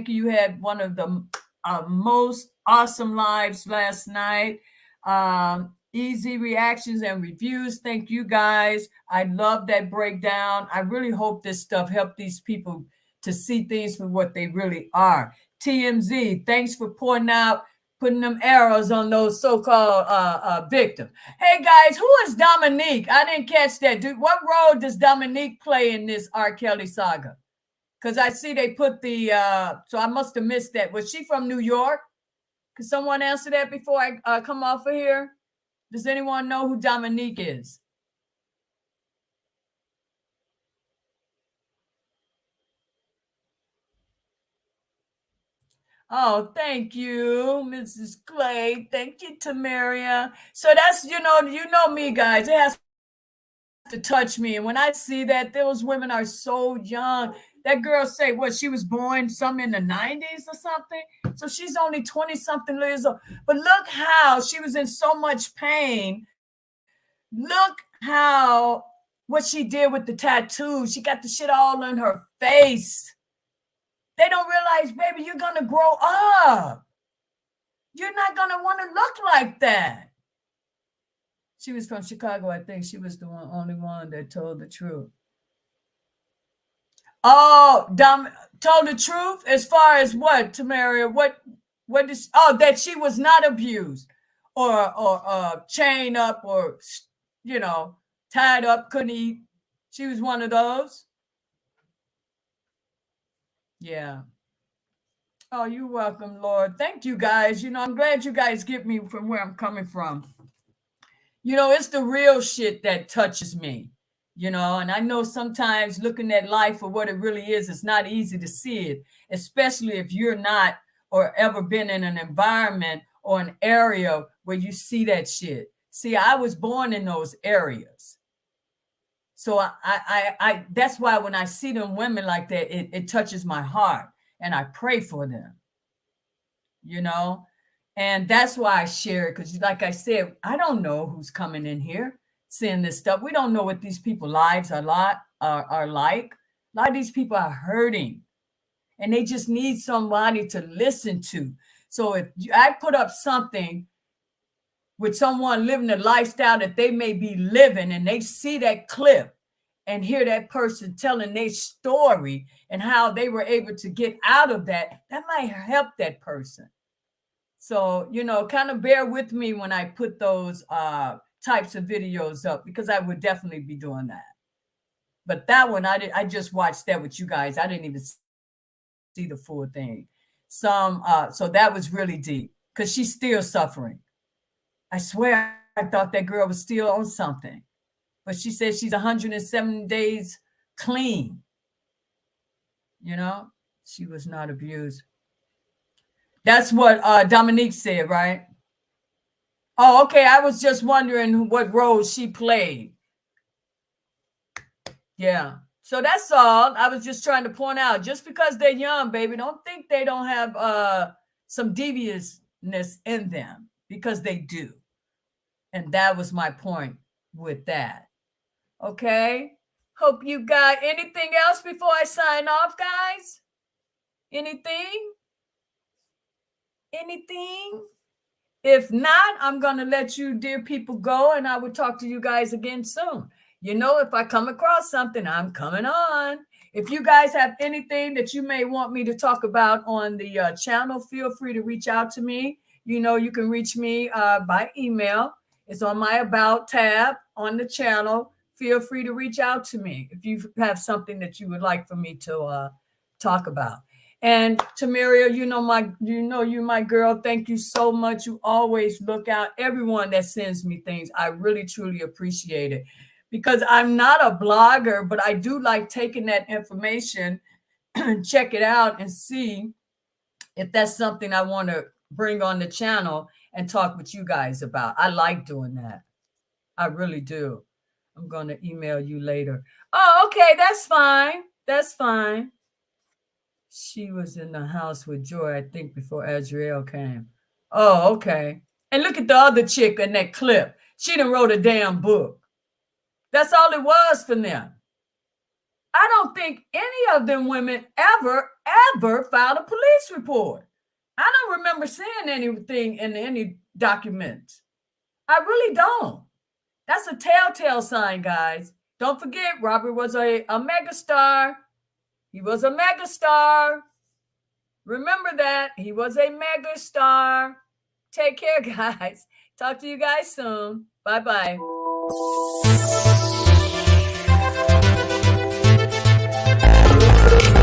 You had one of the most awesome lives last night. Easy reactions and reviews. Thank you guys. I love that breakdown. I really hope this stuff helped these people to see things for what they really are. TMZ, thanks for putting them arrows on those so-called victims. Hey guys, who is Dominique? I didn't catch that. Dude, what role does Dominique play in this R. Kelly saga? Because I see they put so I must have missed that. Was she from New York? Could someone answer that before I come off of here? Does anyone know who Dominique is? Oh, thank you, Mrs. Clay. Thank you, Tamaria. So that's, you know me, guys. It has to touch me. And when I see that, those women are so young. That girl say, she was born some in the 90s or something. So she's only 20-something years old. But look how she was in so much pain. Look what she did with the tattoo. She got the shit all on her face. They don't realize, baby, you're going to grow up. You're not going to want to look like that. She was from Chicago, I think. She was the only one that told the truth. Oh, told the truth as far as what, Tamaria? What is? That she was not abused or chained up or tied up, couldn't eat. She was one of those. Yeah. Oh, you're welcome, Lord. Thank you, guys. I'm glad you guys get me from where I'm coming from. It's the real shit that touches me, and I know sometimes looking at life for what it really is, it's not easy to see it, especially if you're not or ever been in an environment or an area where you see that shit. See, I was born in those areas. So I that's why when I see them women like that, it touches my heart and I pray for them, And that's why I share it, because like I said, I don't know who's coming in here seeing this stuff. We don't know what these people's lives are like. A lot of these people are hurting, and they just need somebody to listen to. So if I put up something with someone living the lifestyle that they may be living, and they see that clip and hear that person telling their story and how they were able to get out of that, that might help that person. So, kind of bear with me when I put those types of videos up, because I would definitely be doing that. But that one, I just watched that with you guys. I didn't even see the full thing. So that was really deep, because she's still suffering. I swear I thought that girl was still on something. But she said she's 107 days clean. She was not abused. That's what Dominique said, right? Oh, okay. I was just wondering what role she played. Yeah. So that's all. I was just trying to point out, just because they're young, baby, don't think they don't have some deviousness in them, because they do. And that was my point with that. Okay. Hope you got anything else before I sign off, guys? Anything? Anything? If not, I'm going to let you dear people go, and I will talk to you guys again soon. If I come across something, I'm coming on. If you guys have anything that you may want me to talk about on the channel, feel free to reach out to me. You can reach me by email. It's on my About tab on the channel. Feel free to reach out to me if you have something that you would like for me to talk about. And Tamiria, you're my girl. Thank you so much. You always look out. Everyone that sends me things, I really, truly appreciate it. Because I'm not a blogger, but I do like taking that information and check it out and see if that's something I want to bring on the channel and talk with you guys about. I like doing that. I really do. I'm going to email you later. Oh, okay. That's fine. That's fine. She was in the house with Joy, I think, before Azrael came. Oh, okay. And look at the other chick in that clip. She done wrote a damn book. That's all it was for them. I don't think any of them women ever filed a police report. I don't remember seeing anything in any documents. I really don't. That's a telltale sign, guys. Don't forget, Robert was a megastar. He was a megastar. Remember that. He was a megastar. Take care, guys. Talk to you guys soon. Bye-bye.